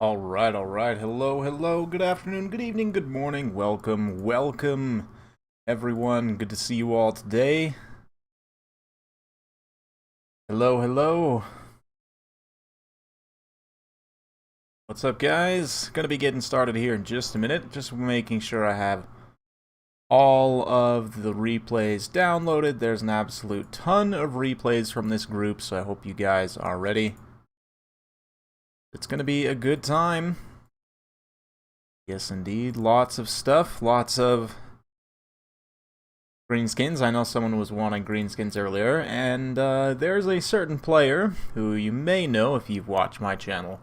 All right. Hello, hello. Good afternoon, good evening, good morning. Welcome, everyone. Good to see you all today. Hello, hello. What's up, guys? Gonna be getting started here in just a minute. Just making sure I have all of the replays downloaded. There's an absolute ton of replays from this group, so I hope you guys are ready. It's gonna be a good time. Yes, indeed. Lots of stuff. Lots of Greenskins. I know someone was wanting Greenskins earlier, and there's a certain player who you may know if you've watched my channel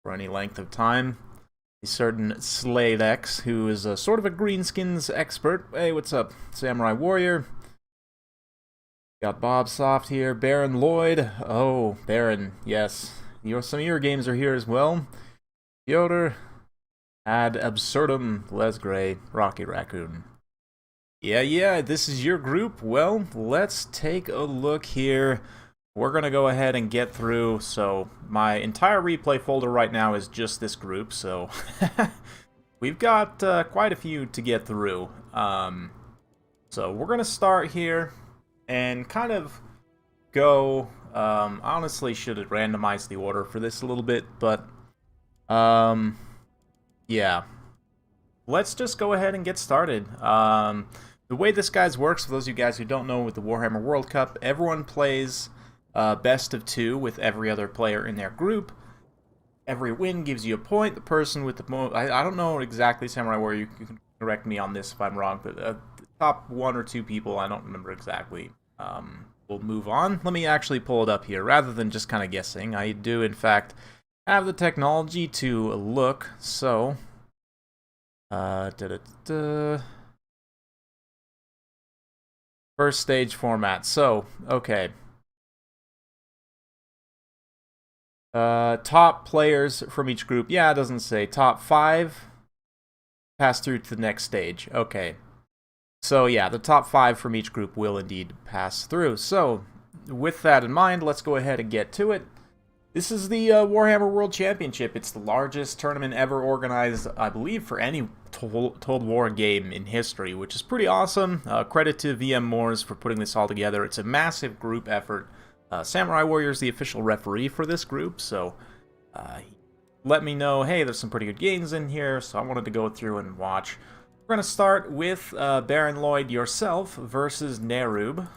for any length of time. A certain Slade X, who is a sort of a Greenskins expert. Hey, what's up, Samurai Warrior? Got Bob Soft here, Baron Lloyd. Oh, Baron, yes. Some of your games are here as well. Yoder, Ad Absurdum, Les Gray, Rocky Raccoon. Yeah, this is your group. Well, let's take a look here. We're going to go ahead and get through. So my entire replay folder right now is just this group. So we've got quite a few to get through. So we're going to start here and kind of go... I honestly should have randomized the order for this a little bit, but... yeah. Let's just go ahead and get started. The way this guys works, for those of you guys who don't know, with the Warhammer World Cup, everyone plays best of two with every other player in their group. Every win gives you a point. The person with the most... I don't know exactly, Samurai Warrior, you can correct me on this if I'm wrong, but the top one or two people, I don't remember exactly. We'll move on. Let me actually pull it up here, rather than just kind of guessing. I do, in fact, have the technology to look, so... First stage format. So, okay. Top players from each group. Yeah, it doesn't say. Top 5 pass through to the next stage. Okay. So, yeah, the top 5 from each group will indeed pass through. So, with that in mind, let's go ahead and get to it. This is the Warhammer World Championship. It's the largest tournament ever organized, I believe, for any Total War game in history, which is pretty awesome. Credit to VM Moores for putting this all together. It's a massive group effort. Samurai Warrior is the official referee for this group, so let me know, hey, there's some pretty good games in here, so I wanted to go through and watch. We're going to start with Baron Lloyd yourself versus Nerub.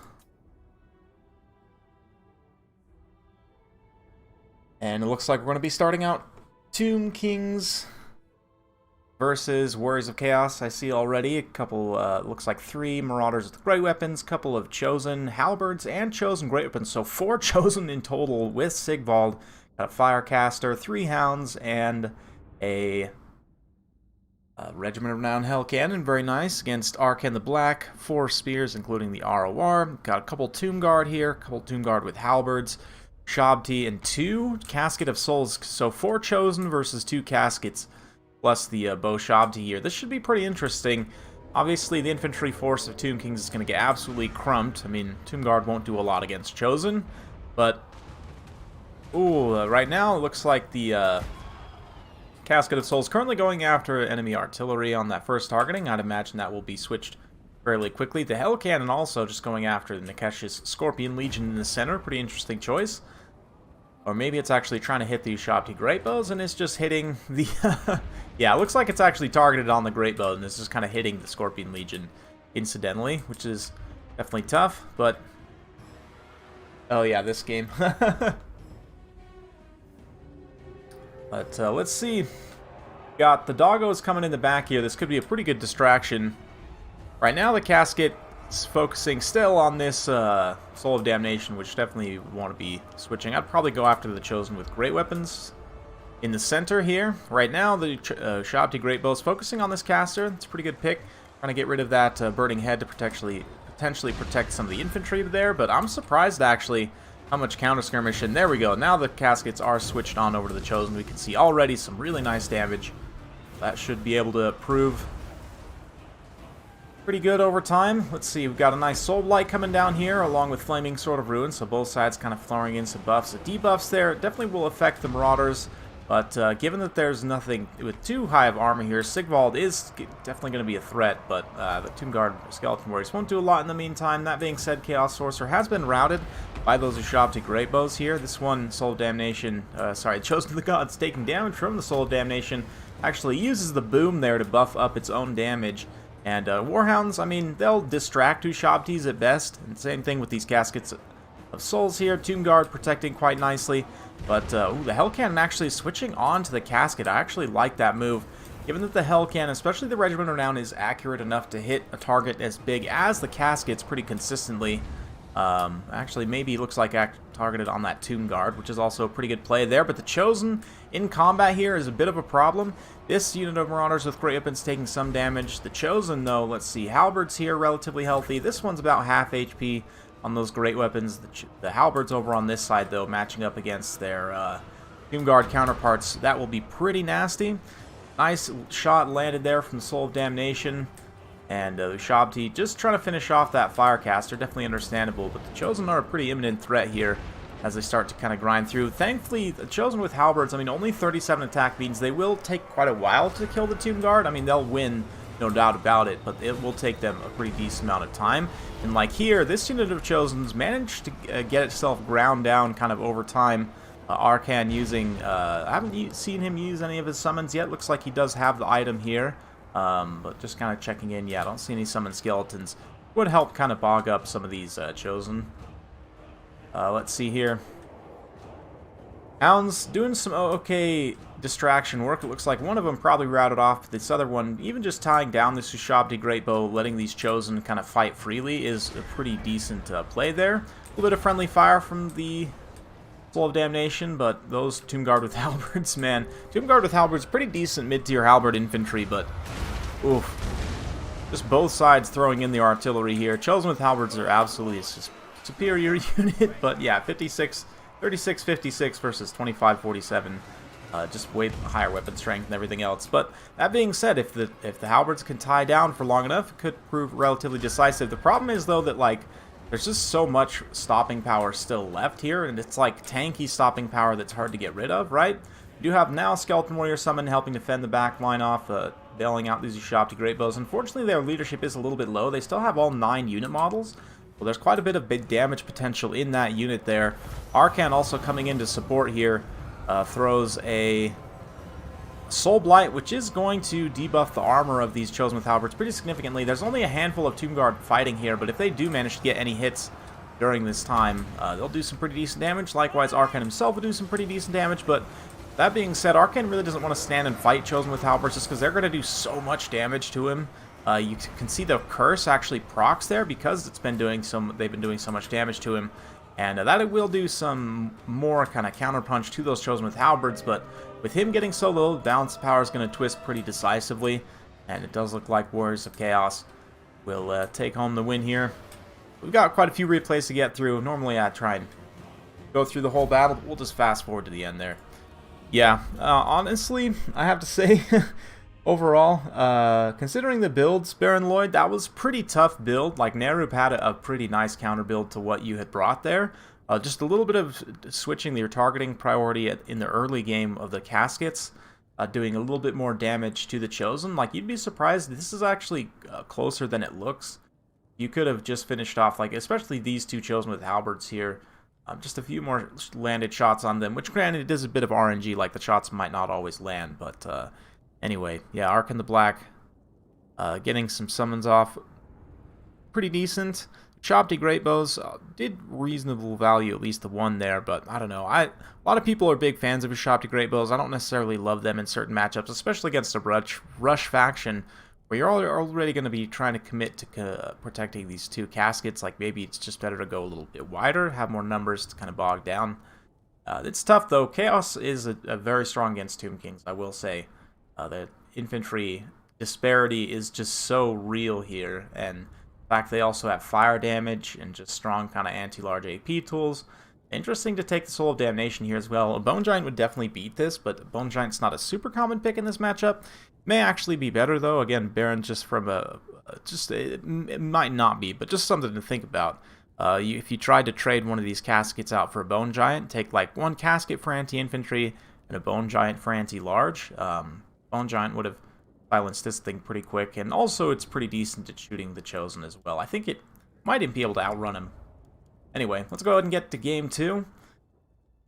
And it looks like we're going to be starting out Tomb Kings versus Warriors of Chaos. I see already a couple, looks like 3 Marauders with Great Weapons, couple of Chosen Halberds, and Chosen Great Weapons. So 4 Chosen in total with Sigvald. Got a Firecaster, 3 Hounds, and a Regiment of Renowned Hell Cannon. Very nice. Against Arkan the Black, 4 Spears, including the ROR. Got a couple Tomb Guard here, a couple Tomb Guard with Halberds. Shabti, and 2 Casket of Souls. So 4 Chosen versus 2 Caskets, plus the Bow Shabti here. This should be pretty interesting. Obviously, the infantry force of Tomb Kings is going to get absolutely crumped. I mean, Tomb Guard won't do a lot against Chosen, but... Ooh, right now it looks like the Casket of Souls currently going after enemy artillery on that first targeting. I'd imagine that will be switched fairly quickly. The Hell Cannon also just going after Nikesh's Scorpion Legion in the center. Pretty interesting choice. Or maybe it's actually trying to hit the Shabti Great Bows and it's just hitting the... yeah, it looks like it's actually targeted on the Great Bow and it's just kind of hitting the Scorpion Legion incidentally, which is definitely tough, but... Oh yeah, this game. But let's see. Got the Doggos coming in the back here. This could be a pretty good distraction. Right now the Casket is focusing still on this Soul of Damnation, which definitely want to be switching. I'd probably go after the Chosen with Great Weapons in the center here. Right now the Shabti Great Bow is focusing on this caster. It's a pretty good pick. Trying to get rid of that Burning Head to potentially protect some of the infantry there, but I'm surprised actually how much counter skirmish, and there we go. Now the Caskets are switched on over to the Chosen. We can see already some really nice damage. That should be able to prove pretty good over time. Let's see, we've got a nice Soul Blight coming down here, along with Flaming Sword of Ruin, so both sides kind of throwing in some buffs. The debuffs there definitely will affect the Marauders. But given that there's nothing with too high of armor here, Sigvald is definitely going to be a threat, but the Tomb Guard Skeleton Warriors won't do a lot in the meantime. That being said, Chaos Sorcerer has been routed by those Ushabti Greatbows here. This one, Soul of Damnation, Chosen of the Gods, taking damage from the Soul of Damnation, actually uses the boom there to buff up its own damage. And Warhounds, I mean, they'll distract Ushabtis at best, and same thing with these Caskets of Souls here. Tomb Guard protecting quite nicely. But, ooh, the Hell Cannon actually switching on to the Casket. I actually like that move. Given that the Hell Cannon, especially the Regiment Renown, is accurate enough to hit a target as big as the Caskets pretty consistently. Actually, maybe looks like targeted on that Tomb Guard, which is also a pretty good play there. But the Chosen in combat here is a bit of a problem. This unit of Marauders with Great Weapons taking some damage. The Chosen, though, let's see, Halberds here, relatively healthy. This one's about half HP. On those Great Weapons. The Halberds over on this side, though, matching up against their Tomb Guard counterparts, that will be pretty nasty. Nice shot landed there from the Soul of Damnation. And Ushabti just trying to finish off that Firecaster. Definitely understandable, but the Chosen are a pretty imminent threat here as they start to kind of grind through. Thankfully, the Chosen with Halberds, I mean, only 37 attack means they will take quite a while to kill the Tomb Guard. I mean, they'll win, no doubt about it, but it will take them a pretty decent amount of time. And like here, this unit of Chosen's managed to get itself ground down kind of over time. Arcan using, I haven't seen him use any of his summons yet. Looks like he does have the item here, but just kind of checking in. Yeah, I don't see any summon skeletons. Would help kind of bog up some of these Chosen. Let's see here. Hounds doing some okay distraction work. It looks like one of them probably routed off, but this other one, even just tying down this Ushabti Greatbow, letting these Chosen kind of fight freely is a pretty decent play there. A little bit of friendly fire from the Soul of Damnation, but those Tomb Guard with Halberds, man. Tomb Guard with Halberds, pretty decent mid-tier Halberd infantry, but oof. Just both sides throwing in the artillery here. Chosen with Halberds are absolutely a superior unit, but yeah, 36-56 versus 25-47. Just way higher weapon strength and everything else. But that being said, if the Halberds can tie down for long enough, it could prove relatively decisive. The problem is, though, that like there's just so much stopping power still left here, and it's like tanky stopping power that's hard to get rid of, right? You do have now Skeleton Warrior Summon helping defend the back line off, bailing out these Ushabti Greatbows. Unfortunately, their leadership is a little bit low. They still have all 9 unit models. Well, there's quite a bit of big damage potential in that unit there. Arcan also coming in to support here. Throws a Soul Blight, which is going to debuff the armor of these Chosen with Halberds pretty significantly. There's only a handful of Tomb Guard fighting here, but if they do manage to get any hits during this time, they'll do some pretty decent damage. Likewise, Arcan himself will do some pretty decent damage, but that being said, Arcan really doesn't want to stand and fight Chosen with Halberds just because they're going to do so much damage to him. You can see the curse actually procs there because they've been doing so much damage to him. And that will do some more kind of counterpunch to those Chosen with Halberds, but with him getting so low, balance power is going to twist pretty decisively, and it does look like Warriors of Chaos will take home the win here. We've got quite a few replays to get through. Normally I try and go through the whole battle, but we'll just fast forward to the end there. Yeah, honestly, I have to say, overall, considering the builds, Baron Lloyd, that was pretty tough build. Like, Nerup had a pretty nice counter build to what you had brought there. Just a little bit of switching your targeting priority in the early game of the Caskets, doing a little bit more damage to the Chosen. Like, you'd be surprised, this is actually closer than it looks. You could have just finished off, like, especially these two Chosen with Halberds here. Just a few more landed shots on them, which granted it is a bit of RNG, like the shots might not always land, but anyway, yeah, Arcan the Black getting some summons off. Pretty decent. Ushabti Greatbows did reasonable value, at least the one there, but I don't know. A lot of people are big fans of Ushabti Greatbows. I don't necessarily love them in certain matchups, especially against a rush faction, where you're already going to be trying to commit to protecting these two Caskets. Like, maybe it's just better to go a little bit wider, have more numbers to kind of bog down. It's tough, though. Chaos is a very strong against Tomb Kings, I will say. The infantry disparity is just so real here, and in fact, they also have fire damage and just strong kind of anti-large AP tools. Interesting to take the Soul of Damnation here as well. A Bone Giant would definitely beat this, but Bone Giant's not a super common pick in this matchup. May actually be better, though. Again, Baron just from it might not be, but just something to think about. If you tried to trade one of these Caskets out for a Bone Giant, take like one Casket for anti-infantry, and a Bone Giant for anti-large. Bone Giant would have silenced this thing pretty quick, and also it's pretty decent at shooting the Chosen as well. I think it might even be able to outrun him. Anyway, let's go ahead and get to game 2.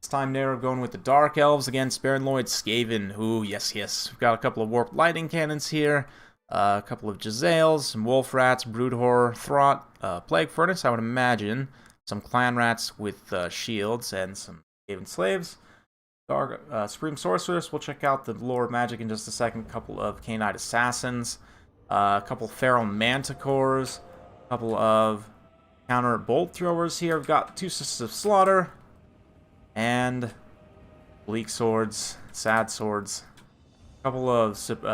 This time there, we're going with the Dark Elves against Baron Lloyd's Skaven. Ooh, yes, yes. We've got a couple of Warped Lightning Cannons here, a couple of Jezzails, some Wolf Rats, Brood Horror, Throt, Plague Furnace, I would imagine, some Clan Rats with shields, and some Skaven Slaves. Dark, Supreme Sorceress, we'll check out the lore of magic in just a second. A couple of Canine Assassins, a couple Feral Manticores, a couple of Counter Bolt Throwers here. We've got 2 Sisters of Slaughter, and Bleak Swords, Sad Swords, a couple of, Sisters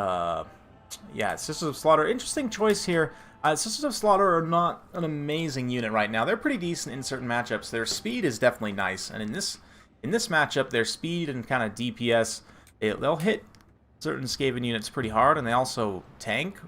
of Slaughter. Interesting choice here. Sisters of Slaughter are not an amazing unit right now. They're pretty decent in certain matchups. Their speed is definitely nice, and in this matchup, their speed and kind of DPS, they'll hit certain Skaven units pretty hard, and they also tank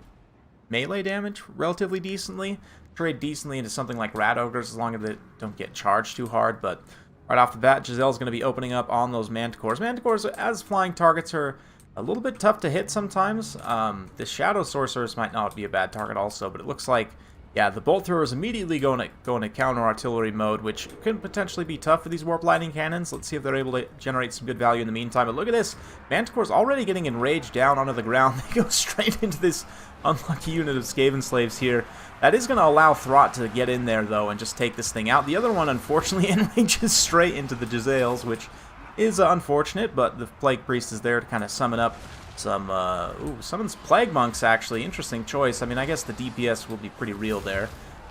melee damage relatively decently. Trade decently into something like Rat Ogres as long as they don't get charged too hard, but right off the bat, Gisele's going to be opening up on those Manticores. Manticores, as flying targets, are a little bit tough to hit sometimes. The Shadow Sorcerers might not be a bad target also, but it looks like, yeah, the Bolt Thrower is immediately going to counter artillery mode, which could potentially be tough for these Warp Lightning Cannons. Let's see if they're able to generate some good value in the meantime. But look at this. Manticore's already getting enraged down onto the ground. They go straight into this unlucky unit of Skaven Slaves here. That is going to allow Throt to get in there, though, and just take this thing out. The other one, unfortunately, enrages straight into the Jezzails, which is unfortunate, but the Plague Priest is there to kind of summon up some, summons Plague Monks, actually. Interesting choice. I mean, I guess the DPS will be pretty real there.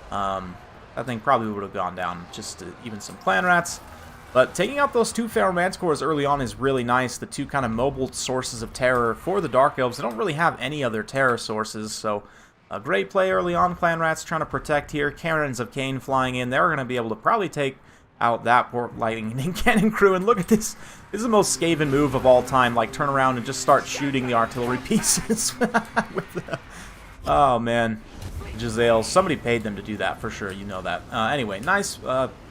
I think probably would have gone down just to even some Clan Rats. But taking out those 2 Feral Manticores early on is really nice. The 2 kind of mobile sources of terror for the Dark Elves. They don't really have any other terror sources, so a great play early on. Clan Rats trying to protect here. Karens of Cain flying in. They're going to be able to probably take out that Warp Lightning Cannon crew. And look at this. This is the most Skaven move of all time. Like, turn around and just start shooting the artillery pieces. Oh, man. Jezzails. Somebody paid them to do that, for sure. You know that. Anyway, nice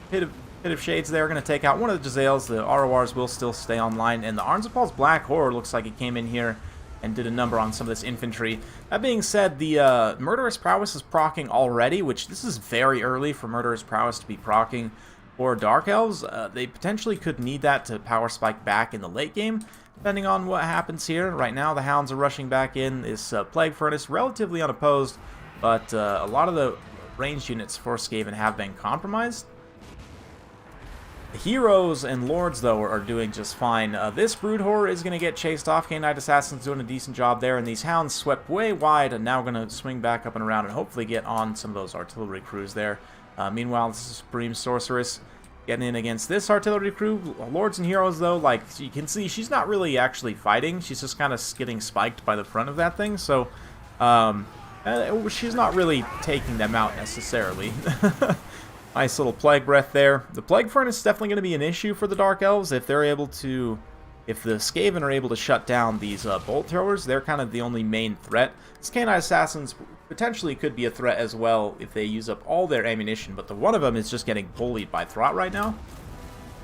pit of Shades there. Going to take out one of the Jezzails. The RORs will still stay online. And the Arnsapal's Black Horror looks like it came in here and did a number on some of this infantry. That being said, the Murderous Prowess is proccing already, which this is very early for Murderous Prowess to be proccing for Dark Elves. They potentially could need that to power spike back in the late game, depending on what happens here. Right now, the Hounds are rushing back in. This Plague Furnace, relatively unopposed, but a lot of the ranged units for Skaven have been compromised. The Heroes and Lords, though, are doing just fine. This Brood Horror is going to get chased off. K-Knight Assassin's doing a decent job there, and these Hounds swept way wide and now going to swing back up and around and hopefully get on some of those artillery crews there. Meanwhile, this is Supreme Sorceress getting in against this artillery crew. Lords and Heroes, though, like you can see, she's not really actually fighting. She's just kind of getting spiked by the front of that thing. So she's not really taking them out necessarily. Nice little Plague Breath there. The Plague Furnace is definitely going to be an issue for the Dark Elves if they're able to... If the Skaven are able to shut down these Bolt Throwers, they're kind of the only main threat. These Canine Assassins potentially could be a threat as well if they use up all their ammunition, but the one of them is just getting bullied by Throt right now.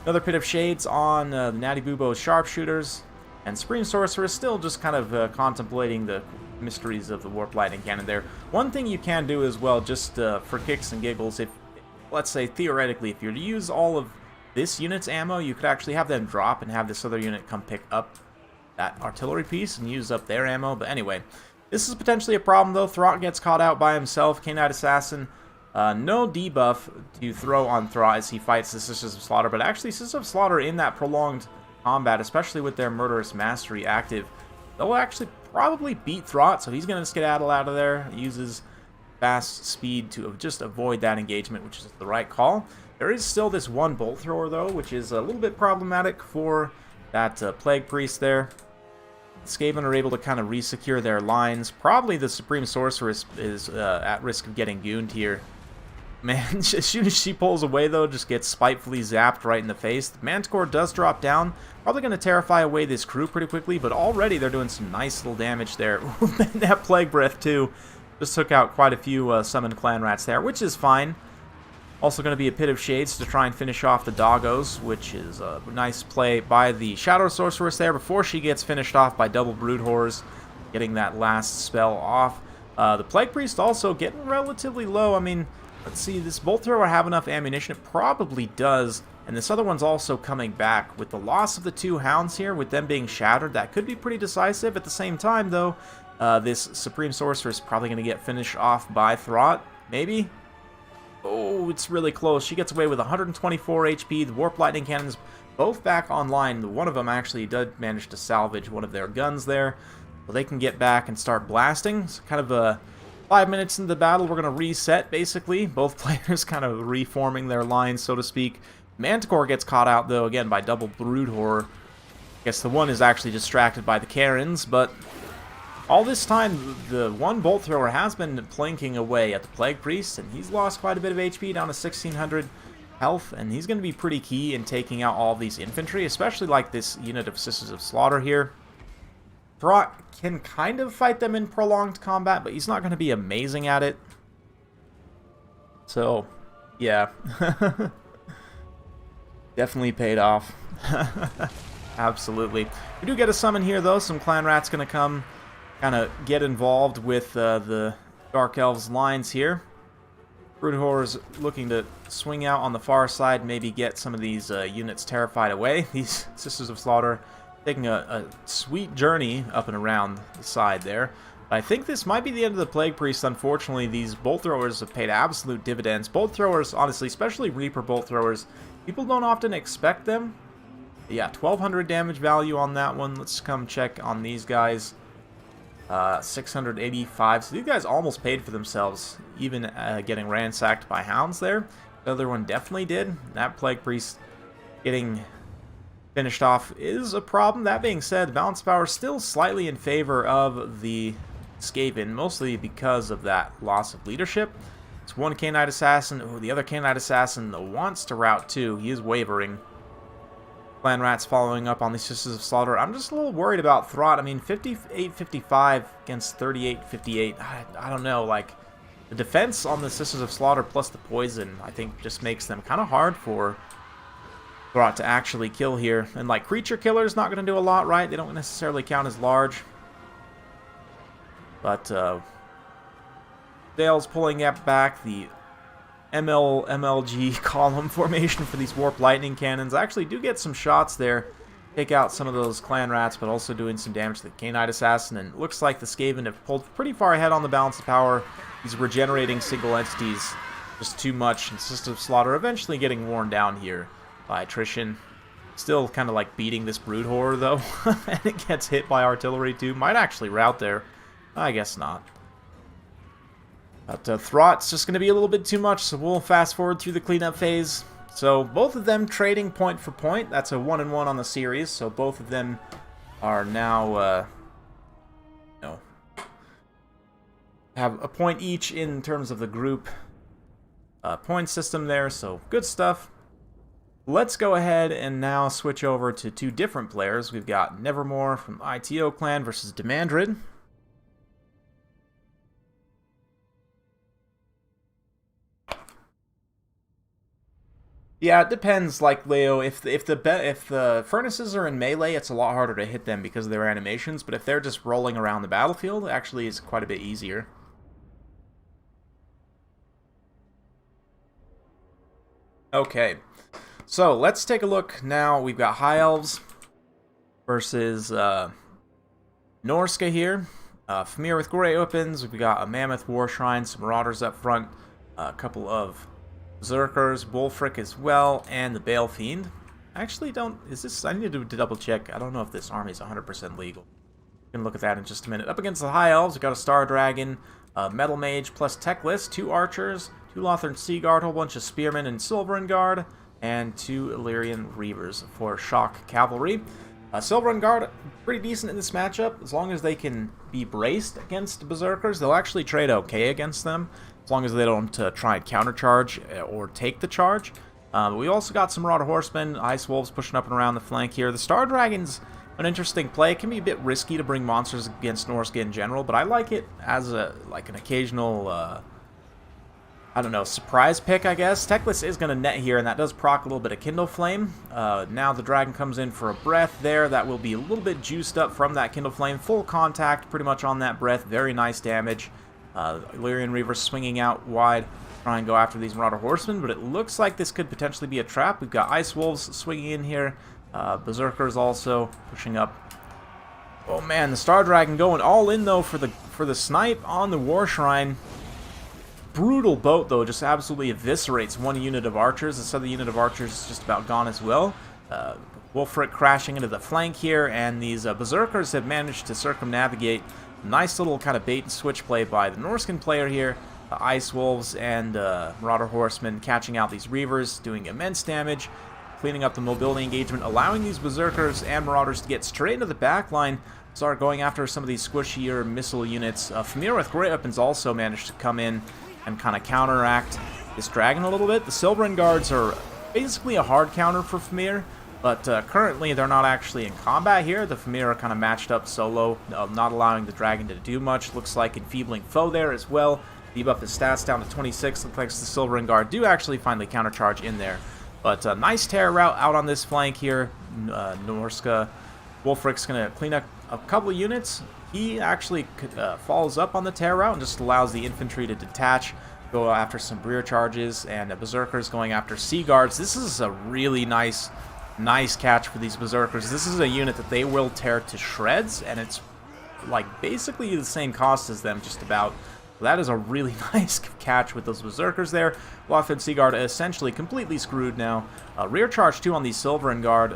Another Pit of Shades on the Natty Bubo's Sharpshooters, and Supreme Sorceress still just kind of contemplating the mysteries of the Warp Lightning Cannon there. One thing you can do as well, just for kicks and giggles, if, let's say, theoretically, if you're to use all of this unit's ammo, you could actually have them drop and have this other unit come pick up that artillery piece and use up their ammo. But anyway, this is potentially a problem, though. Throt gets caught out by himself. K-Knight Assassin, no debuff to throw on Throt as he fights the Sisters of Slaughter. But actually, Sisters of Slaughter in that prolonged combat, especially with their Murderous Mastery active, they'll actually probably beat Throt. So he's going to skedaddle out of there. He uses fast speed to just avoid that engagement, which is the right call. There is still this one Bolt Thrower, though, which is a little bit problematic for that Plague Priest there. The Skaven are able to kind of resecure their lines. Probably the Supreme Sorceress is at risk of getting gooned here. Man, as soon as she pulls away, though, just gets spitefully zapped right in the face. The Manticore does drop down. Probably going to terrify away this crew pretty quickly, but already they're doing some nice little damage there. That Plague Breath, too, just took out quite a few summoned Clan Rats there, which is fine. Also going to be a Pit of Shades to try and finish off the doggos, which is a nice play by the Shadow Sorceress there before she gets finished off by double Brood Horrors, getting that last spell off. The Plague Priest also getting relatively low. I mean, let's see, this Bolt Thrower have enough ammunition? It probably does. And this other one's also coming back. With the loss of the 2 Hounds here, with them being shattered, that could be pretty decisive. At the same time, though, this Supreme Sorceress is probably going to get finished off by Throt. Maybe? Oh, it's really close. She gets away with 124 HP. The Warp Lightning Cannons both back online. One of them actually did manage to salvage one of their guns there. So they can get back and start blasting. It's kind of a 5 minutes into the battle. We're going to reset, basically. Both players kind of reforming their lines, so to speak. Manticore gets caught out, though, again, by double Brood Horror. I guess the one is actually distracted by the Karens, but all this time, the one Bolt Thrower has been plinking away at the Plague Priest, and he's lost quite a bit of HP, down to 1600 health, and he's going to be pretty key in taking out all of these infantry, especially like this unit of Sisters of Slaughter here. Throt can kind of fight them in prolonged combat, but he's not going to be amazing at it. So, yeah. Definitely paid off. Absolutely. We do get a summon here, though. Some Clan Rats going to come kind of get involved with the Dark Elves lines here. Brood Horrors looking to swing out on the far side, maybe get some of these units terrified away. These Sisters of Slaughter taking a sweet journey up and around the side there. But I think this might be the end of the Plague Priest. Unfortunately, these Bolt Throwers have paid absolute dividends. Bolt Throwers, honestly, especially Reaper Bolt Throwers, people don't often expect them. Yeah, 1200 damage value on that one. Let's come check on these guys. 685. So these guys almost paid for themselves, even getting ransacked by Hounds there. The other one definitely did. That Plague Priest getting finished off is a problem. That being said, the balance power is still slightly in favor of the Skaven, mostly because of that loss of leadership. It's one K-Knight Assassin. Oh, the other K-Knight Assassin wants to route too. He is wavering. Clan Rats following up on the Sisters of Slaughter. I'm just a little worried about Throt. I mean, 58-55 against 38-58. I don't know, like, the defense on the Sisters of Slaughter plus the poison, I think, just makes them kind of hard for Throt to actually kill here. And, like, Creature Killer's not going to do a lot, right? They don't necessarily count as large. But, Dale's pulling back the MLG column formation for these Warp Lightning Cannons. I actually do get some shots there. Take out some of those Clan Rats, but also doing some damage to the K-Knight Assassin. And it looks like the Skaven have pulled pretty far ahead on the balance of power. These regenerating single entities just too much. And Sisters of Slaughter eventually getting worn down here by attrition. Still kind of like beating this Brood Horror, though. And it gets hit by artillery, too. Might actually rout there. I guess not. But Throt's just going to be a little bit too much, so we'll fast forward through the cleanup phase. So both of them trading point for point. That's a 1-1 on the series, so both of them are now, have a point each in terms of the group point system there, so good stuff. Let's go ahead and now switch over to 2 different players. We've got Nevermore from ITO Clan versus Demandrid. Yeah, it depends. Like Leo, if the furnaces are in melee, it's a lot harder to hit them because of their animations. But if they're just rolling around the battlefield, it actually is quite a bit easier. Okay, so let's take a look now. We've got High Elves versus Norsca here. Familiar with Grey Weapons. We've got a Mammoth War Shrine, some Marauders up front, a couple of Berserkers, Bullfrick as well, and the Bale Fiend. I actually don't... I need to double check. I don't know if this army is 100% legal. We can look at that in just a minute. Up against the High Elves, we've got a Star Dragon, a Metal Mage plus Tech List, 2 Archers, 2 Lothern Sea Guard, a whole bunch of Spearmen and Silverin Guard, and 2 Illyrian Reavers for Shock Cavalry. Silverin Guard, pretty decent in this matchup. As long as they can be braced against Berserkers, they'll actually trade okay against them, as long as they don't try and countercharge or take the charge. We also got some Marauder Horsemen, Ice Wolves pushing up and around the flank here. The Star Dragon's an interesting play. It can be a bit risky to bring monsters against Norsca in general, but I like it as an occasional I don't know, surprise pick, I guess. Teclis is going to net here, and that does proc a little bit of Kindle Flame. Now the dragon comes in for a breath there. That will be a little bit juiced up from that Kindle Flame. Full contact pretty much on that breath. Very nice damage. Illyrian Reaver swinging out wide, try and go after these Marauder Horsemen, but it looks like this could potentially be a trap. We've got Ice Wolves swinging in here. Berserkers also pushing up. Oh man, the Star Dragon going all in though for the snipe on the War Shrine. Brutal boat, though, just absolutely eviscerates one unit of archers. This other unit of archers is just about gone as well. Wulfric crashing into the flank here, and these Berserkers have managed to circumnavigate. Nice little kind of bait and switch play by the Norscan player here. Ice Wolves and Marauder Horsemen catching out these Reavers, doing immense damage, cleaning up the mobility engagement, allowing these Berserkers and Marauders to get straight into the back line, start going after some of these squishier missile units. Famir with great weapons also managed to come in and kind of counteract this dragon a little bit. The Silverin Guards are basically a hard counter for Famir, but currently they're not actually in combat here. The Famir are kind of matched up solo, not allowing the dragon to do much. Looks like enfeebling foe there as well. Debuff his stats down to 26. Looks like the Silverin Guard do actually finally countercharge in there. But nice terror route out on this flank here. Norsca. Wulfric's going to clean up a couple of units. He actually follows up on the terror route and just allows the infantry to detach, go after some rear charges, and Berserkers going after Sea Guards. This is a really nice catch for these Berserkers. This is a unit that they will tear to shreds, and it's like basically the same cost as them, just about. That is a really nice catch with those Berserkers there. Lothfin Sea Guard essentially completely screwed now. Rear charge too on the Silverin Guard.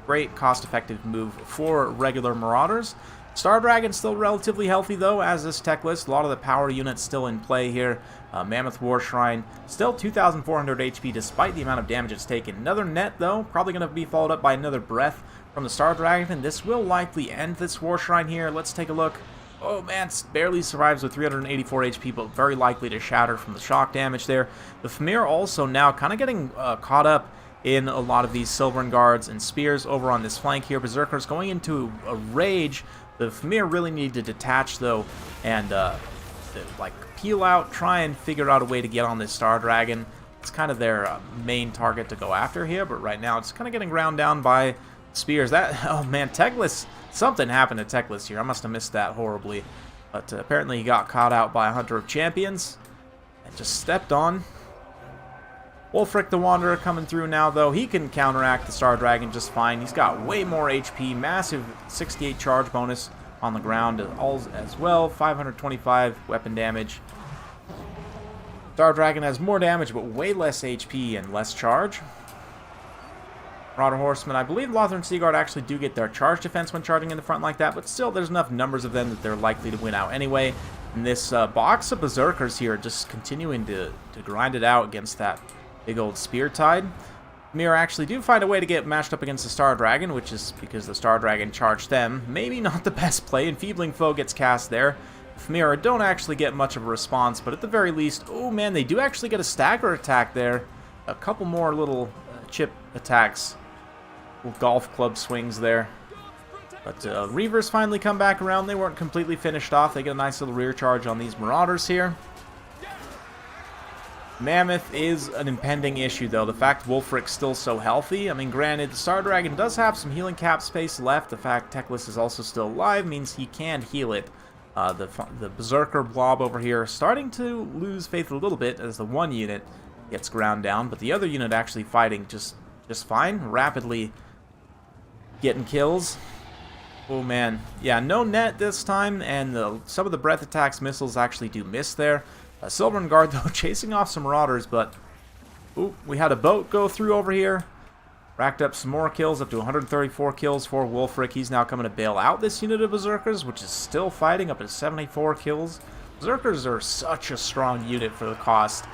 Great cost-effective move for regular Marauders. Star Dragon still relatively healthy though, as is Teclis. A lot of the power units still in play here. Mammoth War Shrine still 2,400 HP despite the amount of damage it's taken. Another net though, probably going to be followed up by another breath from the Star Dragon, and this will likely end this War Shrine here. Let's take a look. Oh man, barely survives with 384 HP, but very likely to shatter from the shock damage there. The Famir also now kind of getting caught up in a lot of these Silverin Guards and Spears over on this flank here. Berserkers going into a rage. The Famir really need to detach though and like peel out, try and figure out a way to get on this Star Dragon. It's kind of their main target to go after here, but right now it's kind of getting ground down by Spears. That, oh man, Teclis, something happened to Teclis here. I must have missed that horribly. But apparently he got caught out by a Hunter of Champions and just stepped on. Wulfric the Wanderer coming through now, though. He can counteract the Star Dragon just fine. He's got way more HP, massive 68 charge bonus on the ground as well, 525 weapon damage. Star Dragon has more damage, but way less HP and less charge. Marauder Horsemen, I believe Lothern Seaguard actually do get their charge defense when charging in the front like that, but still there's enough numbers of them that they're likely to win out anyway. And this box of Berserkers here just continuing to grind it out against that big old Spear Tide. Famir actually do find a way to get matched up against the Star Dragon, which is because the Star Dragon charged them. Maybe not the best play. Enfeebling Foe gets cast there. Famir don't actually get much of a response, but at the very least, oh man, they do actually get a stagger attack there. A couple more little chip attacks. Little golf club swings there. But Reavers finally come back around. They weren't completely finished off. They get a nice little rear charge on these Marauders here. Mammoth is an impending issue, though. The fact Wulfric's still so healthy. I mean, granted, the Star Dragon does have some healing cap space left. The fact Teclis is also still alive means he can heal it. The Berserker blob over here starting to lose faith a little bit as the one unit gets ground down, but the other unit actually fighting just fine, rapidly getting kills. Oh man, yeah, no net this time, and some of the breath attacks missiles actually do miss there. Silverin Guard, though, chasing off some Marauders, but ooh, we had a boat go through over here. Racked up some more kills, up to 134 kills for Wulfric. He's now coming to bail out this unit of Berserkers, which is still fighting, up to 74 kills. Berserkers are such a strong unit for the cost.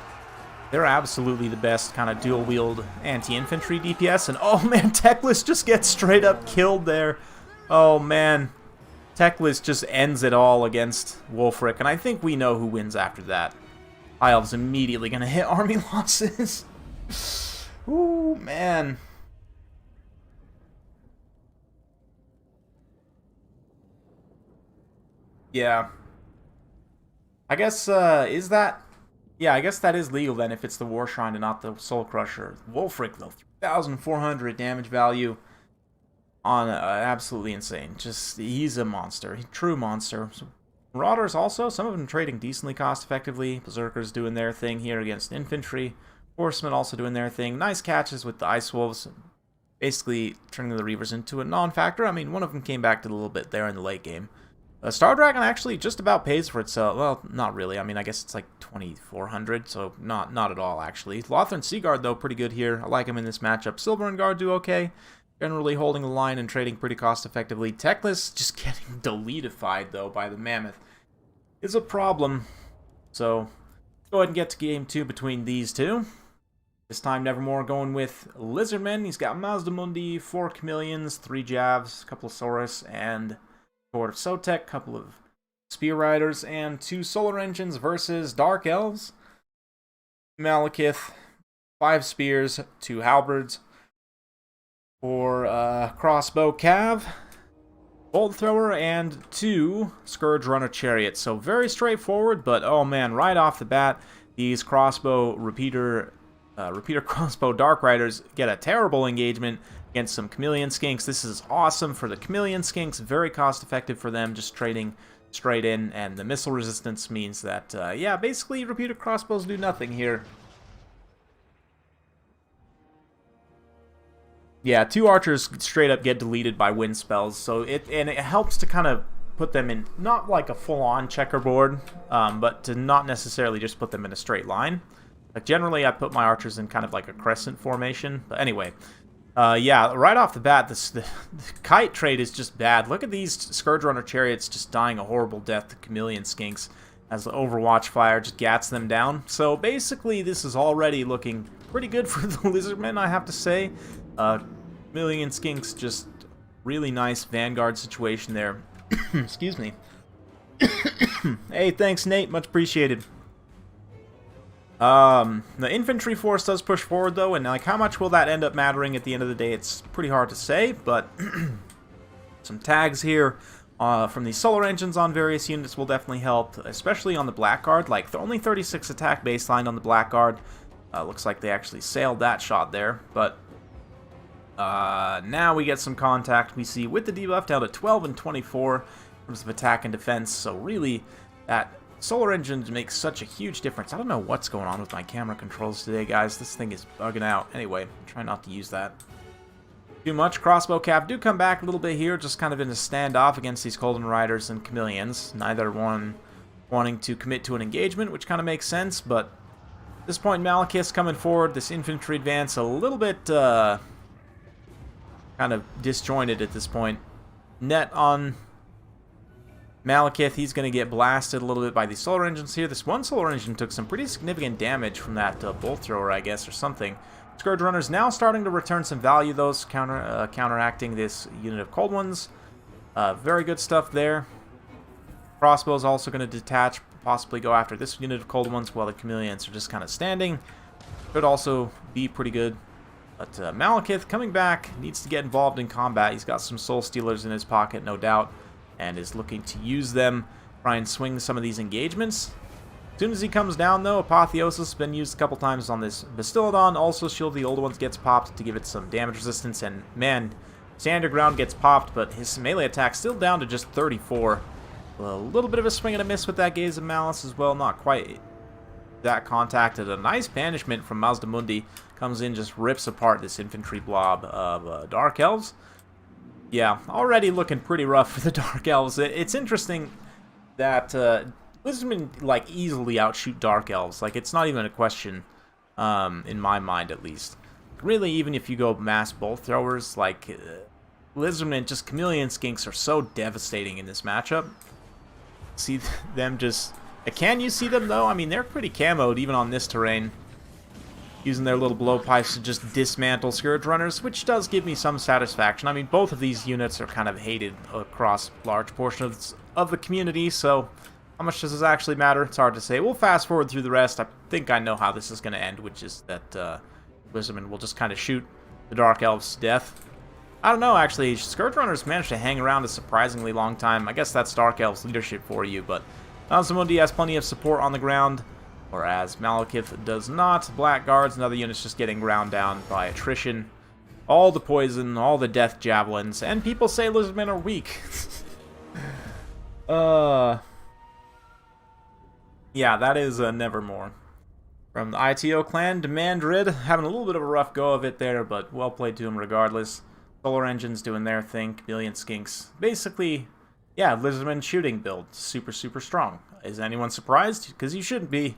They're absolutely the best kind of dual-wield anti-infantry DPS, and oh man, Teclis just gets straight up killed there. Oh man. Teclis just ends it all against Wulfric, and I think we know who wins after that. High Elves immediately going to hit army losses. Ooh, man. Yeah. I guess, is that Yeah, I guess that is legal then if it's the War Shrine and not the Soul Crusher. Wolfric, though, 3,400 damage value on absolutely insane. Just, he's a monster. True monster. So, Marauders also, some of them trading decently cost effectively. Berserkers doing their thing here against infantry. Horsemen also doing their thing. Nice catches with the Ice Wolves. Basically turning the Reavers into a non-factor. I mean, one of them came back to a little bit there in the late game. Star Dragon actually just about pays for itself. Well, not really. I mean, I guess it's like 2,400, so not at all, actually. Lothran Seaguard, though, pretty good here. I like him in this matchup. Silver and Guard do okay. Generally holding the line and trading pretty cost-effectively. Techless just getting deletified, though, by the Mammoth is a problem. So, go ahead and get to game 2 between these two. This time, Nevermore going with Lizardmen. He's got Mazdamundi, 4 Chameleons, 3 Javs, a couple of Saurus, and Horde of Sotek, couple of Spear Riders, and 2 Solar Engines versus Dark Elves. Malekith, 5 Spears, 2 Halberds, 4 Crossbow Cav, Bolt Thrower, and 2 Scourge Runner Chariots. So very straightforward, but oh man, right off the bat, these crossbow repeater crossbow Dark Riders get a terrible engagement against some Chameleon Skinks. This is awesome for the Chameleon Skinks, very cost effective for them, just trading straight in, and the missile resistance means that, yeah, basically repeater crossbows do nothing here. Yeah, 2 archers straight up get deleted by wind spells, so it helps to kind of put them in, not like a full-on checkerboard, but to not necessarily just put them in a straight line. Like generally, I put my archers in kind of like a crescent formation. But anyway, yeah, right off the bat, the kite trade is just bad. Look at these Scourge Runner Chariots just dying a horrible death to Chameleon Skinks as the Overwatch fire just gats them down. So basically, this is already looking pretty good for the Lizardmen, I have to say. Chameleon Skinks, just really nice Vanguard situation there. Excuse me. Hey, thanks, Nate. Much appreciated. The infantry force does push forward, though, and like how much will that end up mattering at the end of the day? It's pretty hard to say, but some tags here from the solar engines on various units will definitely help, especially on the Blackguard. Like, only 36 attack baseline on the Blackguard. Looks like they actually sailed that shot there, but now we get some contact. We see with the debuff down to 12 and 24 in terms of attack and defense, so really that solar engines make such a huge difference. I don't know what's going on with my camera controls today, guys. This thing is bugging out. Anyway, try not to use that too much. Crossbow Cav do come back a little bit here, just kind of in a standoff against these Golden Riders and Chameleons. Neither one wanting to commit to an engagement, which kind of makes sense, but at this point, Malekith's coming forward. This infantry advance a little bit kind of disjointed at this point. Net on Malekith, he's going to get blasted a little bit by these solar engines here. This one solar engine took some pretty significant damage from that bolt thrower, I guess, or something. Scourge Runner's now starting to return some value, though, counteracting this unit of Cold Ones. Very good stuff there. Crossbow's also going to detach, possibly go after this unit of Cold Ones while the Chameleons are just kind of standing. Could also be pretty good. But Malekith coming back, needs to get involved in combat. He's got some Soul Stealers in his pocket, no doubt, and is looking to use them, try and swing some of these engagements. As soon as he comes down, though, Apotheosis has been used a couple times on this Bastillodon. Also, Shield of the Old Ones gets popped to give it some damage resistance, and man, Stand Ground gets popped, but his melee attack still down to just 34. A little bit of a swing and a miss with that Gaze of Malice as well, not quite that contacted. A nice banishment from Mazdamundi comes in, just rips apart this infantry blob of Dark Elves. Yeah, already looking pretty rough for the Dark Elves. It's interesting that Lizardmen, like, easily outshoot Dark Elves. Like, it's not even a question, in my mind at least. Really, even if you go mass bolt throwers, like, Lizardmen, just Chameleon Skinks are so devastating in this matchup. See them just... Can you see them, though? I mean, they're pretty camoed, even on this terrain. Using their little blowpipes to just dismantle Scourge Runners, which does give me some satisfaction. I mean, both of these units are kind of hated across large portions of the community, so how much does this actually matter? It's hard to say. We'll fast forward through the rest. I think I know how this is going to end, which is that Lizardmen will just kind of shoot the Dark Elves to death. I don't know, actually. Scourge Runners managed to hang around a surprisingly long time. I guess that's Dark Elves leadership for you, but Mazdamundi has plenty of support on the ground. whereas Malekith does not. Blackguards, another unit's just getting ground down by attrition. All the poison, all the death javelins, and people say Lizardmen are weak. Yeah, that is Nevermore. From the ITO clan, Demandrid, having a little bit of a rough go of it there, but well played to him regardless. Solar Engines doing their thing, Chameleon Skinks. Basically, yeah, Lizardmen shooting build. Super, super strong. Is anyone surprised? Because you shouldn't be.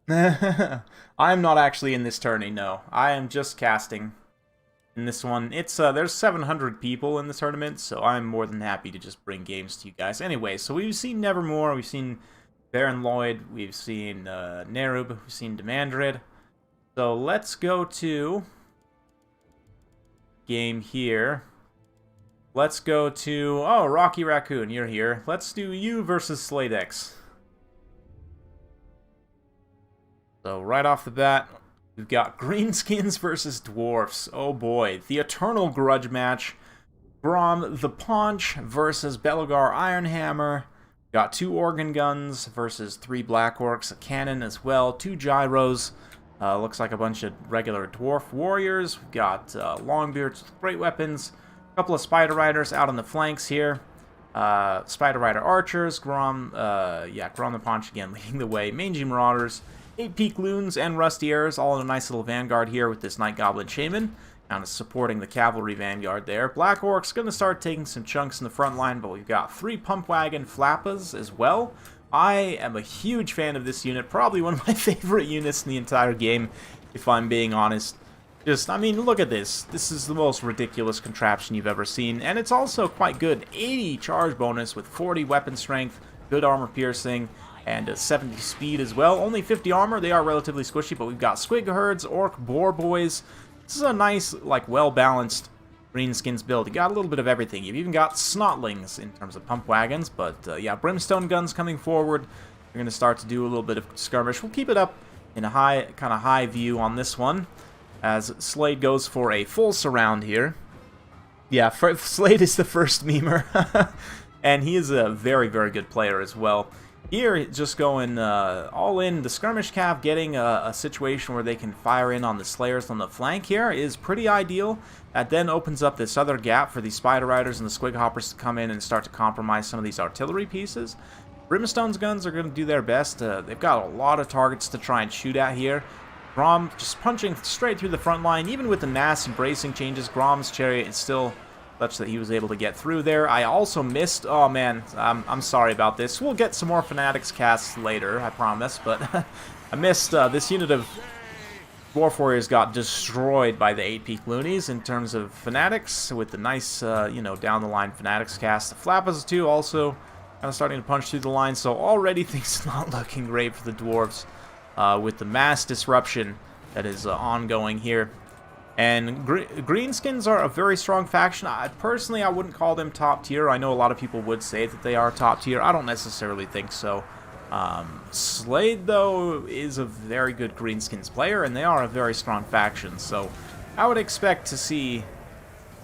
I am not actually in this tourney, no. I am just casting in this one. It's there's 700 people in the tournament, so I'm more than happy to just bring games to you guys. Anyway, so we've seen Nevermore, we've seen Baron Lloyd, we've seen Nerub, we've seen Demandrid. So let's go to game here. Let's go to, oh, Rocky Raccoon, you're here. Let's do you versus Sladex. So right off the bat, we've got Greenskins versus Dwarfs. Oh boy, the eternal grudge match. Grom the Paunch versus Belugar Ironhammer. Got 2 organ guns versus 3 black orcs, a cannon as well, 2 gyros. Looks like a bunch of regular dwarf warriors. We've got longbeards with great weapons. A couple of spider riders out on the flanks here. Spider rider archers. Grom the Paunch again leading the way. Mangy marauders. 8 Peak Loons and Rusty Airs, all in a nice little vanguard here with this Night Goblin Shaman, kind of supporting the cavalry vanguard there. Black Orcs going to start taking some chunks in the front line, but we've got 3 Pump Wagon Flappas as well. I am a huge fan of this unit, probably one of my favorite units in the entire game, if I'm being honest. Just, I mean, look at this. This is the most ridiculous contraption you've ever seen, and it's also quite good. 80 charge bonus with 40 weapon strength, good armor piercing, and 70 speed as well. Only 50 armor. They are relatively squishy, but we've got Squig Herds, Orc Boar Boys. This is a nice, like, well-balanced Greenskins build. You got a little bit of everything. You've even got Snotlings in terms of pump wagons, but yeah, Brimstone guns coming forward. You're going to start to do a little bit of skirmish. We'll keep it up in a high view on this one, as Slade goes for a full surround here. Yeah, Slade is the first memer, and he is a very, very good player as well. Here, just going all in. The skirmish cav getting a situation where they can fire in on the slayers on the flank here is pretty ideal. That then opens up this other gap for the spider riders and the squig hoppers to come in and start to compromise some of these artillery pieces. Brimstone's guns are going to do their best. They've got a lot of targets to try and shoot at here. Grom just punching straight through the front line. Even with the mass and bracing changes, Grom's chariot is still such that he was able to get through there. I also missed, oh man, I'm sorry about this. We'll get some more Fanatics casts later, I promise, but I missed this unit of Dwarf Warriors got destroyed by the 8 Peak Loonies in terms of Fanatics, with the nice, you know, down-the-line Fanatics cast. The Flappas, too, also kind of starting to punch through the line, so already things are not looking great for the Dwarves with the mass disruption that is ongoing here. And Greenskins are a very strong faction. Personally, I wouldn't call them top tier. I know a lot of people would say that they are top tier. I don't necessarily think so. Slade, though, is a very good Greenskins player, and they are a very strong faction. So I would expect to see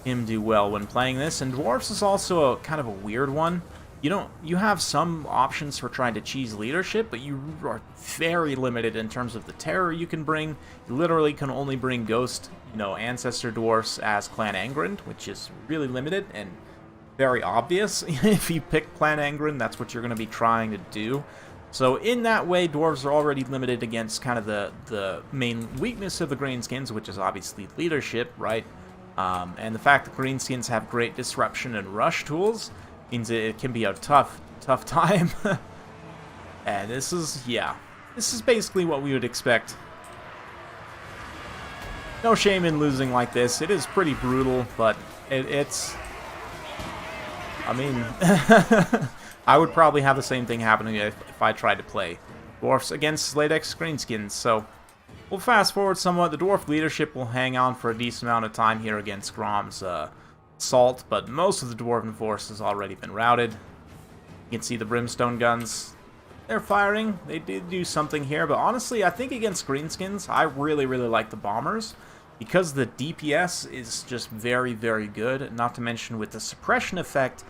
him do well when playing this. And Dwarfs is also a kind of a weird one. You have some options for trying to cheese leadership, but you are very limited in terms of the terror you can bring. You literally can only bring ghost, ancestor dwarfs as Clan Angren, which is really limited and very obvious. If you pick Clan Angren, that's what you're going to be trying to do. So in that way, dwarves are already limited against kind of the main weakness of the Greenskins, which is obviously leadership, right? And the fact that Greenskins have great disruption and rush tools means it can be a tough time. And this is basically what we would expect. No shame in losing like this. It is pretty brutal, but it's... I mean, I would probably have the same thing happening if I tried to play Dwarfs against Sladex Greenskins. So we'll fast forward somewhat. The Dwarf leadership will hang on for a decent amount of time here against Grom's assault, but most of the Dwarven force has already been routed. You can see the Brimstone guns. They're firing. They did do something here, but honestly, I think against Greenskins, I really, really like the Bombers, because the DPS is just very, very good, not to mention with the suppression effect,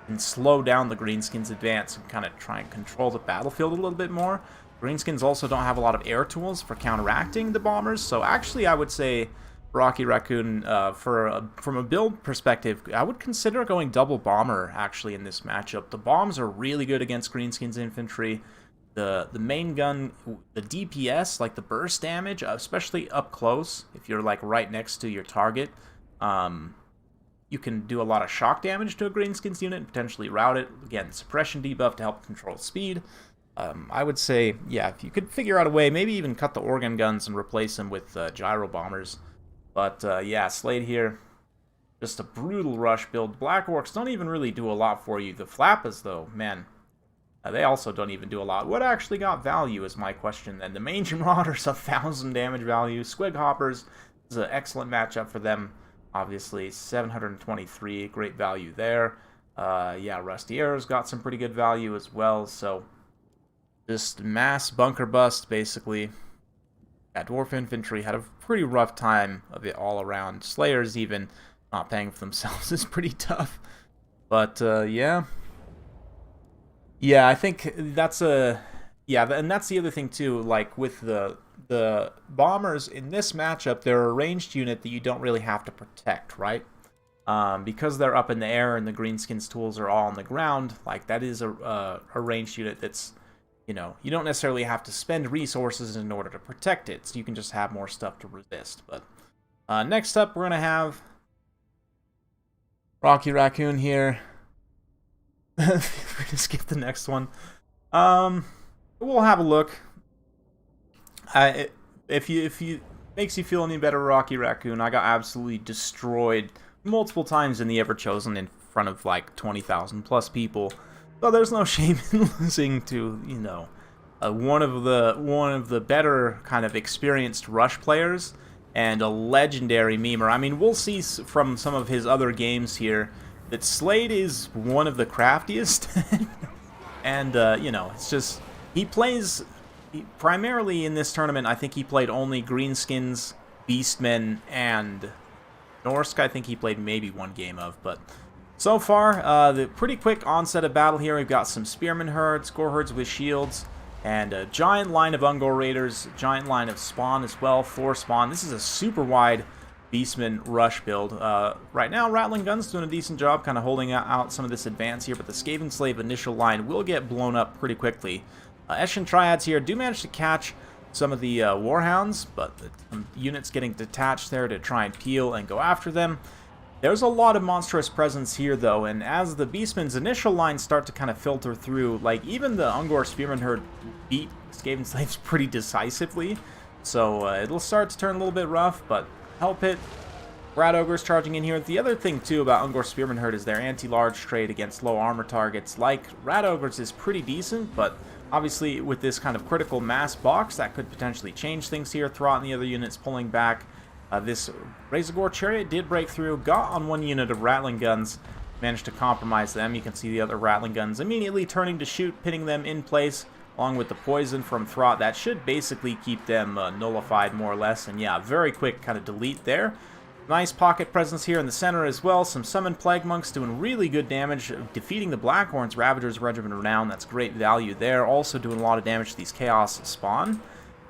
and slow down the Greenskins' advance and kind of try and control the battlefield a little bit more. Greenskins also don't have a lot of air tools for counteracting the bombers, so actually I would say Rocky Raccoon, from a build perspective, I would consider going double bomber actually in this matchup. The bombs are really good against Greenskins infantry. The main gun, the DPS, like the burst damage, especially up close, if you're like right next to your target, you can do a lot of shock damage to a Greenskins unit and potentially rout it. Again, suppression debuff to help control speed. I would say, yeah, if you could figure out a way, maybe even cut the organ guns and replace them with gyro bombers. But yeah, Slade here, just a brutal rush build. Black Orcs don't even really do a lot for you. The Flappas, though, man, they also don't even do a lot. What actually got value is my question then. The Mange Marauders, 1,000 damage value. Squig Hoppers is an excellent matchup for them. Obviously, 723, great value there. Yeah, Rusty Arrows got some pretty good value as well. So, just mass bunker bust, basically. Yeah, Dwarf Infantry had a pretty rough time of it all around. Slayers, even not paying for themselves, is pretty tough. But, yeah. Yeah, I think that's a... Yeah, and that's the other thing, too. Like, with the bombers in this matchup, they're a ranged unit that you don't really have to protect, right? Because they're up in the air and the Greenskins tools are all on the ground, like, that is a ranged unit that's, you know, you don't necessarily have to spend resources in order to protect it, so you can just have more stuff to resist. But next up, we're going to have Rocky Raccoon here. Feel free to skip the next one. We'll have a look. If you makes you feel any better, Rocky Raccoon, I got absolutely destroyed multiple times in the Everchosen in front of like 20,000 plus people. So there's no shame in losing to, you know, one of the better kind of experienced rush players and a legendary memer. I mean, we'll see from some of his other games here that Slade is one of the craftiest, and you know, it's just he plays primarily in this tournament. I think he played only Greenskins, Beastmen, and Norsca. I think he played maybe one game of, but so far, the pretty quick onset of battle here. We've got some Spearman herds, Gore herds with shields, and a giant line of Ungor Raiders, giant line of spawn as well, 4 spawn. This is a super wide Beastman rush build. Right now, Rattling Gun's doing a decent job kind of holding out some of this advance here, but the Skaven Slave initial line will get blown up pretty quickly. Eshin Triads here do manage to catch some of the Warhounds, but the units getting detached there to try and peel and go after them. There's a lot of monstrous presence here, though, and as the Beastmen's initial lines start to kind of filter through, like, even the Ungor Spearman herd beat Skaven Slaves pretty decisively, so it'll start to turn a little bit rough, but help it. Rat Ogres charging in here. The other thing, too, about Ungor Spearman herd is their anti-large trade against low armor targets. Like, Rat Ogres is pretty decent, but obviously with this kind of critical mass box, that could potentially change things here. Throt and the other units pulling back. This Razorgore Chariot did break through, got on one unit of Rattling Guns, managed to compromise them. You can see the other Rattling Guns immediately turning to shoot, pinning them in place, along with the poison from Throt. That should basically keep them nullified, more or less. And yeah, very quick kind of delete there. Nice pocket presence here in the center as well. Some Summoned Plague Monks doing really good damage, defeating the Blackhorns, Ravagers, Regiment of Renown. That's great value there. Also doing a lot of damage to these Chaos spawn.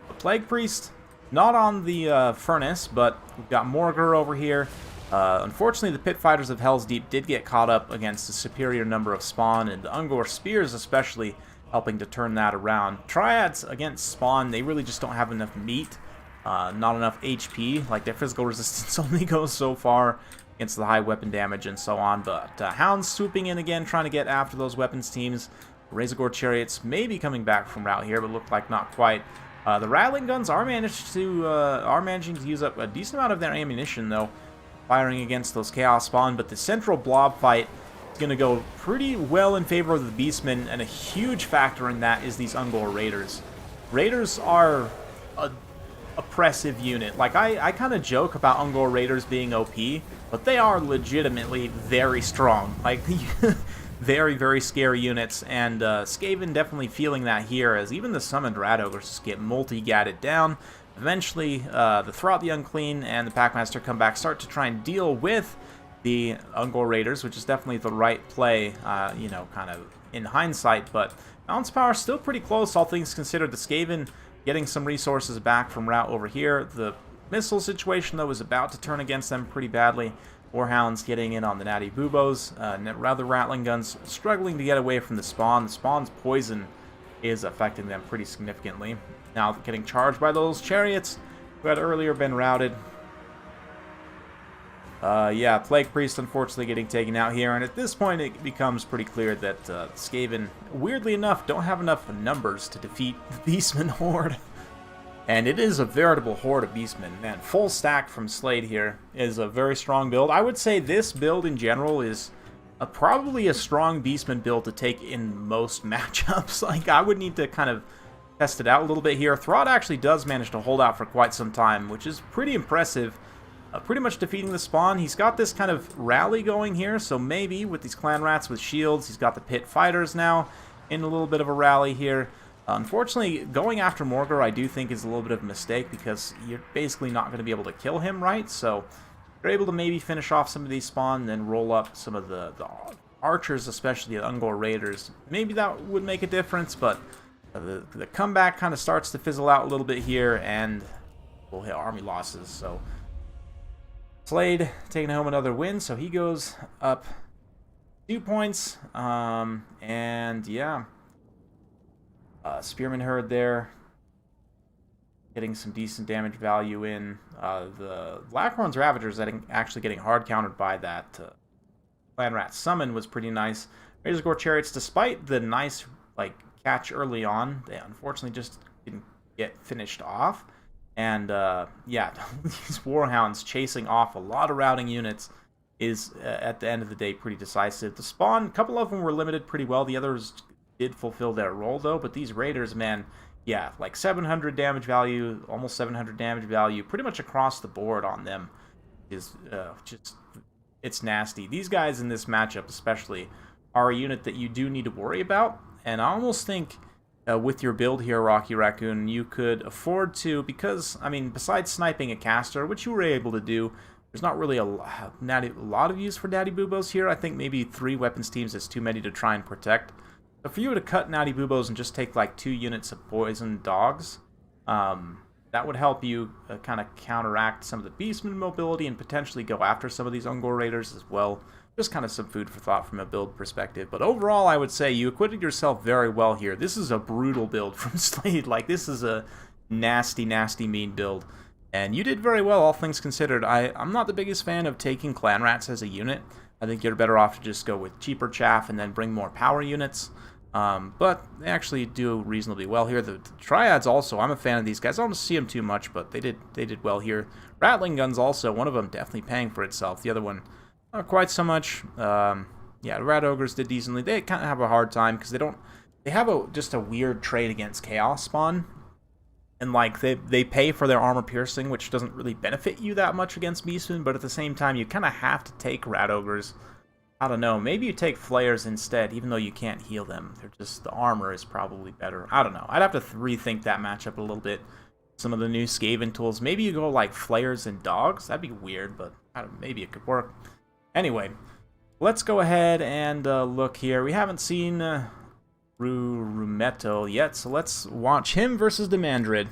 A Plague Priest, not on the Furnace, but we've got Morgur over here. Unfortunately, the Pit Fighters of Hell's Deep did get caught up against a superior number of spawn, and the Ungor Spears especially helping to turn that around. Triads against spawn, they really just don't have enough meat, not enough HP. Like, their physical resistance only goes so far against the high weapon damage and so on. But Hounds swooping in again, trying to get after those weapons teams. Razorgore Chariots may be coming back from route here, but look like not quite. The Rattling Guns are managing to use up a decent amount of their ammunition, though, firing against those Chaos spawn. But the central blob fight is going to go pretty well in favor of the Beastmen, and a huge factor in that is these Ungor Raiders. Raiders are a oppressive unit. Like, I kind of joke about Ungor Raiders being OP, but they are legitimately very strong. Like, very, very scary units, and Skaven definitely feeling that here, as even the summoned Rat Ogres get multi-gatted down. Eventually, the Throt the Unclean and the Packmaster come back, start to try and deal with the Ungor Raiders, which is definitely the right play, you know, kind of in hindsight, but balance power still pretty close, all things considered. The Skaven getting some resources back from route over here. The missile situation, though, is about to turn against them pretty badly. Warhounds getting in on the Natty Bubos. Rather Rattling Guns struggling to get away from the spawn. The spawn's poison is affecting them pretty significantly. Now getting charged by those chariots who had earlier been routed. Yeah, Plague Priest unfortunately getting taken out here, and at this point it becomes pretty clear that Skaven, weirdly enough, don't have enough numbers to defeat the Beastmen horde. And it is a veritable horde of Beastmen. Man, full stack from Slade here is a very strong build. I would say this build in general is probably a strong Beastmen build to take in most matchups. Like, I would need to kind of test it out a little bit here. Throt actually does manage to hold out for quite some time, which is pretty impressive. Pretty much defeating the spawn. He's got this kind of rally going here, so maybe with these clan rats with shields, he's got the pit fighters now in a little bit of a rally here. Unfortunately, going after Morgar I do think is a little bit of a mistake because you're basically not going to be able to kill him, right? So you're able to maybe finish off some of these spawn and then roll up some of the archers, especially the Ungor Raiders. Maybe that would make a difference, but the comeback kind of starts to fizzle out a little bit here, and we'll hit army losses. So Slade taking home another win, so he goes up 2 points, and yeah, Spearman Herd there, getting some decent damage value in. The Blackhorn's Ravagers actually getting hard countered by that Clan Rat Summon was pretty nice. Razor Gore Chariots, despite the nice catch early on, they unfortunately just didn't get finished off. And, yeah, these Warhounds chasing off a lot of routing units is, at the end of the day, pretty decisive. The spawn, a couple of them were limited pretty well. The others did fulfill their role, though. But these Raiders, man, yeah, like 700 damage value, almost 700 damage value, pretty much across the board on them is just, it's nasty. These guys in this matchup especially are a unit that you do need to worry about. And I almost think with your build here, Rocky Raccoon, you could afford to, because, I mean, besides sniping a caster, which you were able to do, there's not really a lot of use for Natty Bubos here. I think maybe 3 weapons teams is too many to try and protect. So for you to cut Natty Bubos and just take like 2 units of poison dogs, that would help you kind of counteract some of the Beastman mobility and potentially go after some of these Ungor Raiders as well. Just kind of some food for thought from a build perspective. But overall, I would say you acquitted yourself very well here. This is a brutal build from Slade. Like, this is a nasty, nasty, mean build. And you did very well, all things considered. I'm not the biggest fan of taking Clan Rats as a unit. I think you're better off to just go with cheaper chaff and then bring more power units. But they actually do reasonably well here. The Triads also, I'm a fan of these guys. I don't see them too much, but they did well here. Rattling Guns also, one of them definitely paying for itself. The other one, not quite so much. Yeah, the Rat Ogres did decently. They kind of have a hard time because they have just a weird trait against Chaos Spawn. And like they pay for their armor piercing, which doesn't really benefit you that much against Beastmen, but at the same time you kind of have to take Rat Ogres. I don't know, maybe you take Flayers instead, even though you can't heal them. They're just, the armor is probably better. I don't know. I'd have to rethink that matchup a little bit. Some of the new Skaven tools. Maybe you go like Flayers and Dogs. That'd be weird, but maybe it could work. Anyway, let's go ahead and look here. We haven't seen Rumeto yet, so let's watch him versus Demandrid.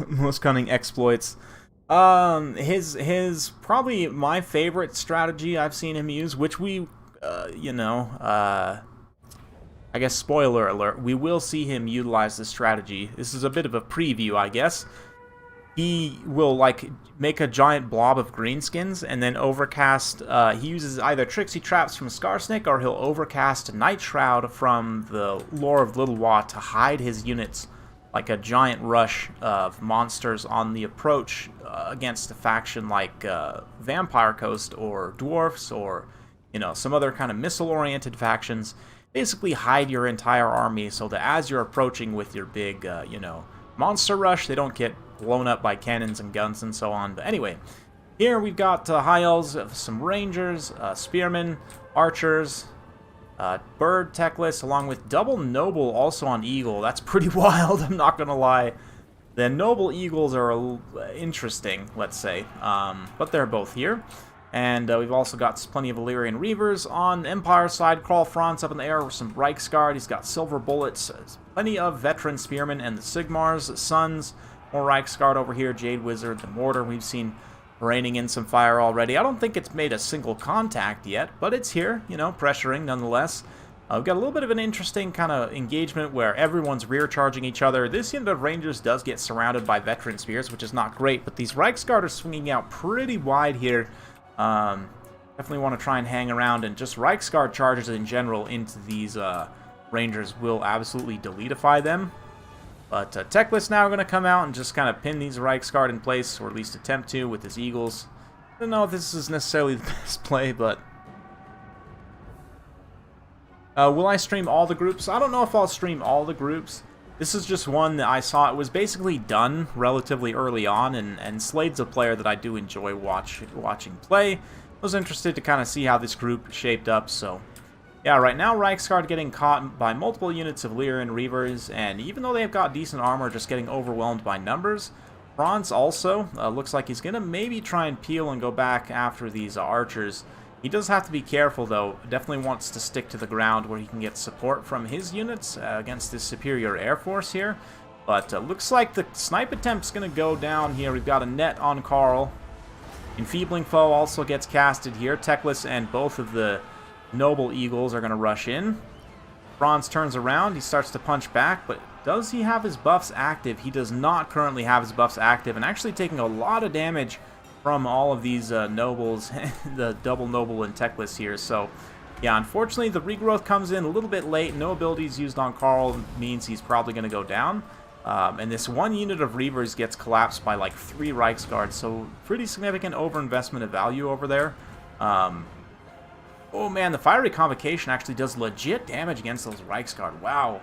Most cunning exploits. His probably my favorite strategy I've seen him use, which we, I guess spoiler alert, we will see him utilize this strategy. This is a bit of a preview, I guess. He will make a giant blob of greenskins and then overcast. He uses either Tricksy Traps from Scarsnake or he'll overcast Night Shroud from the Lore of Little Wa to hide his units, like a giant rush of monsters on the approach against a faction like Vampire Coast or Dwarfs or, some other kind of missile-oriented factions. Basically hide your entire army so that as you're approaching with your big, monster rush, they don't get blown up by cannons and guns and so on. But anyway, here we've got High Elves, some Rangers, Spearmen, Archers, Bird Techless, along with Double Noble also on Eagle. That's pretty wild, I'm not gonna lie. The Noble Eagles are interesting, let's say, but they're both here. And we've also got plenty of Illyrian Reavers. On Empire side, Karl Franz up in the air with some Reiksguard. He's got Silver Bullets, plenty of Veteran Spearmen and the Sigmar's Sons. More Reiksguard over here, Jade Wizard, the Mortar we've seen raining in some fire already. I don't think it's made a single contact yet, but it's here, you know, pressuring nonetheless. We've got a little bit of an interesting kind of engagement where everyone's rear charging each other. This unit of Rangers does get surrounded by Veteran Spears, which is not great, but these Reiksguard are swinging out pretty wide here. Definitely want to try and hang around, and just Reiksguard charges in general into these Rangers will absolutely deletify them. But Teclis now going to come out and just kind of pin these Reiksguard in place, or at least attempt to with his Eagles. I don't know if this is necessarily the best play, but... will I stream all the groups? I don't know if I'll stream all the groups. This is just one that I saw. It was basically done relatively early on, and Slade's a player that I do enjoy watching play. I was interested to kind of see how this group shaped up, so... Yeah, right now Reiksguard getting caught by multiple units of Lyrian Reavers, and even though they've got decent armor, just getting overwhelmed by numbers. Franz also looks like he's going to maybe try and peel and go back after these archers. He does have to be careful, though. Definitely wants to stick to the ground where he can get support from his units against this superior air force here. But looks like the snipe attempt's going to go down here. We've got a net on Karl. Enfeebling Foe also gets casted here. Teclis and both of the Noble Eagles are going to rush in. Franz turns around. He starts to punch back, but does he have his buffs active? He does not currently have his buffs active, and actually taking a lot of damage from all of these nobles, the double noble and Teclis here. So, yeah, unfortunately, the regrowth comes in a little bit late. No abilities used on Karl means he's probably going to go down. And this one unit of Reavers gets collapsed by like 3 Reiksguards, so pretty significant overinvestment of value over there. Oh man, the Fiery Convocation actually does legit damage against those Reiksguard. Wow.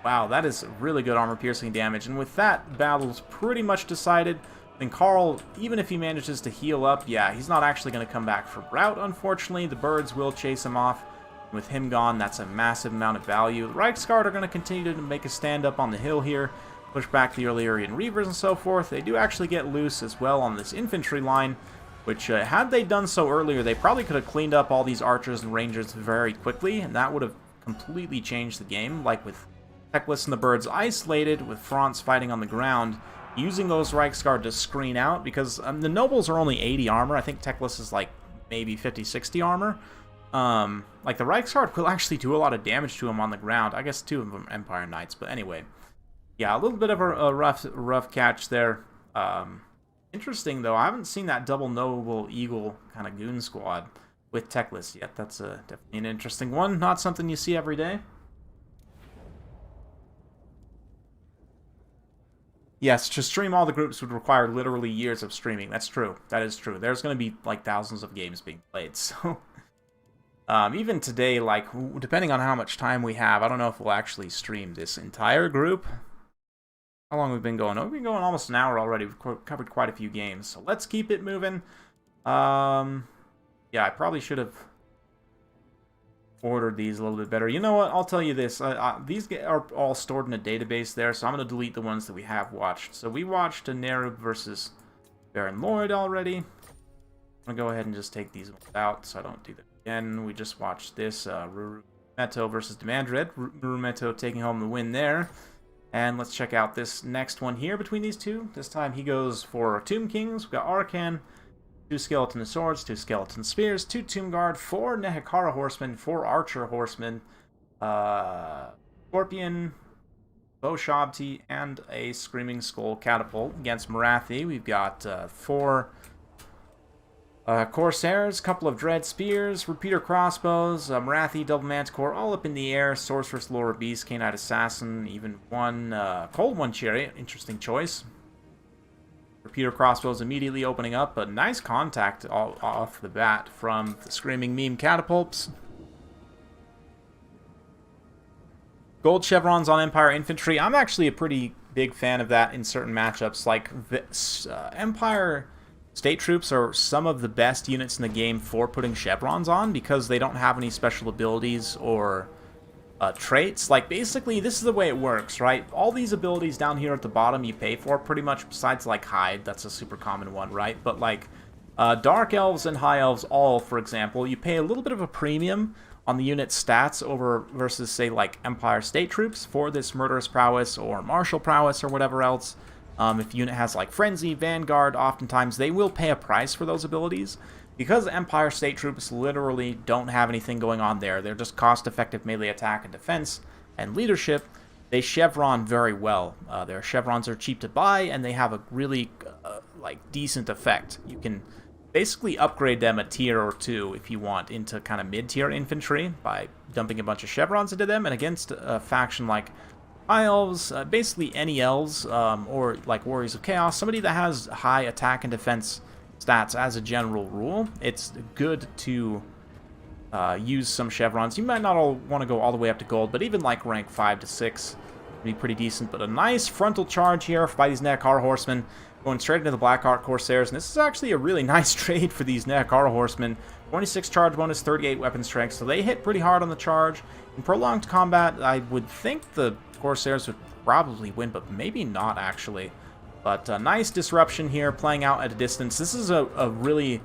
Wow, that is really good armor-piercing damage. And with that, battle's pretty much decided. And Karl, even if he manages to heal up, yeah, he's not actually going to come back for rout, unfortunately. The birds will chase him off. With him gone, that's a massive amount of value. The Reiksguard are going to continue to make a stand up on the hill here, push back the Illyrian Reavers and so forth. They do actually get loose as well on this infantry line, which, had they done so earlier, they probably could have cleaned up all these archers and rangers very quickly, and that would have completely changed the game, like with Teclis and the birds isolated, with Franz fighting on the ground, using those Reiksguard to screen out, because the nobles are only 80 armor. I think Teclis is like maybe 50-60 armor. Like the Reiksguard will actually do a lot of damage to him on the ground. I guess 2 of them Empire Knights, but anyway. Yeah, a little bit of a rough catch there. Interesting, though. I haven't seen that double noble eagle kind of goon squad with Teclis yet. That's definitely an interesting one. Not something you see every day. Yes, to stream all the groups would require literally years of streaming. That's true. That is true. There's going to be like thousands of games being played, so... even today, like, depending on how much time we have, I don't know if we'll actually stream this entire group. How long have we been going? Oh, we've been going almost an hour already. We've covered quite a few games, so let's keep it moving. Yeah, I probably should have ordered these a little bit better. You know what? I'll tell you this. These are all stored in a database there, so I'm going to delete the ones that we have watched. So we watched Nerub versus Baron Lloyd already. I'm going to go ahead and just take these ones out so I don't do that again. We just watched this, Rurumeto versus Demandred. Rurumeto taking home the win there. And let's check out this next one here between these two. This time he goes for Tomb Kings. We've got Arcan, 2 Skeleton Swords, 2 Skeleton Spears, 2 Tomb Guard, 4 Nehekara Horsemen, 4 Archer Horsemen, Scorpion, Boshabti, and a Screaming Skull Catapult. Against Marathi, we've got 4 Corsairs, couple of Dread Spears, Repeater Crossbows, Marathi, Double Manticore, all up in the air, Sorceress, Laura Beast, Canine Assassin, even one Cold One Chariot, interesting choice. Repeater Crossbows immediately opening up, but nice contact off the bat from the Screaming Meme Catapults. Gold chevrons on Empire Infantry. I'm actually a pretty big fan of that in certain matchups. Like, Empire State Troops are some of the best units in the game for putting chevrons on because they don't have any special abilities or traits. Like, basically, this is the way it works, right? All these abilities down here at the bottom you pay for, pretty much, besides, like, Hide. That's a super common one, right? But, like, Dark Elves and High Elves all, for example, you pay a little bit of a premium on the unit's stats over versus, say, like, Empire State Troops for this Murderous Prowess or Martial Prowess or whatever else. If the unit has, like, Frenzy, Vanguard, oftentimes they will pay a price for those abilities. Because Empire State Troops literally don't have anything going on there, they're just cost-effective melee attack and defense and leadership, they chevron very well. Their chevrons are cheap to buy, and they have a really, like, decent effect. You can basically upgrade them a tier or two, if you want, into kind of mid-tier infantry by dumping a bunch of chevrons into them, and against a faction like High Elves, basically any Elves, or like Warriors of Chaos, somebody that has high attack and defense stats as a general rule, it's good to use some chevrons. You might not all want to go all the way up to gold, but even like rank 5 to 6 would be pretty decent. But a nice frontal charge here by these Nekar Horsemen, going straight into the Blackheart Corsairs, and this is actually a really nice trade for these Nekar Horsemen. 26 charge bonus, 38 weapon strength, so they hit pretty hard on the charge. In prolonged combat, I would think the Corsairs would probably win, but maybe not actually. But nice disruption here, playing out at a distance. This is a really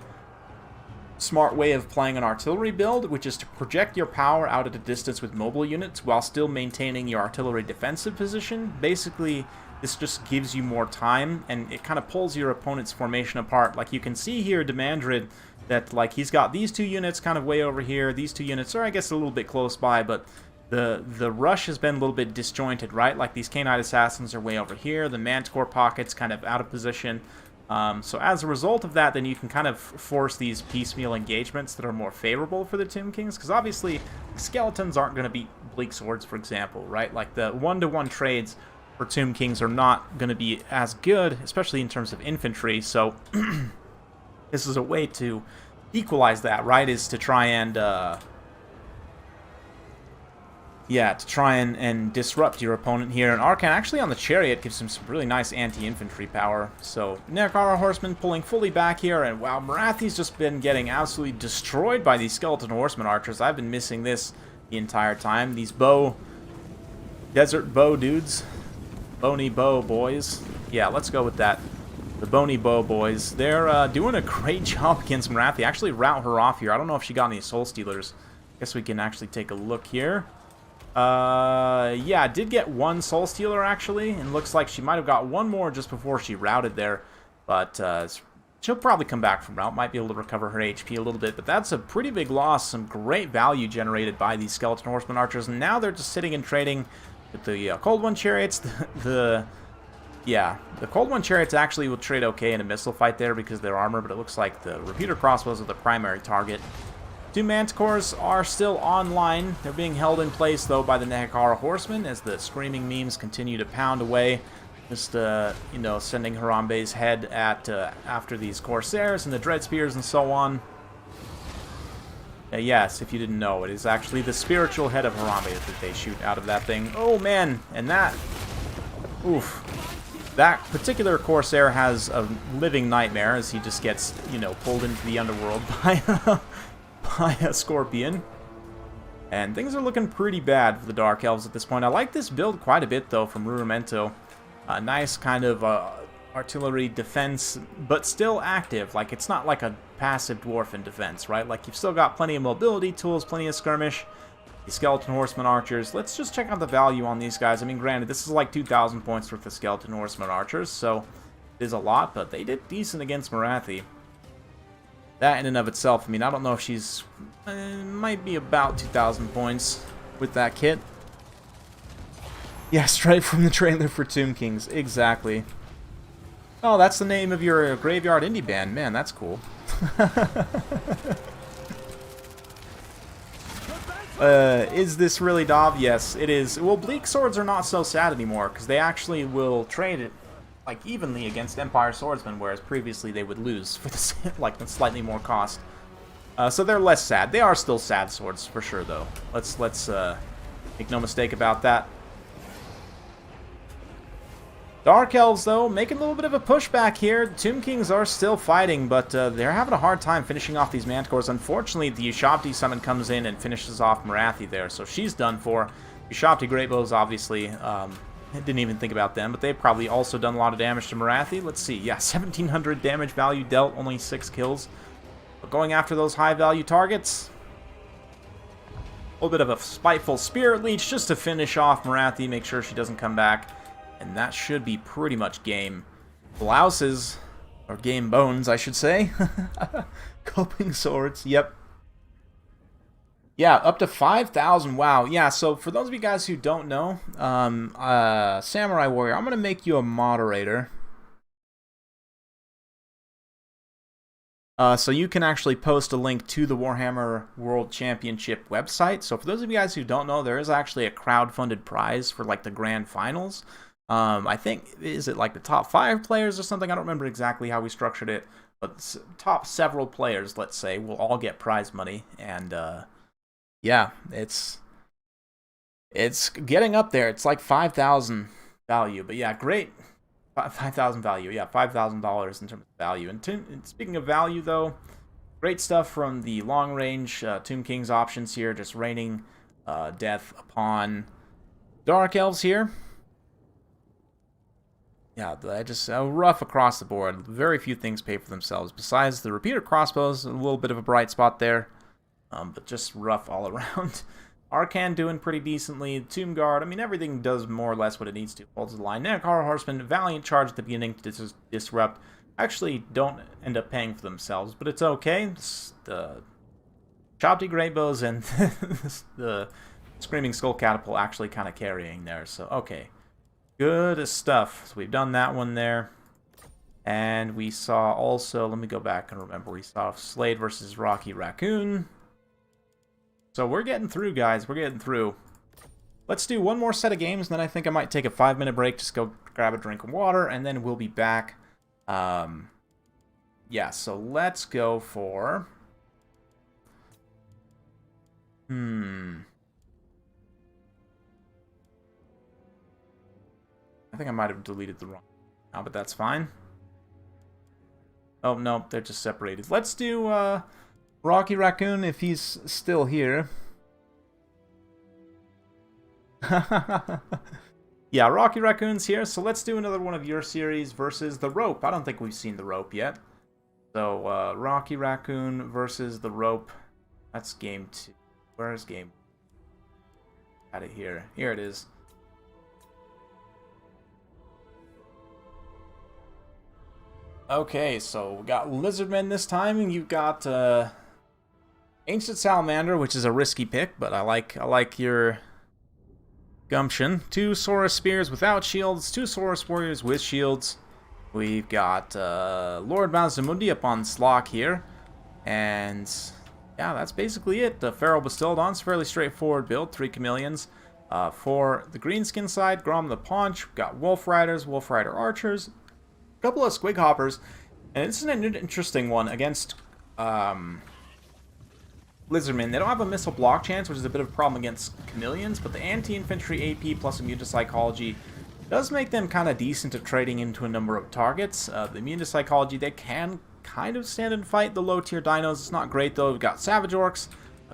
smart way of playing an artillery build, which is to project your power out at a distance with mobile units while still maintaining your artillery defensive position. Basically, this just gives you more time, and it kind of pulls your opponent's formation apart. Like you can see here, Demandred, that like he's got these two units kind of way over here. These two units are, I guess, a little bit close by, but the rush has been a little bit disjointed, right? Like these Canine Assassins are way over here. The Manticore pocket's kind of out of position. So as a result of that, then you can kind of force these piecemeal engagements that are more favorable for the Tomb Kings, because obviously skeletons aren't going to beat Bleak Swords, for example, right? Like the one-to-one trades for Tomb Kings are not going to be as good, especially in terms of infantry. So this is a way to equalize that, right? Is to try and disrupt your opponent here. And Arcan actually on the Chariot gives him some really nice anti-infantry power. So Nekara Horsemen pulling fully back here, and wow, Marathi's just been getting absolutely destroyed by these Skeleton Horsemen archers. I've been missing this the entire time. These desert bow dudes. Bony bow boys. Yeah, let's go with that. The bony bow boys. They're doing a great job against Marathi. Actually rout her off here. I don't know if she got any Soul Stealers. Guess we can actually take a look here. Yeah, did get one Soul Stealer, actually, and looks like she might have got one more just before she routed there, but she'll probably come back from rout, might be able to recover her HP a little bit, but that's a pretty big loss, some great value generated by these Skeleton Horsemen archers, and now they're just sitting and trading with the Cold One Chariots. The Cold One Chariots actually will trade okay in a missile fight there because of their armor, but it looks like the Repeater Crossbows are the primary target. Two Manticores are still online. They're being held in place, though, by the Nekara Horsemen as the Screaming Memes continue to pound away. Just, you know, sending Harambe's head at after these Corsairs and the Dread Spears and so on. Yes, if you didn't know, it is actually the spiritual head of Harambe that they shoot out of that thing. Oh, man, and that... Oof. That particular Corsair has a living nightmare as he just gets, you know, pulled into the underworld by a Scorpion. And things are looking pretty bad for the Dark Elves at this point. I like this build quite a bit, though, from Ruramento. A nice kind of artillery defense, but still active. Like, it's not like a passive Dwarfen defense, right? Like, you've still got plenty of mobility tools, plenty of skirmish. The Skeleton Horsemen archers. Let's just check out the value on these guys. I mean, granted, this is like 2,000 points worth of Skeleton Horsemen archers, so it is a lot, but they did decent against Marathi. That in and of itself, I mean, I don't know if she's... might be about 2,000 points with that kit. Yeah, straight from the trailer for Tomb Kings. Exactly. Oh, that's the name of your Graveyard Indie band. Man, that's cool. Is this really Dov? Yes, it is. Well, Bleak Swords are not so sad anymore, because they actually will trade it like evenly against Empire Swordsmen, whereas previously they would lose for the like slightly more cost. So they're less sad. They are still sad swords for sure, though. Let's make no mistake about that. Dark Elves, though, making a little bit of a pushback here. Tomb Kings are still fighting, but they're having a hard time finishing off these Manticores. Unfortunately, the Ushabti summon comes in and finishes off Marathi there, so she's done for. Ushabti Greatbows, obviously, didn't even think about them, but they've probably also done a lot of damage to Marathi. Let's see, yeah, 1,700 damage value dealt, only 6 kills. But going after those high-value targets, a little bit of a spiteful Spirit Leech just to finish off Marathi, make sure she doesn't come back. And that should be pretty much game. Blouses, or game bones, I should say. Coping swords, yep. Yeah, up to 5,000, wow. Yeah, so for those of you guys who don't know, Samurai Warrior, I'm going to make you a moderator. So you can actually post a link to the Warhammer World Championship website. So for those of you guys who don't know, there is actually a crowd-funded prize for like the grand finals. I think, is it like the top 5 players or something? I don't remember exactly how we structured it, but top several players, let's say, will all get prize money. And yeah, it's getting up there. It's like 5,000 value, but yeah, great. 5,000 value, yeah, $5,000 in terms of value. And speaking of value, though, great stuff from the long-range Tomb Kings options here, just raining death upon Dark Elves here. Yeah, just rough across the board. Very few things pay for themselves. Besides the repeater crossbows, a little bit of a bright spot there, but just rough all around. Arcan doing pretty decently. Tomb Guard, I mean, everything does more or less what it needs to. Holds the line. Nekar Horseman, Valiant Charge at the beginning to disrupt. Actually, don't end up paying for themselves, but it's okay. It's the Choppy Greatbows and the Screaming Skull Catapult actually kind of carrying there, so okay. Good stuff. So we've done that one there. And we saw also, let me go back and remember, we saw Slade versus Rocky Raccoon. So we're getting through, guys. We're getting through. Let's do one more set of games, and then I think I might take a 5-minute break, just go grab a drink of water, and then we'll be back. Yeah, so let's go for... I think I might have deleted the wrong now, but that's fine. Oh, no, they're just separated. Let's do Rocky Raccoon if he's still here. Yeah, Rocky Raccoon's here, so let's do another one of your series versus the Rope. I don't think we've seen the Rope yet. So, Rocky Raccoon versus the Rope. That's game 2. Where's game? Got it here. Here it is. Okay, so we got Lizardmen this time, and you've got Ancient Salamander, which is a risky pick, but I like your gumption. 2 Saurus Spears without shields, 2 Saurus Warriors with shields. We've got Lord Mazamundi up on Slock here, and yeah, that's basically it. The Feral Bastildon's fairly straightforward build, 3 Chameleons. For the Greenskin side, Grom the Paunch, we've got Wolf Riders, Wolf Rider Archers, a couple of Squig Hoppers, and this is an interesting one against Lizardmen. They don't have a missile block chance, which is a bit of a problem against Chameleons, but the anti-infantry AP plus immune to psychology does make them kind of decent at trading into a number of targets. The immune to psychology, they can kind of stand and fight the low-tier dinos. It's not great, though. We've got Savage Orcs,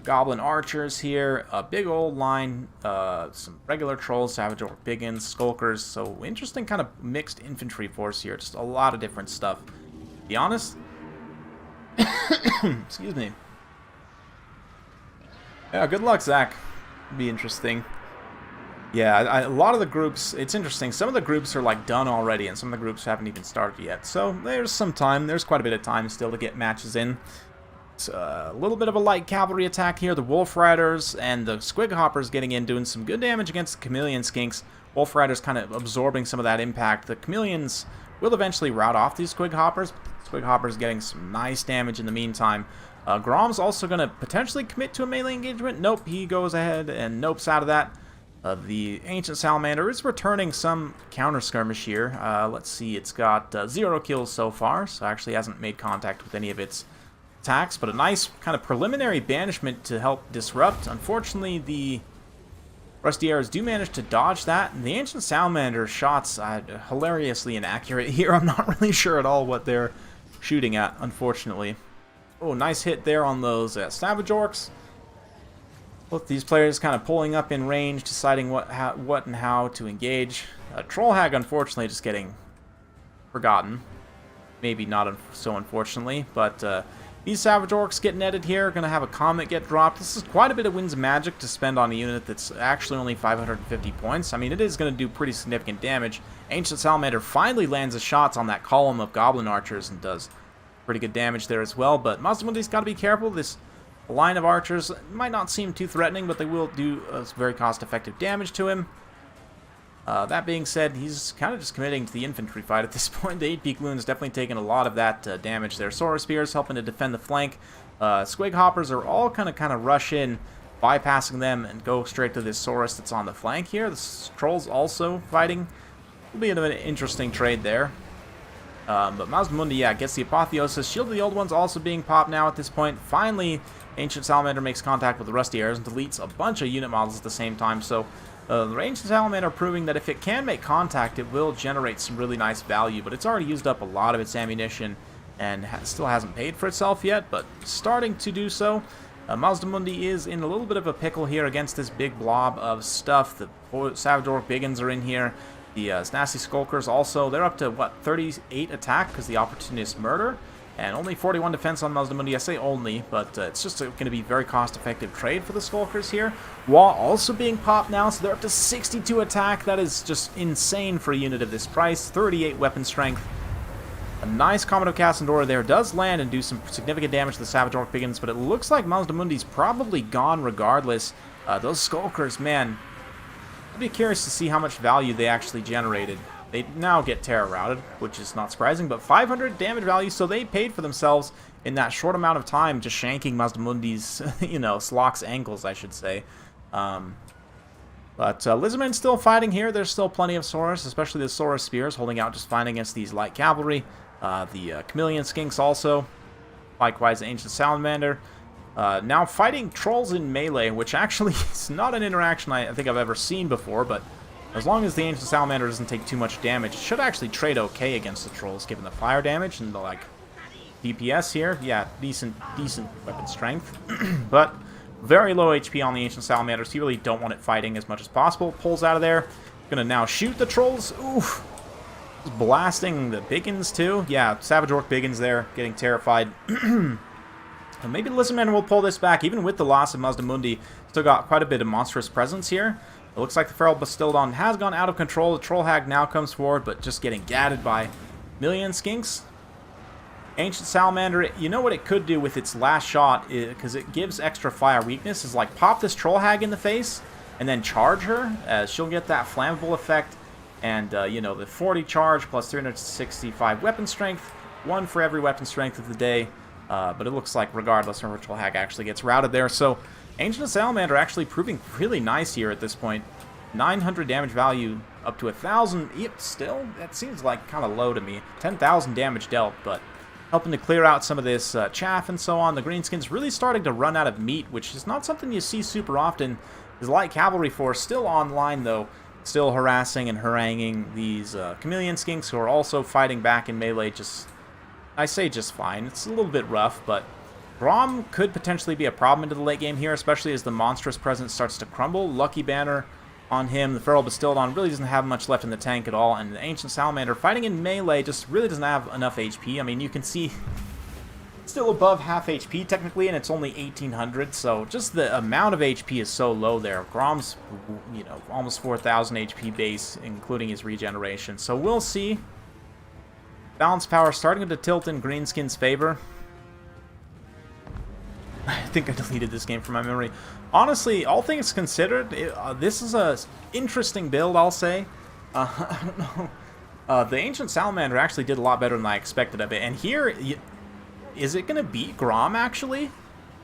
Goblin Archers here, a big old line, some regular Trolls, Savage Orc Biggins, Skulkers, so interesting kind of mixed infantry force here, just a lot of different stuff. To be honest, excuse me. Yeah, good luck, Zach. It'll be interesting. Yeah, a lot of the groups, it's interesting, some of the groups are like done already, and some of the groups haven't even started yet, so there's some time, there's quite a bit of time still to get matches in. A little bit of a light cavalry attack here. The Wolf Riders and the Squig Hoppers getting in, doing some good damage against the Chameleon Skinks. Wolf Riders kind of absorbing some of that impact. The Chameleons will eventually rout off these Squig Hoppers. Squig Hoppers getting some nice damage in the meantime. Grom's also going to potentially commit to a melee engagement. Nope, he goes ahead and nopes out of that. The Ancient Salamander is returning some counter skirmish here. Let's see, it's got 0 kills so far, so actually hasn't made contact with any of its attacks, but a nice kind of preliminary banishment to help disrupt. Unfortunately, the Rusty Arrows do manage to dodge that, and the Ancient Salamander shots hilariously inaccurate here. I'm not really sure at all what they're shooting at, unfortunately. Oh, nice hit there on those Savage Orcs. Both these players kind of pulling up in range, deciding what and how to engage. Troll Hag, unfortunately, just getting forgotten. Maybe not so unfortunately, but these Savage Orcs get netted here. Going to have a Comet get dropped. This is quite a bit of Winds of Magic to spend on a unit that's actually only 550 points. I mean, it is going to do pretty significant damage. Ancient Salamander finally lands his shots on that column of Goblin Archers and does pretty good damage there as well. But Mazdamundi's got to be careful. This line of archers might not seem too threatening, but they will do very cost-effective damage to him. That being said, he's kind of just committing to the infantry fight at this point. The 8-peak Loon's definitely taken a lot of that damage there. Saurus Spears helping to defend the flank. Squig Hoppers are all kind of rush in, bypassing them and go straight to this Saurus that's on the flank here. The Trolls also fighting. Will be an interesting trade there. But Mazdamundi, yeah, gets the Apotheosis. Shield of the Old One's also being popped now at this point. Finally, Ancient Salamander makes contact with the Rusty Arrows and deletes a bunch of unit models at the same time. So the Ancient Salamander proving that if it can make contact, it will generate some really nice value. But it's already used up a lot of its ammunition and still hasn't paid for itself yet, but starting to do so. Mazdamundi is in a little bit of a pickle here against this big blob of stuff. The Savage Orc Biggins are in here. The Nasty Skulkers also, they're up to, what, 38 attack because the Opportunist Murder, and only 41 defense on Mazdamundi. I say only, but it's just going to be very cost-effective trade for the Skulkers here. Wa also being popped now, so they're up to 62 attack. That is just insane for a unit of this price. 38 weapon strength. A nice Comet of Cassandora there does land and do some significant damage to the Savage Orc Biggins, but it looks like Mazdamundi's probably gone regardless. Those Skulkers, man, I'd be curious to see how much value they actually generated. They now get Terror Routed, which is not surprising, but 500 damage value, so they paid for themselves in that short amount of time, just shanking Mazdamundi's, Slock's ankles, I should say. But Lizardmen still fighting here. There's still plenty of Saurus, especially the Saurus Spears, holding out just fine against these light cavalry. The Chameleon Skinks also. Likewise, the Ancient Salamander. Now fighting Trolls in melee, which actually is not an interaction I think I've ever seen before, but as long as the Ancient Salamander doesn't take too much damage, it should actually trade okay against the Trolls, given the fire damage and the, DPS here. Yeah, decent weapon strength. But very low HP on the Ancient Salamanders. You really don't want it fighting as much as possible. Pulls out of there. Gonna now shoot the Trolls. Oof. Blasting the Biggins, too. Yeah, Savage Orc Biggins there, getting terrified. Maybe the Lizardmen will pull this back, even with the loss of Mazdamundi. Still got quite a bit of monstrous presence here. It looks like the Feral Bastildon has gone out of control. The Troll Hag now comes forward, but just getting gadded by Million Skinks. Ancient Salamander, you know what it could do with its last shot, because it gives extra fire weakness, is like pop this Troll Hag in the face, and then charge her, as she'll get that flammable effect, and, the 40 charge plus 365 weapon strength, 1 for every weapon strength of the day. But it looks like regardless, her Troll Hag actually gets routed there. So Ancient Salamander actually proving really nice here at this point. 900 damage value up to 1,000. Yep, still, that seems like kind of low to me. 10,000 damage dealt, but helping to clear out some of this chaff and so on. The Greenskins really starting to run out of meat, which is not something you see super often. His light cavalry force still online, though, still harassing and haranguing these Chameleon Skinks, who are also fighting back in melee. I say just fine. It's a little bit rough, but Grom could potentially be a problem into the late game here, especially as the monstrous presence starts to crumble. Lucky Banner on him. The Feral Bastildon really doesn't have much left in the tank at all, and the Ancient Salamander fighting in melee just really doesn't have enough HP. I mean, you can see still above half HP technically, and it's only 1,800, so just the amount of HP is so low there. Grom's, almost 4,000 HP base, including his regeneration. So we'll see. Balance power starting to tilt in Greenskin's favor. I think I deleted this game from my memory. Honestly, all things considered, this is a interesting build, I'll say. I don't know. The Ancient Salamander actually did a lot better than I expected of it. And here, is it going to beat Grom, actually?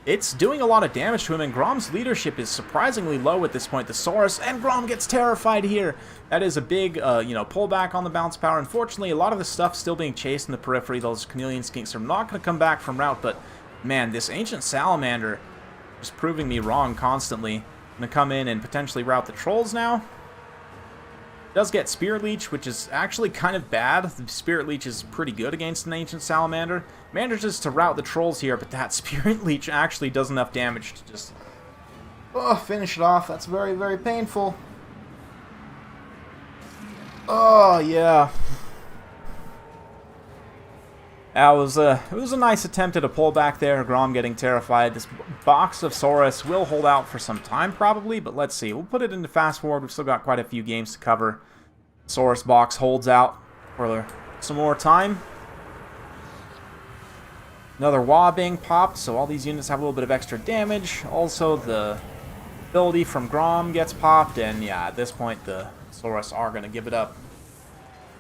It's doing a lot of damage to him, and Grom's leadership is surprisingly low at this point. The Saurus, and Grom gets terrified here. That is a big, pullback on the bounce power. Unfortunately, a lot of the stuff still being chased in the periphery. Those Chameleon Skinks are not going to come back from route, but man, this Ancient Salamander is proving me wrong constantly. Gonna come in and potentially rout the trolls now. Does get Spirit Leech, which is actually kind of bad. The Spirit Leech is pretty good against an Ancient Salamander. Manages to rout the trolls here, but that Spirit Leech actually does enough damage to just finish it off. That's very, very painful. Oh, yeah. That was it was a nice attempt at a pullback there. Grom getting terrified. This box of Saurus will hold out for some time probably, but let's see. We'll put it into fast forward. We've still got quite a few games to cover. Saurus box holds out for some more time. Another Wah being popped, so all these units have a little bit of extra damage. Also, the ability from Grom gets popped, and yeah, at this point, the Saurus are going to give it up.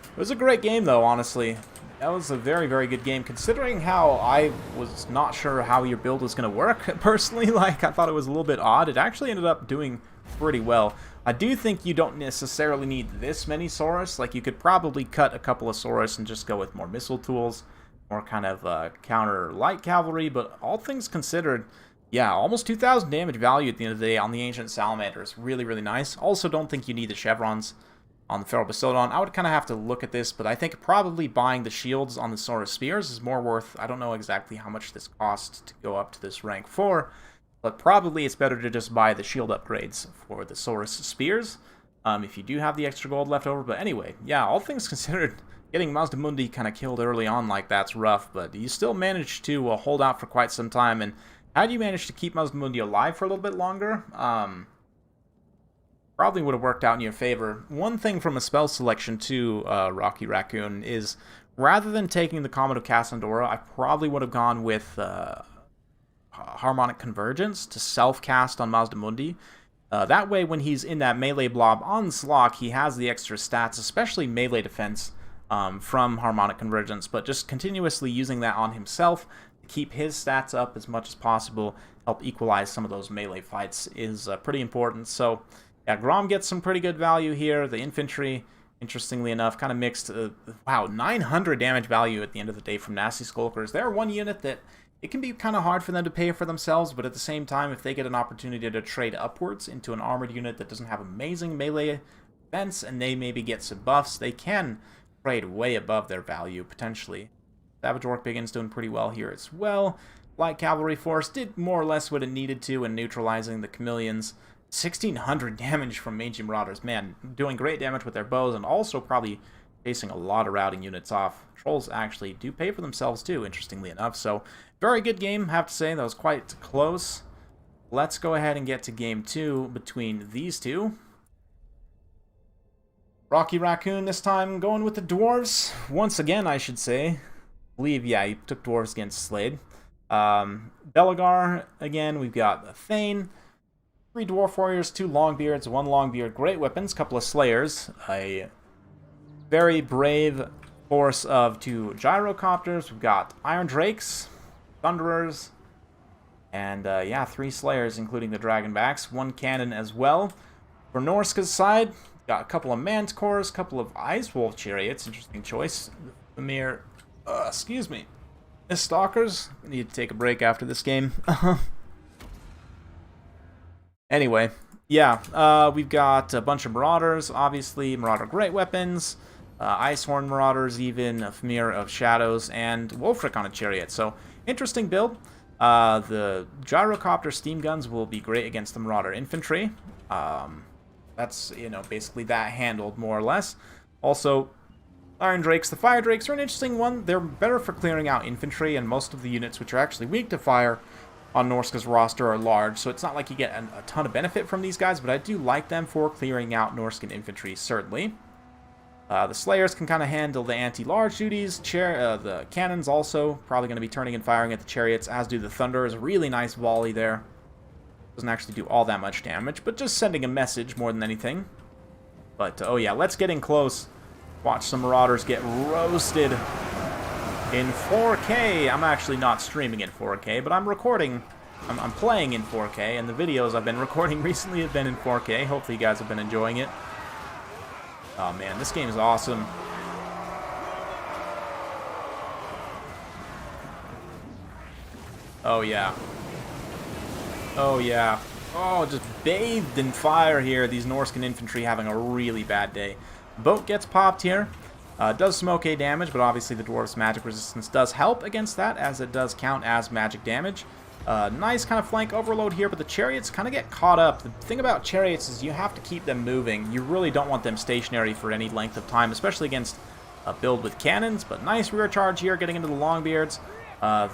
It was a great game, though, honestly. That was a very, very good game, considering how I was not sure how your build was going to work, personally. Like, I thought it was a little bit odd. It actually ended up doing pretty well. I do think you don't necessarily need this many Saurus. Like, you could probably cut a couple of Saurus and just go with more missile tools, more kind of counter light cavalry, but all things considered, yeah, almost 2,000 damage value at the end of the day on the Ancient Salamander is really, really nice. Also, don't think you need the chevrons on the Feral Bastiodon. I would kind of have to look at this, but I think probably buying the shields on the Saurus Spears is more worth. I don't know exactly how much this costs to go up to this rank 4, but probably it's better to just buy the shield upgrades for the Saurus Spears if you do have the extra gold left over. But anyway, yeah, all things considered, getting Mazdamundi kind of killed early on like that's rough, but you still managed to hold out for quite some time. And how do you manage to keep Mazdamundi alive for a little bit longer? Probably would have worked out in your favor. One thing from a spell selection to Rocky Raccoon is, rather than taking the Comet of Cassandora, I probably would have gone with Harmonic Convergence to self-cast on Mazdamundi. That way, when he's in that melee blob on Slock, he has the extra stats, especially melee defense from Harmonic Convergence, but just continuously using that on himself to keep his stats up as much as possible, help equalize some of those melee fights is pretty important. So yeah, Grom gets some pretty good value here. The infantry, interestingly enough, kind of mixed. Wow, 900 damage value at the end of the day from Nasty Skulkers. They're one unit that it can be kind of hard for them to pay for themselves, but at the same time, if they get an opportunity to trade upwards into an armored unit that doesn't have amazing melee defense, and they maybe get some buffs, they can trade way above their value, potentially. Savage Orc Biggins doing pretty well here as well. Light Cavalry Force did more or less what it needed to in neutralizing the Chameleons. 1,600 damage from Mangy Marauders. Man, doing great damage with their bows, and also probably facing a lot of routing units off. Trolls actually do pay for themselves too, interestingly enough. So, very good game, I have to say. That was quite close. Let's go ahead and get to game 2 between these two. Rocky Raccoon this time going with the Dwarves. Once again, I should say. I believe, yeah, he took Dwarves against Slade. Belagar, again, we've got Thane. 3 Dwarf Warriors, 2 Longbeards, 1 Longbeard, great weapons, couple of Slayers, a very brave force of 2 Gyrocopters. We've got Iron Drakes, Thunderers, and yeah, 3 Slayers, including the Dragonbacks, 1 Cannon as well. For Norsca's side, got a couple of Manticores, a couple of Ice Wolf Chariots, interesting choice. The mere, excuse me, Stalkers. I need to take a break after this game. Anyway, yeah, we've got a bunch of Marauders, obviously, Marauder Great Weapons, Icehorn Marauders even, a Famir of Shadows, and Wolfric on a Chariot. So, interesting build. The Gyrocopter Steam Guns will be great against the Marauder Infantry. That's, you know, basically that handled more or less. Also, Iron Drakes, the Fire Drakes are an interesting one. They're better for clearing out infantry, and most of the units which are actually weak to fire on Norsca's roster are large, so it's not like you get a ton of benefit from these guys, but I do like them for clearing out Norscan infantry, certainly. The Slayers can kind of handle the anti-large duties. The Cannons also probably going to be turning and firing at the Chariots, as do the Thunderers. Really nice volley there. Doesn't actually do all that much damage, but just sending a message more than anything. But, oh yeah, let's get in close. Watch some Marauders get roasted in 4K. I'm actually not streaming in 4K, but I'm recording. I'm playing in 4K, and the videos I've been recording recently have been in 4K. Hopefully you guys have been enjoying it. Oh man, this game is awesome. Oh yeah. Oh yeah. Oh, just bathed in fire here. These Norscan infantry having a really bad day. Boat gets popped here. Does some okay damage, but obviously the Dwarfs' magic resistance does help against that, as it does count as magic damage. Nice kind of flank overload here, but the chariots kind of get caught up. The thing about chariots is you have to keep them moving. You really don't want them stationary for any length of time, especially against a build with cannons, but nice rear charge here, getting into the Longbeards.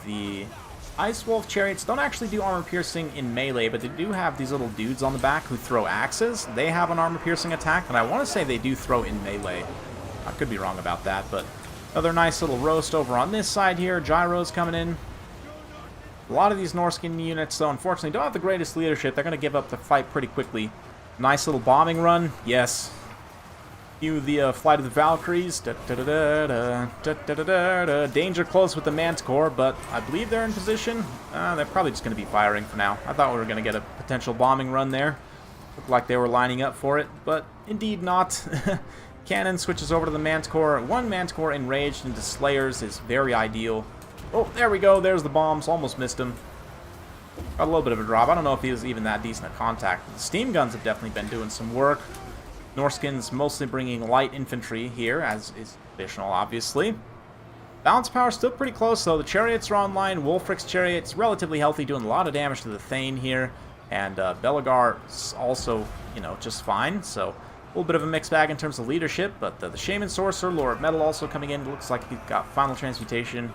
The Ice Wolf chariots don't actually do armor piercing in melee, but they do have these little dudes on the back who throw axes. They have an armor piercing attack, and I want to say they do throw in melee. I could be wrong about that, but another nice little roast over on this side here. Gyros coming in. A lot of these Norscan units, though, unfortunately, don't have the greatest leadership. They're going to give up the fight pretty quickly. Nice little bombing run. Yes. Cue the Flight of the Valkyries. Danger close with the Manticore, but I believe they're in position. They're probably just going to be firing for now. I thought we were going to get a potential bombing run there. Looked like they were lining up for it, but indeed not. Cannon switches over to the Manticore. One Manticore enraged into Slayers is very ideal. Oh, there we go. There's the bombs. Almost missed him. Got a little bit of a drop. I don't know if he was even that decent at contact. The steam guns have definitely been doing some work. Norskins mostly bringing light infantry here, as is traditional, obviously. Balance power still pretty close, though. The chariots are online. Wulfric's chariot's relatively healthy, doing a lot of damage to the Thane here. And Belegar's also, you know, just fine. So a little bit of a mixed bag in terms of leadership, but the Shaman Sorcerer, Lord of Metal, also coming in. Looks like he's got Final Transmutation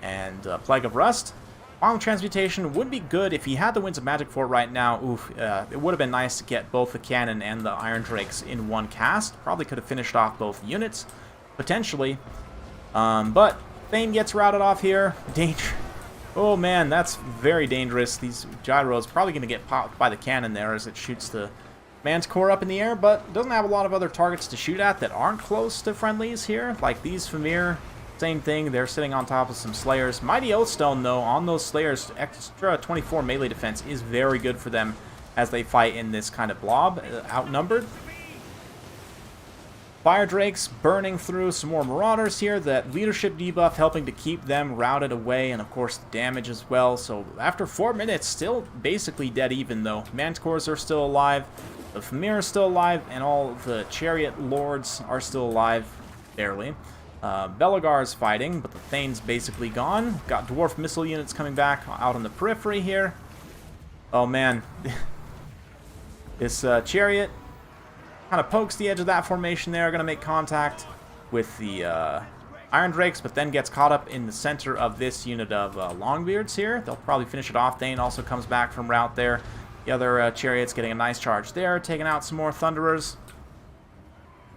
and Plague of Rust. Final Transmutation would be good if he had the Winds of Magic for it right now. Oof, it would have been nice to get both the Cannon and the Iron Drakes in one cast. Probably could have finished off both units, potentially. But Thane gets routed off here. Danger. Oh man, that's very dangerous. These Gyros probably going to get popped by the cannon there as it shoots the Manticore up in the air, but doesn't have a lot of other targets to shoot at that aren't close to friendlies here. Like these Famir, same thing. They're sitting on top of some Slayers. Mighty Oathstone, though, on those Slayers, extra 24 melee defense is very good for them as they fight in this kind of blob, outnumbered. Fire Drakes burning through some more Marauders here. That leadership debuff helping to keep them routed away, and of course the damage as well. So after 4 minutes, still basically dead even, though. Manticores are still alive, the Famir is still alive, and all the Chariot Lords are still alive, barely. Belegar's fighting, but the Thane's basically gone. Got Dwarf missile units coming back out on the periphery here. Oh man. This Chariot kind of pokes the edge of that formation there, going to make contact with the Iron Drakes, but then gets caught up in the center of this unit of Longbeards here. They'll probably finish it off. Thane also comes back from route there. The other Chariot's getting a nice charge there, taking out some more Thunderers.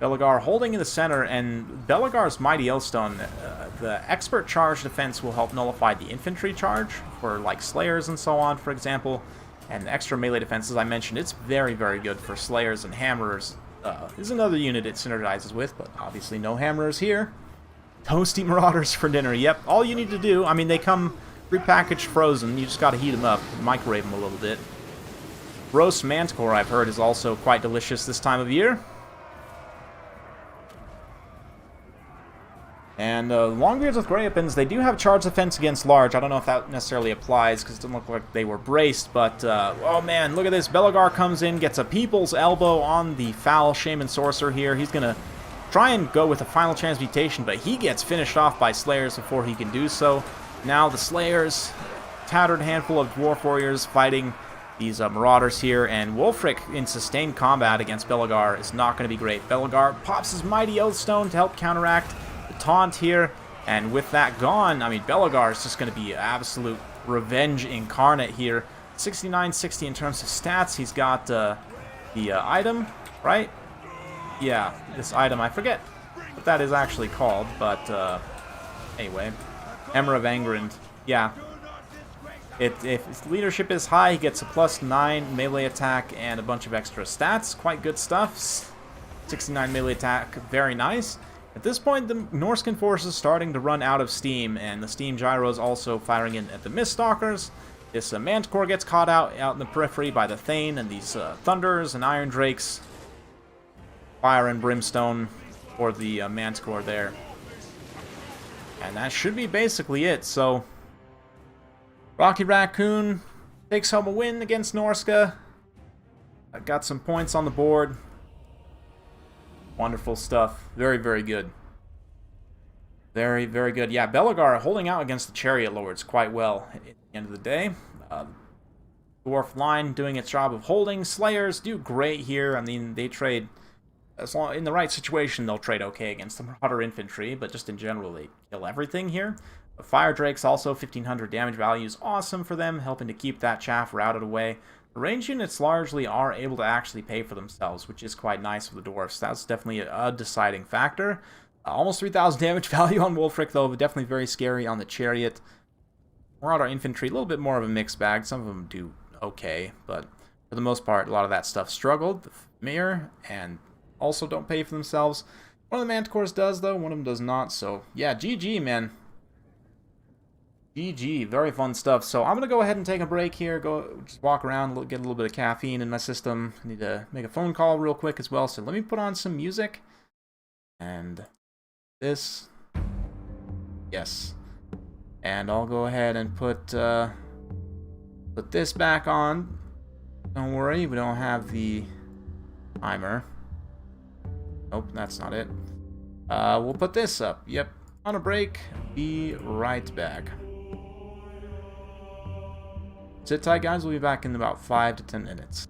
Belegar holding in the center, and Belegar's Mighty Oathstone, the Expert Charge defense will help nullify the infantry charge for like Slayers and so on, for example. And the extra melee defense, as I mentioned, it's very, very good for Slayers and Hammerers. Is another unit it synergizes with, but obviously no Hammerers here. Toasty Marauders for dinner. Yep, all you need to do, I mean, they come prepackaged frozen. You just got to heat them up, microwave them a little bit. Roast Manticore, I've heard, is also quite delicious this time of year. And Longbeards with Grey Weapons, they do have charge defense against large. I don't know if that necessarily applies because it doesn't look like they were braced. But, oh man, look at this. Belegar comes in, gets a People's Elbow on the foul Shaman Sorcerer here. He's going to try and go with a Final Transmutation, but he gets finished off by Slayers before he can do so. Now the Slayers, tattered handful of Dwarf Warriors fighting these Marauders here. And Wulfric in sustained combat against Belegar is not going to be great. Belegar pops his Mighty Oathstone to help counteract taunt here, and with that gone, I mean, Belegar is just going to be absolute revenge incarnate here. 69-60 in terms of stats. He's got the item, right? Yeah, this item, I forget what that is actually called, but anyway, Emmer of Angrand. Yeah, if his leadership is high, he gets a +9 melee attack and a bunch of extra stats. Quite good stuff. 69 melee attack, very nice. At this point, the Norscan force is starting to run out of steam, and the steam gyro is also firing in at the Miststalkers. This Manticore gets caught out in the periphery by the Thane, and these Thunders and Iron Drakes. Fire and Brimstone for the Manticore there. And that should be basically it. So, Rocky Raccoon takes home a win against Norsca. I got some points on the board. Wonderful stuff. Very, very good. Very, very good. Yeah, Belagar holding out against the Chariot Lords quite well at the end of the day. Dwarf line doing its job of holding. Slayers do great here. I mean, they trade, as long in the right situation, they'll trade okay against the Marauder Infantry, but just in general, they kill everything here. Fire Drakes also 1500 damage value is awesome for them, helping to keep that chaff routed away. The range units largely are able to actually pay for themselves, which is quite nice for the Dwarfs. That's definitely a deciding factor. Almost 3000 damage value on Wolfric, though, but definitely very scary on the Chariot. Marauder Infantry, a little bit more of a mixed bag. Some of them do okay, but for the most part, a lot of that stuff struggled. The Mirror, and also don't pay for themselves. One of the Manticores does, though. One of them does not, so yeah, GG, man. GG, very fun stuff. So I'm going to go ahead and take a break here, go just walk around, get a little bit of caffeine in my system. I need to make a phone call real quick as well, so let me put on some music. And this, yes. And I'll go ahead and put this back on. Don't worry, we don't have the timer. Nope, that's not it. We'll put this up. Yep, on a break. Be right back. Sit tight, guys. We'll be back in about 5 to 10 minutes.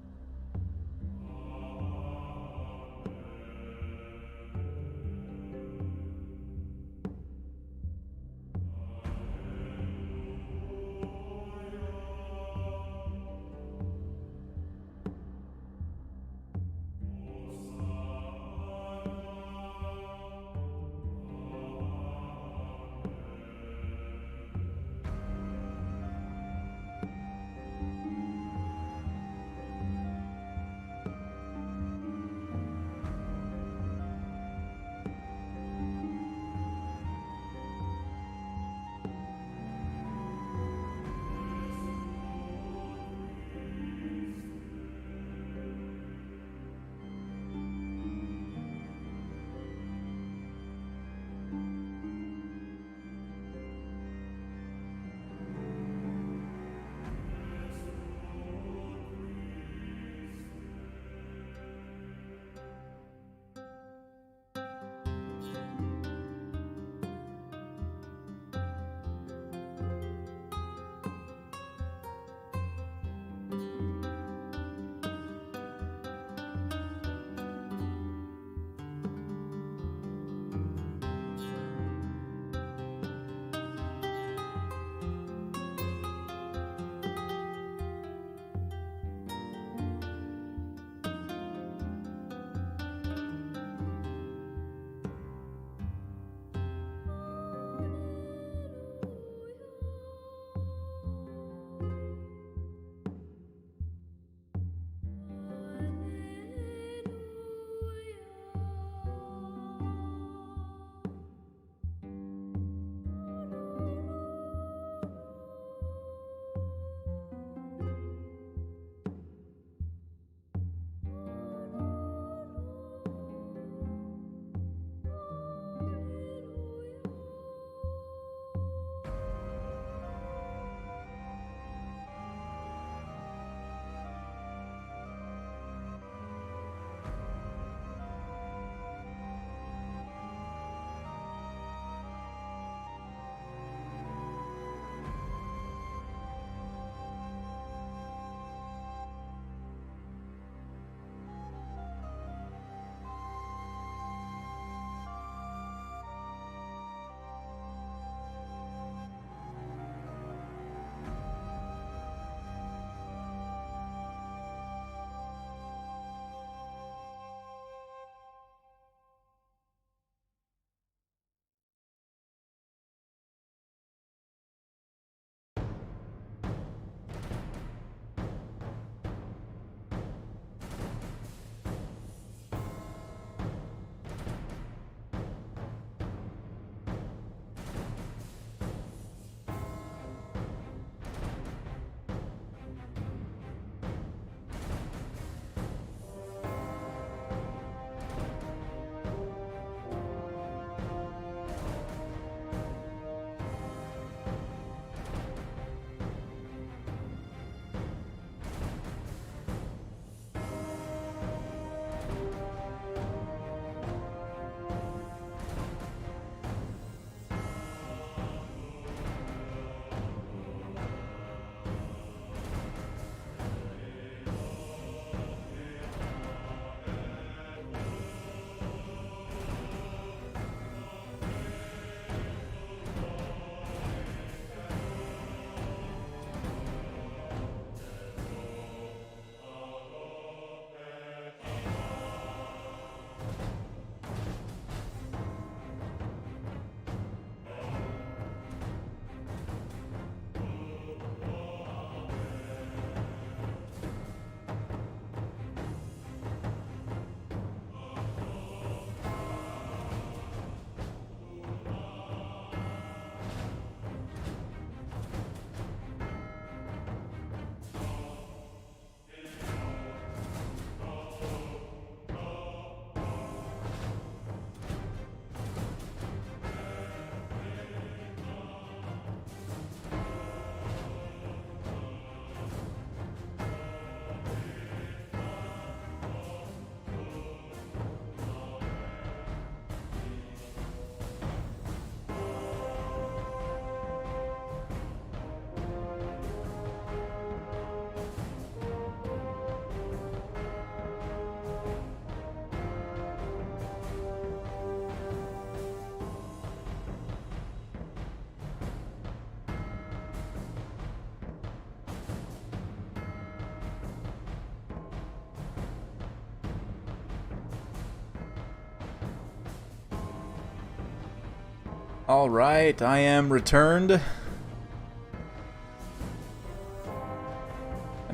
Alright, I am returned. Had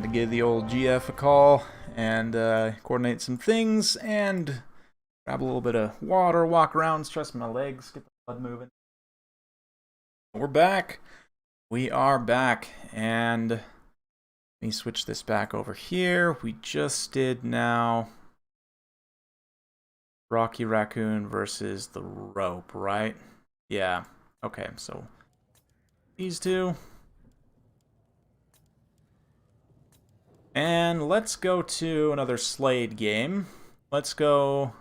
to give the old GF a call and coordinate some things and grab a little bit of water, walk around, stretch my legs, get the blood moving. We're back. We are back, and let me switch this back over here. We just did now Rocky Raccoon versus the Rope, right? Yeah. Okay, so these two. And let's go to another Slade game. Let's go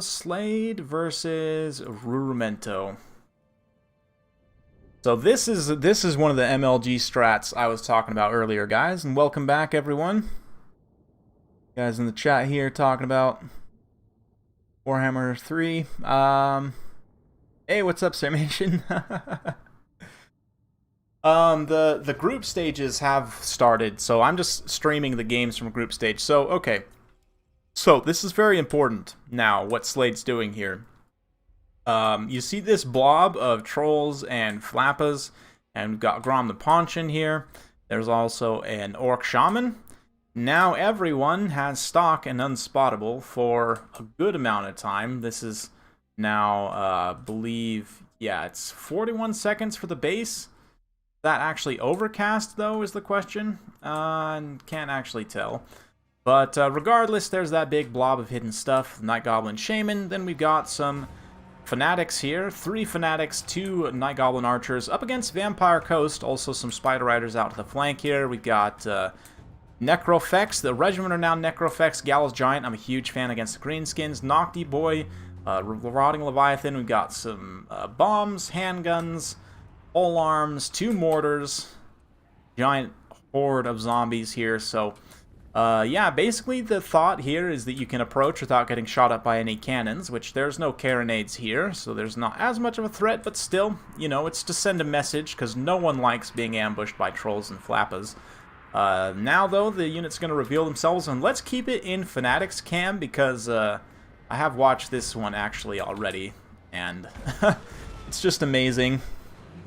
Slade versus Rudimento. So this is one of the MLG strats I was talking about earlier, guys, and welcome back, everyone. You guys in the chat here talking about Warhammer 3. Hey, what's up, Sarmation? The group stages have started, so I'm just streaming the games from group stage. So, okay. So, this is very important now, what Slade's doing here. You see this blob of trolls and flappas, and we've got Grom the Paunch in here. There's also an Orc Shaman. Now everyone has stock and unspottable for a good amount of time. This is now, I believe, yeah, it's 41 seconds for the base. That actually overcast, though, is the question. Can't actually tell. But regardless, there's that big blob of hidden stuff. Night Goblin Shaman. Then we've got some Fanatics here. 3 Fanatics, 2 Night Goblin Archers. Up against Vampire Coast. Also some Spider Riders out to the flank here. We've got Necrofex. The Regiment are now Necrofex. Gallows Giant. I'm a huge fan against the Greenskins. Nocti Boy. Rotting Leviathan. We've got some bombs, handguns, pole arms, 2 mortars, giant horde of zombies here. So, yeah, basically the thought here is that you can approach without getting shot up by any cannons, which there's no carronades here, so there's not as much of a threat, but still, you know, it's to send a message, because no one likes being ambushed by trolls and flappas. Now, though, the unit's going to reveal themselves, and let's keep it in Fanatics cam, because I have watched this one actually already, and it's just amazing.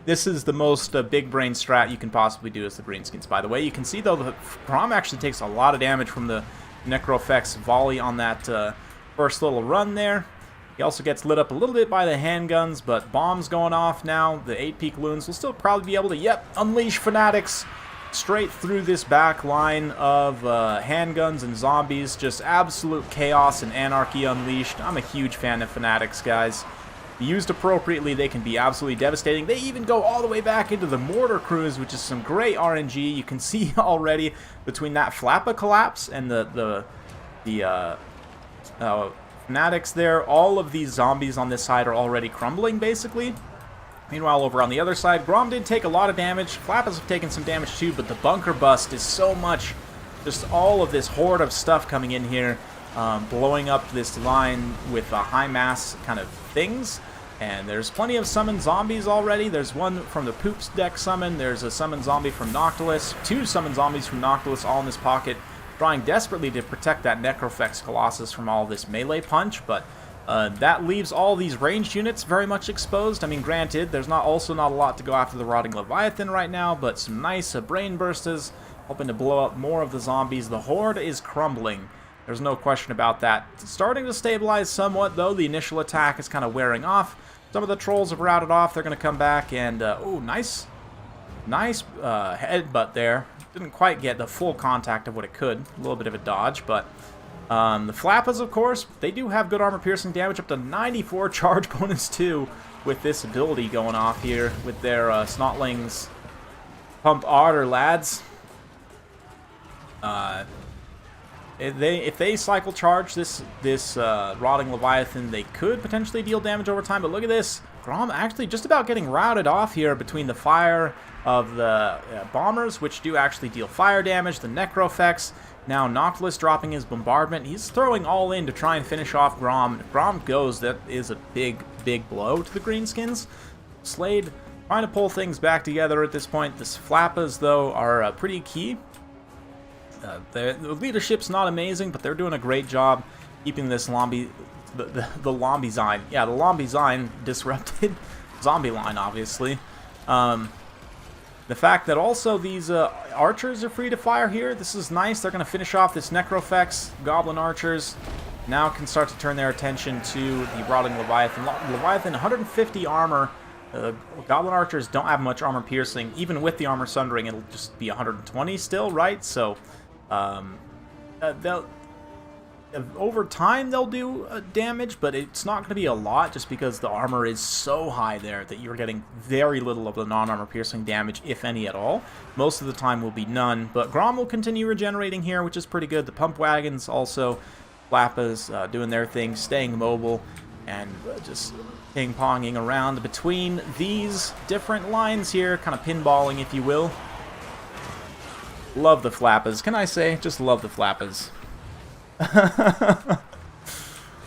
This is the most big brain strat you can possibly do as the Greenskins, by the way. You can see, though, the Grom actually takes a lot of damage from the Necrofex volley on that first little run there. He also gets lit up a little bit by the handguns, but bombs going off now. The 8-peak loons will still probably be able to, yep, unleash Fanatics straight through this back line of handguns and zombies. Just absolute chaos and anarchy unleashed. I'm a huge fan of Fanatics, guys. Used appropriately, they can be absolutely devastating. They even go all the way back into the mortar crews, which is some great RNG. You can see already between that Flappa collapse and the Fanatics there, all of these zombies on this side are already crumbling, basically. Meanwhile, over on the other side, Grom did take a lot of damage. Flappas have taken some damage too, but the bunker bust is so much. Just all of this horde of stuff coming in here, blowing up this line with high mass kind of things. And there's plenty of summoned zombies already. There's one from the Poops deck summon. There's a summoned zombie from Noctilus. 2 summoned zombies from Noctilus all in this pocket, trying desperately to protect that Necrofex Colossus from all this melee punch. But that leaves all these ranged units very much exposed. I mean, granted, there's also not a lot to go after the Rotting Leviathan right now, but some nice brain bursters, hoping to blow up more of the zombies. The horde is crumbling. There's no question about that. It's starting to stabilize somewhat, though. The initial attack is kind of wearing off. Some of the trolls have routed off. They're going to come back, and, oh, nice headbutt there. Didn't quite get the full contact of what it could. A little bit of a dodge, but the Flappas, of course, they do have good armor-piercing damage, up to 94 charge bonus, too, with this ability going off here with their Snotlings. Pump ardor, lads. If they cycle charge this Rotting Leviathan, they could potentially deal damage over time, but look at this. Grom actually just about getting routed off here between the fire of the bombers, which do actually deal fire damage, the Necrofex. Now Noctilus dropping his bombardment. He's throwing all in to try and finish off Grom. If Grom goes, that is a big, big blow to the Greenskins. Slade trying to pull things back together at this point. The Flappas, though, are pretty key. The leadership's not amazing, but they're doing a great job keeping this the Lombiezine. Yeah, the Lombiezine disrupted zombie line, obviously. The fact that also these archers are free to fire here, this is nice. They're going to finish off this Necrofex. Goblin archers now can start to turn their attention to the Rotting Leviathan. Leviathan, 150 armor. Goblin archers don't have much armor piercing. Even with the armor sundering, it'll just be 120 still, right? So, over time they'll do damage, but it's not going to be a lot just because the armor is so high there that you're getting very little of the non-armor piercing damage, if any at all. Most of the time will be none, but Grom will continue regenerating here, which is pretty good. The pump wagons also, Flappas doing their thing, staying mobile, and just ping-ponging around between these different lines here, kind of pinballing, if you will. Love the Flappas. Can I say? Just love the Flappas.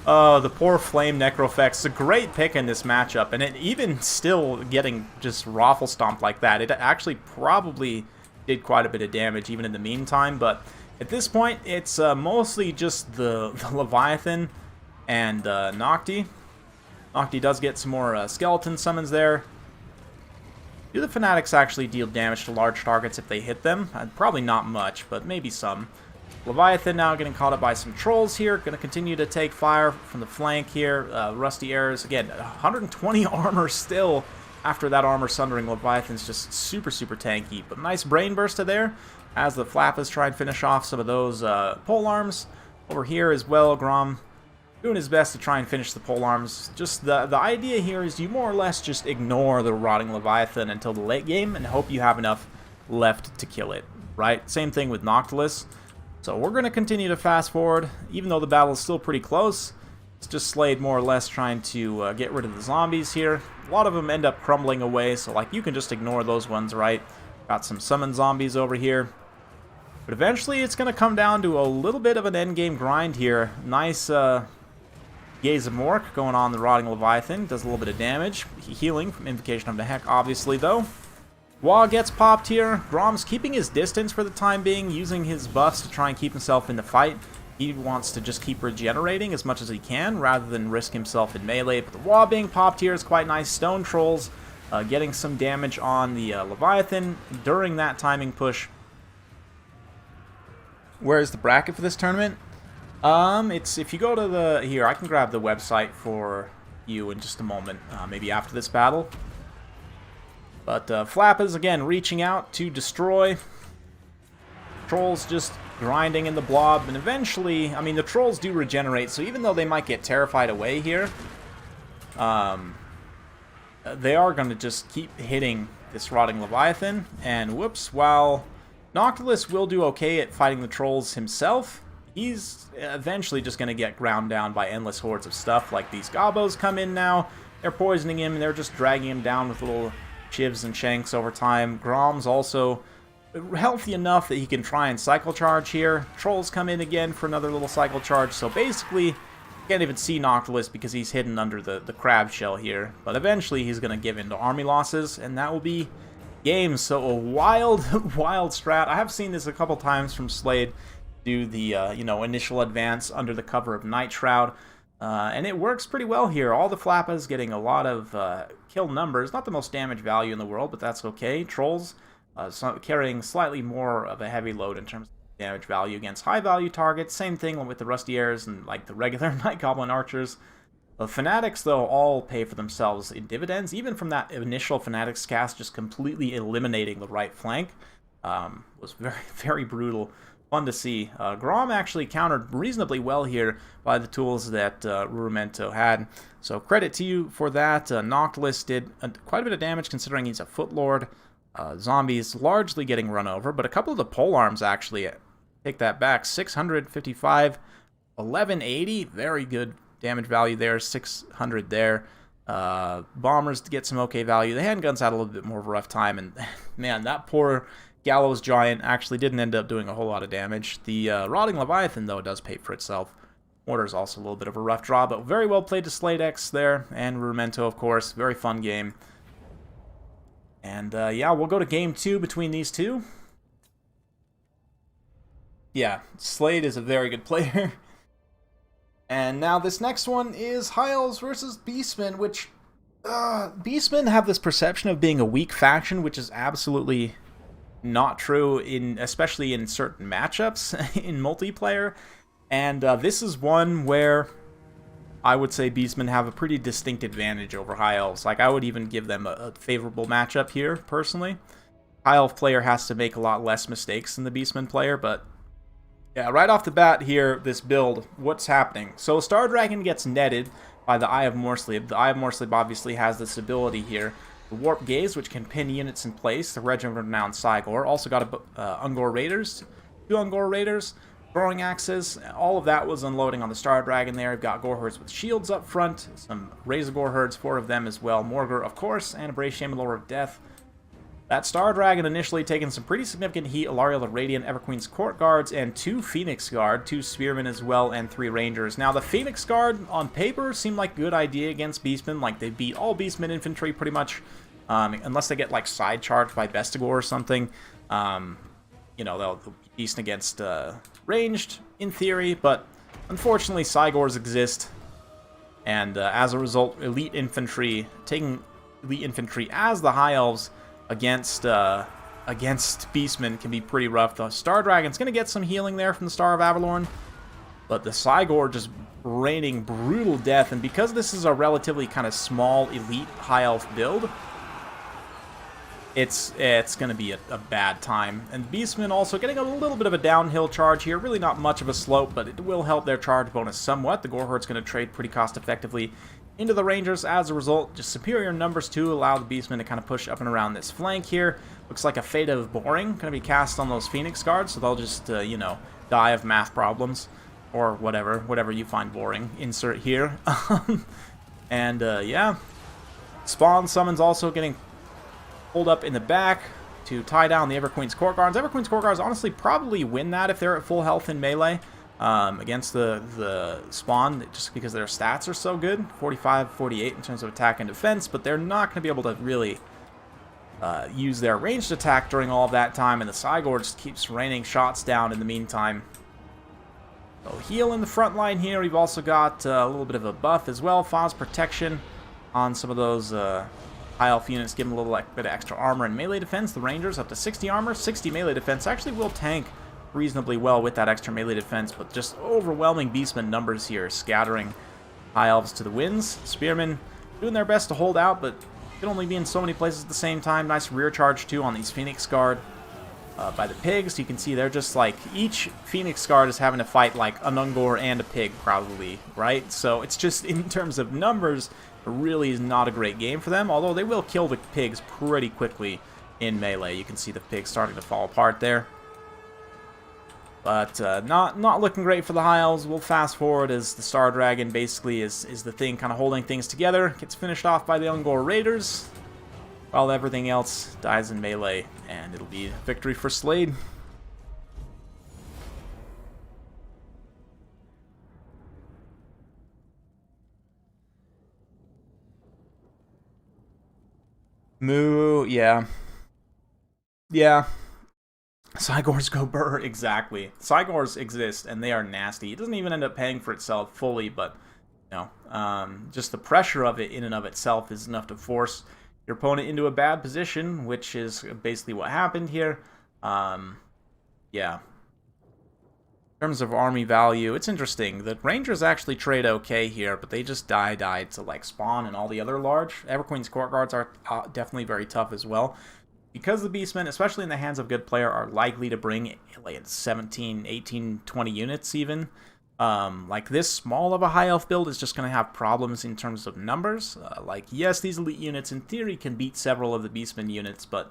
Oh, the poor Flame Necrofex. A great pick in this matchup, and it even still getting just raffle stomped like that. It actually probably did quite a bit of damage even in the meantime, but at this point, it's mostly just the Leviathan and Nocti. Nocti does get some more skeleton summons there. Do the Fanatics actually deal damage to large targets if they hit them? Probably not much, but maybe some. Leviathan now getting caught up by some trolls here. Going to continue to take fire from the flank here. Rusty Arrows. Again, 120 armor still after that armor sundering. Leviathan's just super, super tanky. But nice brain burster there as the Flappas try and finish off some of those pole arms. Over here as well, Grom doing his best to try and finish the pole arms. Just the idea here is you more or less just ignore the Rotting Leviathan until the late game and hope you have enough left to kill it, right? Same thing with Noctilus. So we're going to continue to fast forward, even though the battle is still pretty close. It's just Slade more or less trying to get rid of the zombies here. A lot of them end up crumbling away, so like you can just ignore those ones, right? Got some summon zombies over here. But eventually it's going to come down to a little bit of an endgame grind here. Nice Gaze of Mork going on the Rotting Leviathan. Does a little bit of damage. Healing from Invocation of the Heck, obviously, though. Wah gets popped here. Grom's keeping his distance for the time being, using his buffs to try and keep himself in the fight. He wants to just keep regenerating as much as he can, rather than risk himself in melee. But the Wah being popped here is quite nice. Stone Trolls getting some damage on the Leviathan during that timing push. Where's the bracket for this tournament? It's, if you go to the, here, I can grab the website for you in just a moment, maybe after this battle. But Flappas, again, reaching out to destroy. Trolls just grinding in the blob, and eventually, I mean, the trolls do regenerate, so even though they might get terrified away here, they are going to just keep hitting this Rotting Leviathan, and whoops, while Noctilus will do okay at fighting the trolls himself, he's eventually just going to get ground down by endless hordes of stuff, like these Gobos come in now, they're poisoning him, and they're just dragging him down with little chivs and shanks over time. Grom's also healthy enough that he can try and cycle charge here. Trolls come in again for another little cycle charge, so basically you can't even see Noctilus because he's hidden under the crab shell here. But eventually he's going to give in to army losses, and that will be game. So a wild, wild strat. I have seen this a couple times from Slade do the initial advance under the cover of Night Shroud. And it works pretty well here. All the Flappas getting a lot of kill numbers. Not the most damage value in the world, but that's okay. Trolls carrying slightly more of a heavy load in terms of damage value against high value targets. Same thing with the Rusty Airs and like the regular Night Goblin Archers. The Fanatics, though, all pay for themselves in dividends. Even from that initial Fanatics cast, just completely eliminating the right flank was very, very brutal. Fun to see. Grom actually countered reasonably well here by the tools that Rurumento had. So credit to you for that. Noctilus did quite a bit of damage considering he's a Footlord. Zombies largely getting run over, but a couple of the polearms actually, take that back, 655, 1180, very good damage value there, 600 there. Bombers to get some okay value. The handguns had a little bit more of a rough time, and man, that poor Gallows Giant actually didn't end up doing a whole lot of damage. The Rotting Leviathan, though, does pay for itself. Mortar's also a little bit of a rough draw, but very well played to Slade X there, and Rurumento, of course. Very fun game. And, yeah, we'll go to game 2 between these two. Yeah, Slade is a very good player. And now this next one is High Elves versus Beastmen, which Beastmen have this perception of being a weak faction, which is absolutely not true, especially in certain matchups in multiplayer. And this is one where I would say Beastmen have a pretty distinct advantage over High Elves. Like, I would even give them a favorable matchup here, personally. High Elf player has to make a lot less mistakes than the Beastmen player, but yeah, right off the bat here, this build, what's happening? So Star Dragon gets netted by the Eye of Morsleb. The Eye of Morsleb obviously has this ability here. The Warp Gaze, which can pin units in place. The Regiment of Renowned Cygor. Also got Ungor Raiders. 2 Ungor Raiders. Throwing Axes. All of that was unloading on the Star Dragon there. We've got Gore Herds with shields up front. Some Razor Gore Herds, 4 of them as well. Morgur, of course, and a Brave Shaman, Lord of Death. That Star Dragon initially taking some pretty significant heat. Alariel the Radiant, Everqueen's Court Guards, and 2 Phoenix Guard, 2 Spearmen as well, and 3 Rangers. Now, the Phoenix Guard, on paper, seemed like a good idea against Beastmen. Like, they beat all Beastmen infantry, pretty much. Unless they get, like, side charged by Bestigor or something. You know, they'll be decent against ranged, in theory, but unfortunately, Cygors exist. And as a result, elite infantry, taking elite infantry as the High Elves against Beastmen can be pretty rough. The Star Dragon's going to get some healing there from the Star of Avalorn, but the Cygor just raining brutal death, and because this is a relatively kind of small elite High Elf build, it's going to be a bad time. And Beastmen also getting a little bit of a downhill charge here. Really not much of a slope, but it will help their charge bonus somewhat. The Gore Herde's going to trade pretty cost effectively into the Rangers. As a result, just superior numbers to allow the Beastmen to kind of push up and around this flank here. Looks like a Fate of Boring going to be cast on those Phoenix Guards, so they'll just, you know, die of math problems. Or whatever you find boring. Insert here. And, yeah. Spawn Summons also getting pulled up in the back to tie down the Everqueen's Court Guards. Everqueen's Court Guards honestly probably win that if they're at full health in melee against the Spawn, just because their stats are so good. 45, 48 in terms of attack and defense, but they're not going to be able to really use their ranged attack during all of that time, and the Cygor just keeps raining shots down in the meantime. So heal in the front line here. We've also got a little bit of a buff as well. Foz protection on some of those High Elf units, give them a little bit of extra armor and melee defense. The Rangers up to 60 armor, 60 melee defense. Actually will tank reasonably well with that extra melee defense, but just overwhelming Beastmen numbers here, scattering High Elves to the winds. Spearmen doing their best to hold out, but can only be in so many places at the same time. Nice rear charge too on these Phoenix Guard by the pigs. You can see they're just like, each Phoenix Guard is having to fight like an Ungor and a pig probably, right? So it's just, in terms of numbers, it really is not a great game for them, although they will kill the pigs pretty quickly in melee. You can see the pigs starting to fall apart there. But not looking great for the High Elves. We'll fast forward as the Star Dragon basically is the thing kind of holding things together. Gets finished off by the Ungor Raiders, while everything else dies in melee, and it'll be victory for Slade. Moo, yeah. Yeah. Cygors go burr, exactly. Cygors exist, and they are nasty. It doesn't even end up paying for itself fully, but, you know, just the pressure of it in and of itself is enough to force your opponent into a bad position, which is basically what happened here. Yeah. In terms of army value, it's interesting. The Rangers actually trade okay here, but they just die to, like, Spawn and all the other large. Everqueen's Court Guards are definitely very tough as well. Because the Beastmen, especially in the hands of a good player, are likely to bring like 17, 18, 20 units even. Like this small of a High Elf build is just going to have problems in terms of numbers. Like, yes, these elite units in theory can beat several of the Beastmen units, but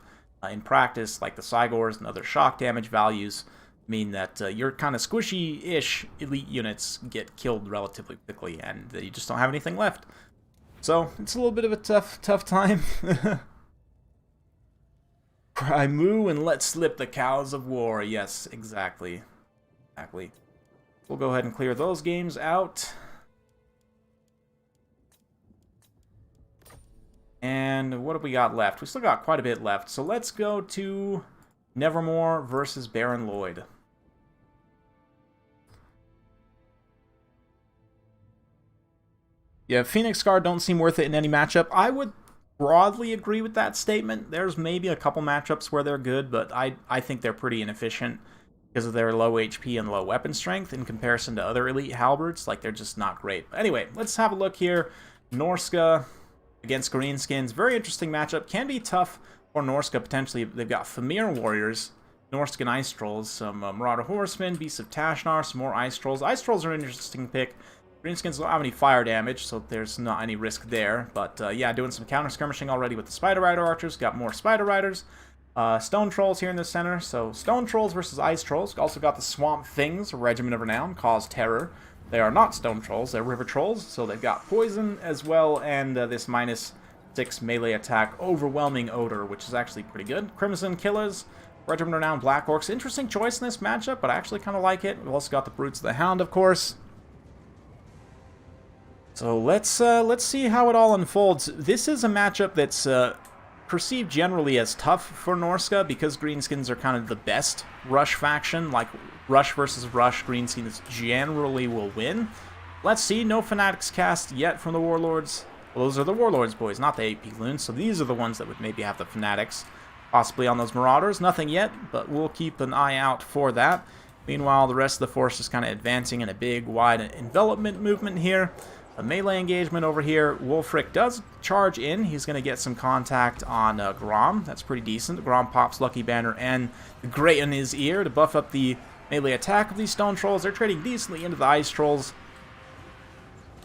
in practice, like the Cygors and other shock damage values mean that your kind of squishy-ish elite units get killed relatively quickly, and you just don't have anything left. So, it's a little bit of a tough time. Cry moo and let slip the cows of war. Yes, exactly. Exactly. We'll go ahead and clear those games out. And what have we got left? We still got quite a bit left. So let's go to Nevermore versus Baron Lloyd. Yeah, Phoenix Guard don't seem worth it in any matchup. I would broadly agree with that statement. There's maybe a couple matchups where they're good, but I think they're pretty inefficient because of their low HP and low weapon strength in comparison to other elite halberds. Like, they're just not great. But anyway, let's have a look here. Norsca against Greenskins. Very interesting matchup. Can be tough for Norsca, potentially. They've got Famir Warriors, Norscan Ice Trolls, some Marauder Horsemen, Beasts of Tashnar, some more Ice Trolls. Ice Trolls are an interesting pick. Greenskins don't have any fire damage, so there's not any risk there. But yeah, doing some counter-skirmishing already with the Spider Rider Archers. Got more Spider Riders. Stone Trolls here in the center. So Stone Trolls versus Ice Trolls. Also got the Swamp Things, a Regiment of Renown, Cause Terror. They are not Stone Trolls, they're River Trolls. So they've got Poison as well, and this -6 melee attack, Overwhelming Odor, which is actually pretty good. Crimson Killers, Regiment of Renown, Black Orcs. Interesting choice in this matchup, but I actually kind of like it. We've also got the Brutes of the Hound, of course. So let's see how it all unfolds. This is a matchup that's perceived generally as tough for Norsca because Greenskins are kind of the best Rush faction. Like, Rush versus Rush, Greenskins generally will win. Let's see, no Fanatics cast yet from the Warlords. Well, those are the Warlords boys, not the AP Loons, so these are the ones that would maybe have the Fanatics possibly on those Marauders. Nothing yet, but we'll keep an eye out for that. Meanwhile, the rest of the force is kind of advancing in a big, wide envelopment movement here. A melee engagement over here. Wulfric does charge in. He's going to get some contact on Grom. That's pretty decent. Grom pops Lucky Banner and the Grey in his ear to buff up the melee attack of these Stone Trolls. They're trading decently into the Ice Trolls.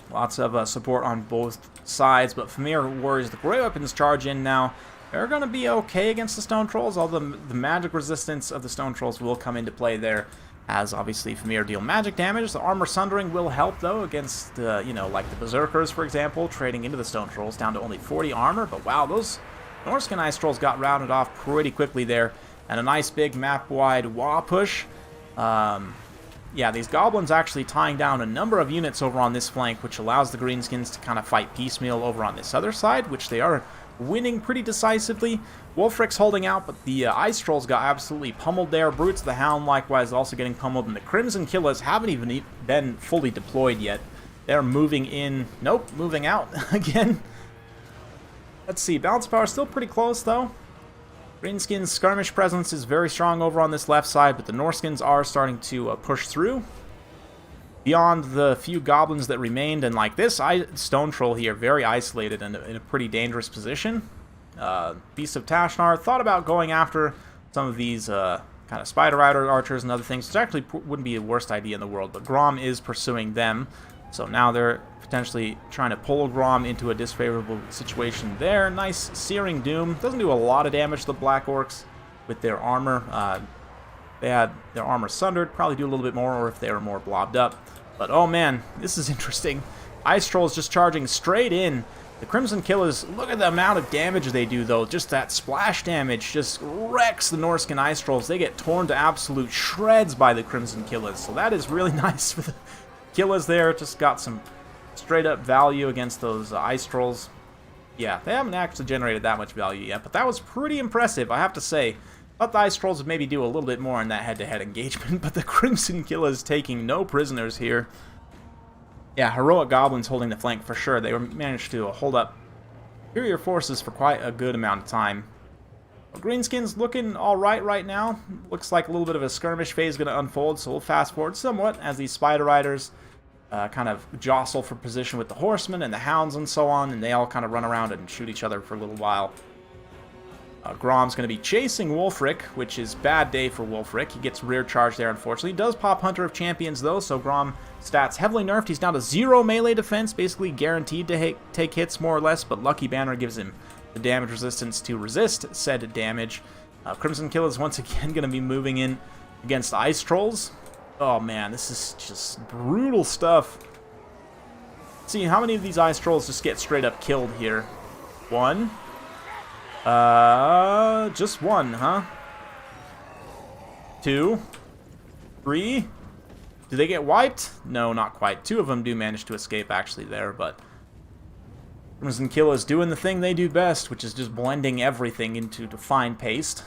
Lots of support on both sides, but Famir Warriors, the Grey Weapons charge in now. They're going to be okay against the Stone Trolls, although the magic resistance of the Stone Trolls will come into play there, as obviously Famir deal magic damage. The Armor Sundering will help, though, against, you know, like the Berserkers, for example, trading into the Stone Trolls down to only 40 armor. But wow, those Norscan Ice Trolls got rounded off pretty quickly there. And a nice big map-wide wall push. Yeah, these Goblins actually tying down a number of units over on this flank, which allows the Greenskins to kind of fight piecemeal over on this other side, which they are winning pretty decisively. Wulfric's holding out, but the Ice Trolls got absolutely pummeled there. Brutes of the Hound likewise also getting pummeled, and the Crimson Killers haven't even been fully deployed yet. They're moving in. Nope, moving out again. Let's see, balance power still pretty close, though. Greenskins' skirmish presence is very strong over on this left side, but the Norskins are starting to push through. Beyond the few goblins that remained, and like this Stone Troll here, very isolated and in a pretty dangerous position. Beasts of Tashnar thought about going after some of these kind of Spider Rider archers and other things, which actually wouldn't be the worst idea in the world, but Grom is pursuing them. So now they're potentially trying to pull Grom into a disfavorable situation there. Nice Searing Doom. Doesn't do a lot of damage to the Black Orcs with their armor. They had their armor sundered. Probably do a little bit more, or if they were more blobbed up. But oh man, this is interesting. Ice Trolls just charging straight in. The Crimson Killers, look at the amount of damage they do, though. Just that splash damage just wrecks the Norscan Ice Trolls. They get torn to absolute shreds by the Crimson Killers. So that is really nice for the Killers there. Just got some straight up value against those Ice Trolls. Yeah, they haven't actually generated that much value yet, but that was pretty impressive, I have to say. Thought the Ice Trolls would maybe do a little bit more in that head-to-head engagement, but the Crimson Killers taking no prisoners here. Yeah, heroic Goblins holding the flank for sure. They managed to hold up superior forces for quite a good amount of time. Well, Greenskins looking alright right now. Looks like a little bit of a skirmish phase going to unfold, so we'll fast forward somewhat as these Spider Riders kind of jostle for position with the Horsemen and the Hounds and so on, and they all kind of run around and shoot each other for a little while. Grom's going to be chasing Wulfric, which is bad day for Wulfric. He gets rear charge there, unfortunately. He does pop Hunter of Champions, though, so Grom stats heavily nerfed. He's down to 0 melee defense, basically guaranteed to take hits more or less, but Lucky Banner gives him the damage resistance to resist said damage. Crimson Kill is once again going to be moving in against Ice Trolls. Oh man, this is just brutal stuff. Let's see, how many of these Ice Trolls just get straight up killed here? One. Just one, huh? 2, 3. Do they get wiped? No, not quite. 2 of them do manage to escape actually there, but Crimson Kill is doing the thing they do best, which is just blending everything into fine paste.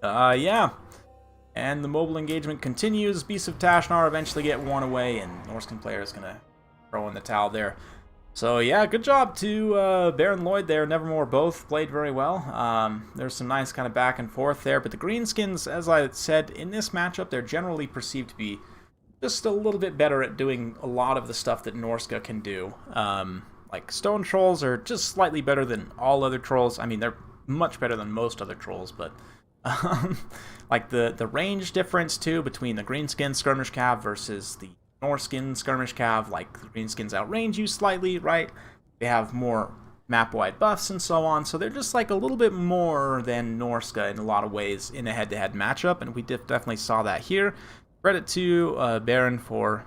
Yeah. And the mobile engagement continues. Beasts of Tashnar eventually get worn away, and Norscan player is going to throw in the towel there. So yeah, good job to Baron Lloyd there. Nevermore both played very well. There's some nice kind of back and forth there, but the Greenskins, as I said, in this matchup, they're generally perceived to be just a little bit better at doing a lot of the stuff that Norsca can do. Like stone trolls are just slightly better than all other trolls. I mean, they're much better than most other trolls, but like the range difference too between the Greenskin skirmish cav versus the Norskin skirmish cav, like the Greenskins outrange you slightly, right? They have more map-wide buffs and so on, so they're just like a little bit more than Norsca in a lot of ways in a head-to-head matchup, and we definitely saw that here. Credit to Baron for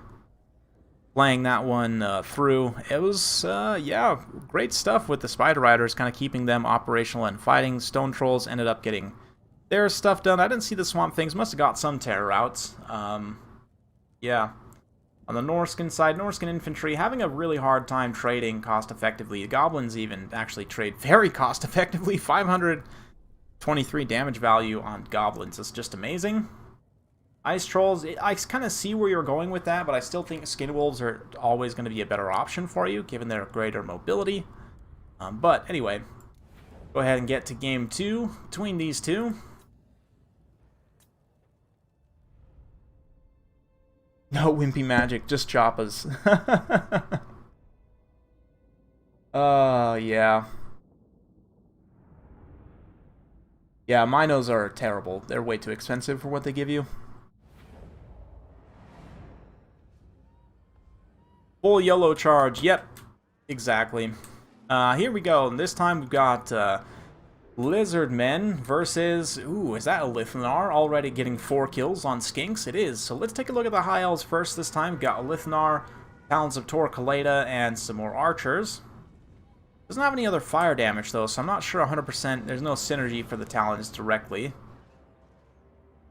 playing that one through. It was, yeah, great stuff with the Spider Riders, kind of keeping them operational and fighting. Stone Trolls ended up getting their stuff done. I didn't see the Swamp Things, must have got some terror outs. Yeah. On the Norscan side, Norscan infantry having a really hard time trading cost-effectively. The Goblins even actually trade very cost-effectively. 523 damage value on Goblins. It's just amazing. Ice Trolls, I kind of see where you're going with that, but I still think Skin Wolves are always going to be a better option for you, given their greater mobility. But anyway, go ahead and get to Game 2 between these two. No wimpy magic, just choppas. Yeah. Yeah, Minos are terrible. They're way too expensive for what they give you. Full yellow charge, yep. Exactly. Here we go, and this time we've got Lizardmen versus, ooh, is that a Lithnar already getting 4 kills on Skinks? It is. So let's take a look at the High Elves first this time. We've got a Lithnar, Talons of Tor Kaleda, and some more archers. Doesn't have any other fire damage though, so I'm not sure 100%. There's no synergy for the Talons directly.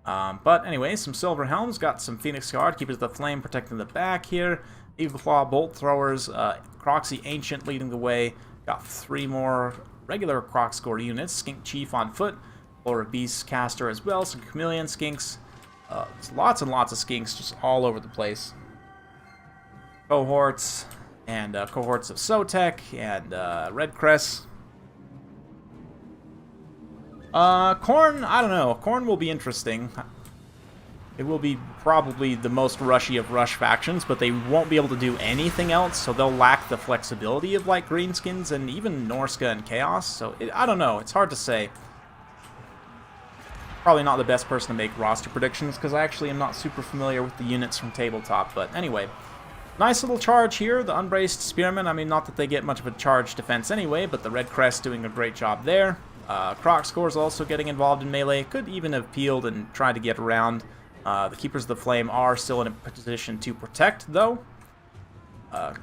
But anyway, some Silver Helms, got some Phoenix Guard, Keepers of the Flame protecting the back here. Evil Claw, Bolt Throwers, Croxy Ancient leading the way. Got 3 more regular Crocscore units, Skink Chief on foot, or a Beast Caster as well, some Chameleon Skinks, lots and lots of Skinks just all over the place. Cohorts, and cohorts of Sotek, and Red Crest. Khorne, I don't know, Khorne will be interesting. It will be probably the most rushy of rush factions, but they won't be able to do anything else, so they'll lack the flexibility of like Greenskins and even Norsca and Chaos, so I don't know, it's hard to say. Probably not the best person to make roster predictions, because I actually am not super familiar with the units from tabletop, but anyway. Nice little charge here, the Unbraced Spearmen. I mean, not that they get much of a charge defense anyway, but the Red Crest doing a great job there. Crocscore's also getting involved in melee, could even have peeled and tried to get around. The Keepers of the Flame are still in a position to protect, though.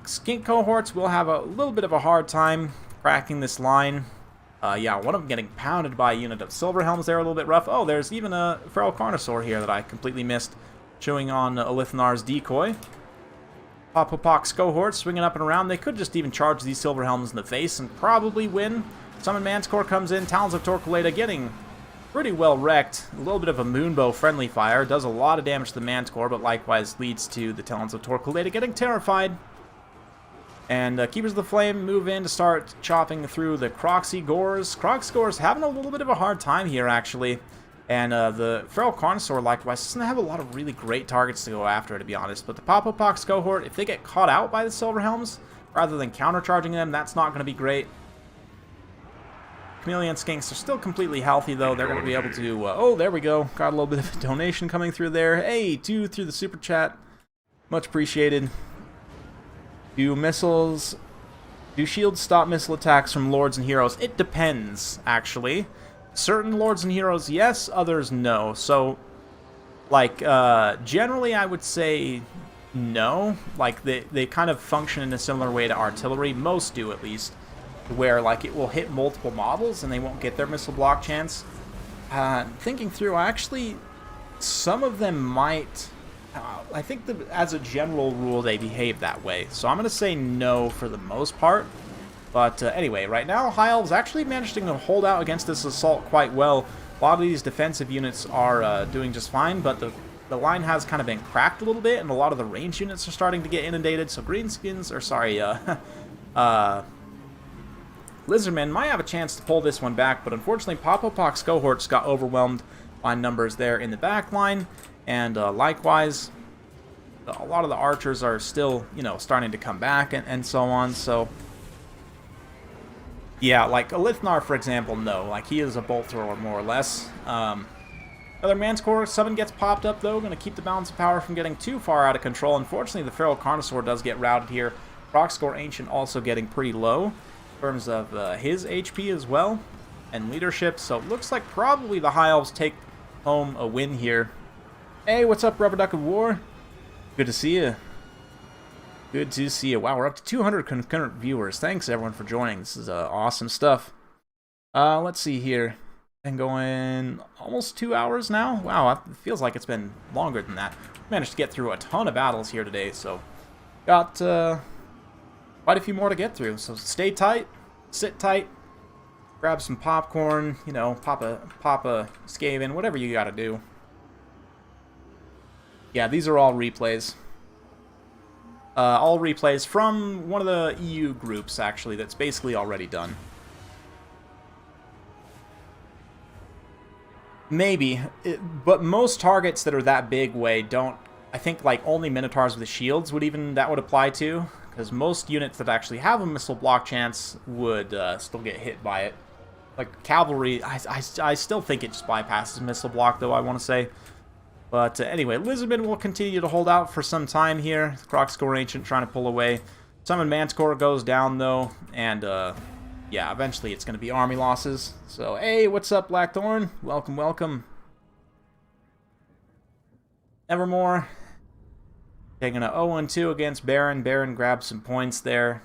Skink cohorts will have a little bit of a hard time cracking this line. Yeah, one of them getting pounded by a unit of Silver Helms there, a little bit rough. Oh, there's even a Feral Carnosaur here that I completely missed, chewing on Lithnar's decoy. Popopox cohorts swinging up and around. They could just even charge these Silver Helms in the face and probably win. Summon Manticore comes in. Talons of Tor Kaleda getting pretty well wrecked. A little bit of a Moonbow friendly fire. Does a lot of damage to the Manticore, but likewise leads to the Talons of Tor Kaleda getting terrified. And Keepers of the Flame move in to start chopping through the Croxy Gores. Crocscore's having a little bit of a hard time here, actually. And the Feral Carnosaur, likewise, doesn't have a lot of really great targets to go after, to be honest. But the Popopox cohort, if they get caught out by the Silver Helms, rather than countercharging them, that's not going to be great. Chameleon Skinks are still completely healthy, though. They're going to be able to... oh, there we go. Got a little bit of a donation coming through there. Hey, 2 through the Super Chat. Much appreciated. Do shields stop missile attacks from Lords and Heroes? It depends, actually. Certain Lords and Heroes, yes. Others, no. So, like, generally, I would say no. Like, they kind of function in a similar way to artillery. Most do, at least. Where, like, it will hit multiple models and they won't get their missile block chance. Thinking through, actually, some of them might... I think that as a general rule, they behave that way. So I'm going to say no for the most part. But anyway, right now, High Elves actually managing to hold out against this assault quite well. A lot of these defensive units are doing just fine, but the the line has kind of been cracked a little bit, and a lot of the range units are starting to get inundated. So Greenskins, or sorry, Lizardmen might have a chance to pull this one back, but unfortunately, Popopox cohorts got overwhelmed by numbers there in the back line, and likewise, a lot of the archers are still, you know, starting to come back and so on. So yeah, like Alithnar, for example, no, like he is a bolt thrower more or less. Another Manticore summon gets popped up, though. Going to keep the balance of power from getting too far out of control. Unfortunately, the Feral Carnosaur does get routed here. Rockscore Ancient also getting pretty low in terms of his HP as well, and leadership. So it looks like probably the High Elves take home a win here. Hey, what's up, Rubber Duck of War? Good to see you. Good to see you. Wow, we're up to 200 concurrent viewers. Thanks, everyone, for joining. This is awesome stuff. Let's see here. Been going almost 2 hours now. Wow, it feels like it's been longer than that. Managed to get through a ton of battles here today, so got quite a few more to get through. So stay tight, sit tight, grab some popcorn, you know, pop a Skaven, whatever you gotta do. Yeah, these are all replays. All replays from one of the EU groups, actually, that's basically already done. Maybe, but most targets that are that big don't. I think like only Minotaurs with the shields would apply to, because most units that actually have a missile block chance would still get hit by it. Like cavalry, I still think it just bypasses missile block, though, I want to say. But anyway, Lizardmen will continue to hold out for some time here. Rockscore Ancient trying to pull away. Summon Manticore goes down, though, and yeah, eventually it's going to be army losses. So, hey, what's up, Blackthorn? Welcome, welcome. Evermore taking a 0-2 against Baron. Baron grabs some points there.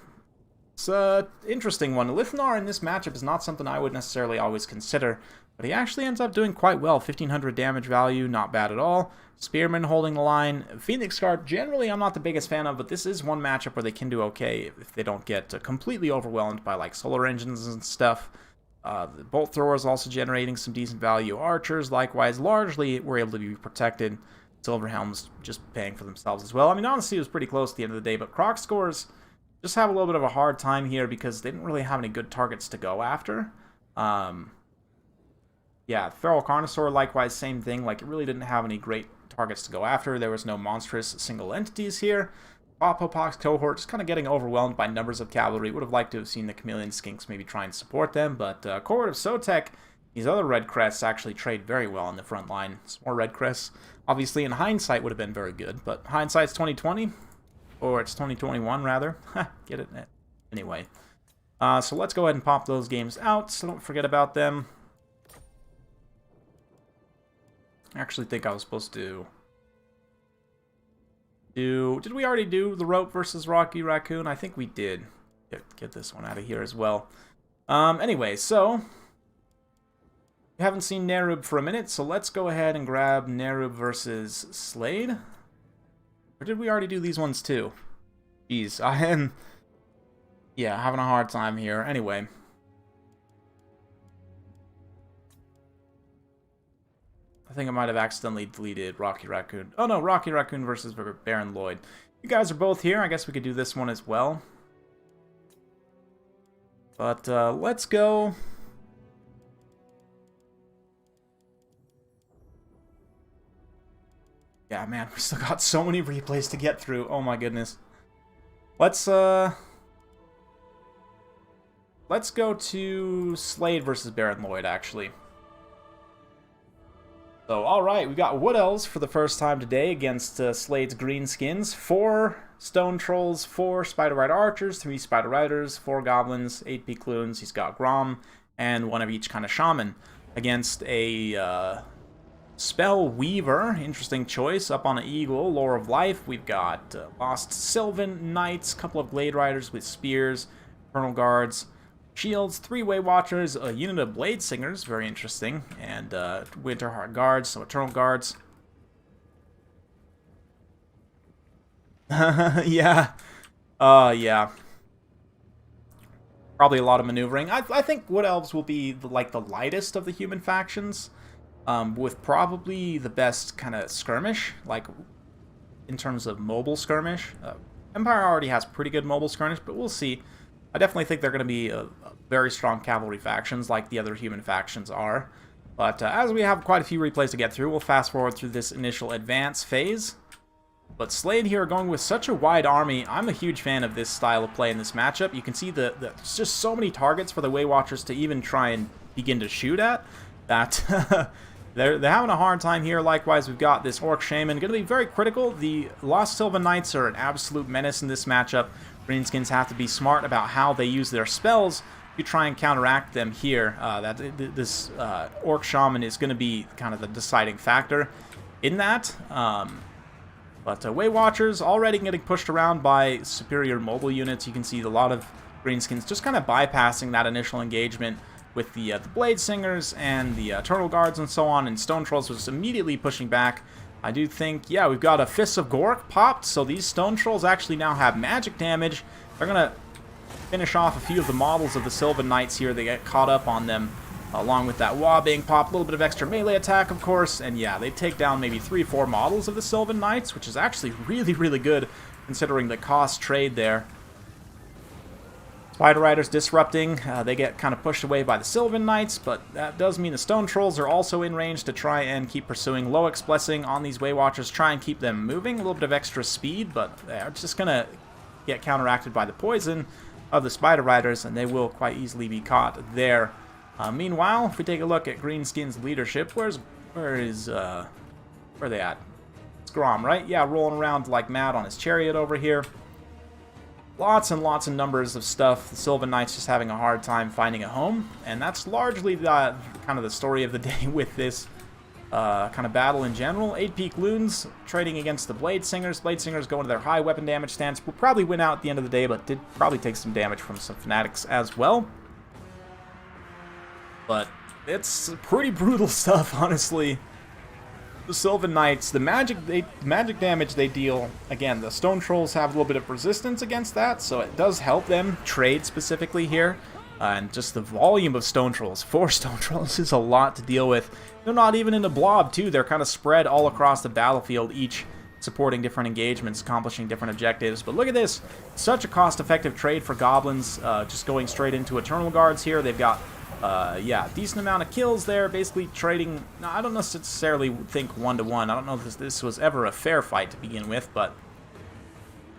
It's an interesting one. Lithnar in this matchup is not something I would necessarily always consider, but he actually ends up doing quite well. 1500 damage value, not bad at all. Spearman holding the line. Phoenix Guard, generally I'm not the biggest fan of, but this is one matchup where they can do okay if they don't get completely overwhelmed by like solar engines and stuff. The Bolt Throwers also generating some decent value. Archers, likewise, largely were able to be protected. Silverhelms just paying for themselves as well. I mean, honestly, it was pretty close at the end of the day, but Croc scores just have a little bit of a hard time here because they didn't really have any good targets to go after. Yeah, Feral Carnosaur, likewise, same thing. Like, it really didn't have any great targets to go after. There was no monstrous single entities here. Popopox cohort just kind of getting overwhelmed by numbers of cavalry. Would have liked to have seen the Chameleon Skinks maybe try and support them, but cohort of Sotek, these other Red Crests actually trade very well on the front line. Some more Red Crests, obviously in hindsight would have been very good, but hindsight's 2020, or it's 2021 rather. Get it? Anyway, so let's go ahead and pop those games out, so don't forget about them. I actually think I was supposed to do... Did we already do the Rope versus Rocky Raccoon? I think we did. Get this one out of here as well. Anyway, so... We haven't seen Nerub for a minute, so let's go ahead and grab Nerub versus Slade. Or did we already do these ones too? Jeez, I am... Yeah, having a hard time here. Anyway... I think I might have accidentally deleted Rocky Raccoon. Oh no, Rocky Raccoon versus Baron Lloyd. You guys are both here. I guess we could do this one as well. But let's go. Yeah, man, we still got so many replays to get through. Oh my goodness. Let's go to Slade versus Baron Lloyd, actually. So, alright, we got Wood Elves for the first time today against Slade's Greenskins. 4 Stone Trolls, 4 Spider Rider Archers, 3 Spider Riders, 4 Goblins, 8 Picloons, he's got Grom, and 1 of each kind of Shaman. Against a Spell Weaver, interesting choice, up on an Eagle, Lore of Life. We've got Lost Sylvan Knights, a couple of Glade Riders with Spears, Infernal Guards, Shields, 3 Way Watchers, a unit of Blade Singers, very interesting, and Winterheart Guards, so Eternal Guards. Yeah. Yeah. Probably a lot of maneuvering. I think Wood Elves will be, like, the lightest of the human factions. with probably the best kind of skirmish, like in terms of mobile skirmish. Empire already has pretty good mobile skirmish, but we'll see. I definitely think they're going to be a very strong cavalry factions like the other human factions are. But as we have quite a few replays to get through, we'll fast forward through this initial advance phase. But Slade here going with such a wide army. I'm a huge fan of this style of play in this matchup. You can see there's just so many targets for the Way Watchers to even try and begin to shoot at that they're having a hard time here. Likewise, we've got this Orc Shaman. Going to be very critical. The Lost Sylvan Knights are an absolute menace in this matchup. Greenskins have to be smart about how they use their spells to try and counteract them here. This Orc Shaman is going to be kind of the deciding factor in that. But Way Watchers already getting pushed around by superior mobile units. You can see a lot of Greenskins just kind of bypassing that initial engagement with the Blade Singers and the Turtle Guards and so on, and Stone Trolls was immediately pushing back. I do think, yeah, we've got a Fists of Gork popped, so these Stone Trolls actually now have magic damage. They're going to finish off a few of the models of the Sylvan Knights here. They get caught up on them, along with that Wa being popped, a little bit of extra melee attack, of course, and yeah, they take down maybe 3-4 models of the Sylvan Knights, which is actually really, really good, considering the cost trade there. Spider Riders disrupting, they get kind of pushed away by the Sylvan Knights, but that does mean the Stone Trolls are also in range to try and keep pursuing Loix Blessing on these Way Watchers, try and keep them moving, a little bit of extra speed, but they're just going to get counteracted by the poison of the Spider Riders, and they will quite easily be caught there. Meanwhile, if we take a look at Greenskins' leadership, where are they at? It's Grom, right? Yeah, rolling around like mad on his chariot over here. Lots and lots of numbers of stuff. The Sylvan Knights just having a hard time finding a home, and that's largely the kind of the story of the day with this kind of battle in general. 8-peak Loons trading against the Blade Singers. Blade Singers going to their high weapon damage stance. Will probably win out at the end of the day, but did probably take some damage from some Fanatics as well. But it's pretty brutal stuff, honestly. The Sylvan Knights, the magic damage they deal, again, the Stone Trolls have a little bit of resistance against that, so it does help them trade specifically here. And just the volume of Stone Trolls, 4 Stone Trolls is a lot to deal with. They're not even in a blob, too. They're kind of spread all across the battlefield, each supporting different engagements, accomplishing different objectives. But look at this. Such a cost-effective trade for Goblins, just going straight into Eternal Guards here. They've got yeah, decent amount of kills there, basically trading. Now, I don't necessarily think 1-to-1. I don't know if this was ever a fair fight to begin with, but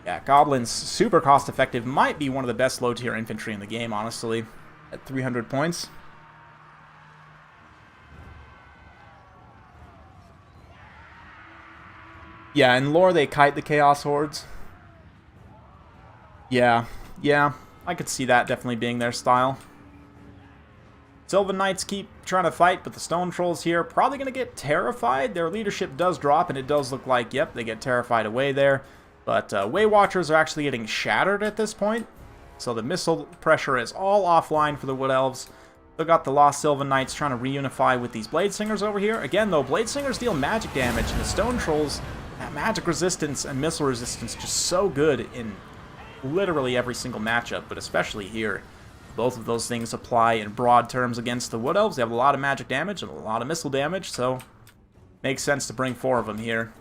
yeah, Goblins, super cost-effective. Might be one of the best low-tier infantry in the game, honestly, at 300 points. Yeah, in lore, they kite the Chaos Hordes. Yeah, I could see that definitely being their style. Sylvan Knights keep trying to fight, but the Stone Trolls here probably going to get terrified. Their leadership does drop, and it does look like, yep, they get terrified away there. But Way Watchers are actually getting shattered at this point. So the missile pressure is all offline for the Wood Elves. They've got the Lost Sylvan Knights trying to reunify with these Blade Singers over here. Again, though, Blade Singers deal magic damage, and the Stone Trolls, that magic resistance and missile resistance just so good in literally every single matchup, but especially here. Both of those things apply in broad terms against the Wood Elves. They have a lot of magic damage and a lot of missile damage, so makes sense to bring 4 of them here.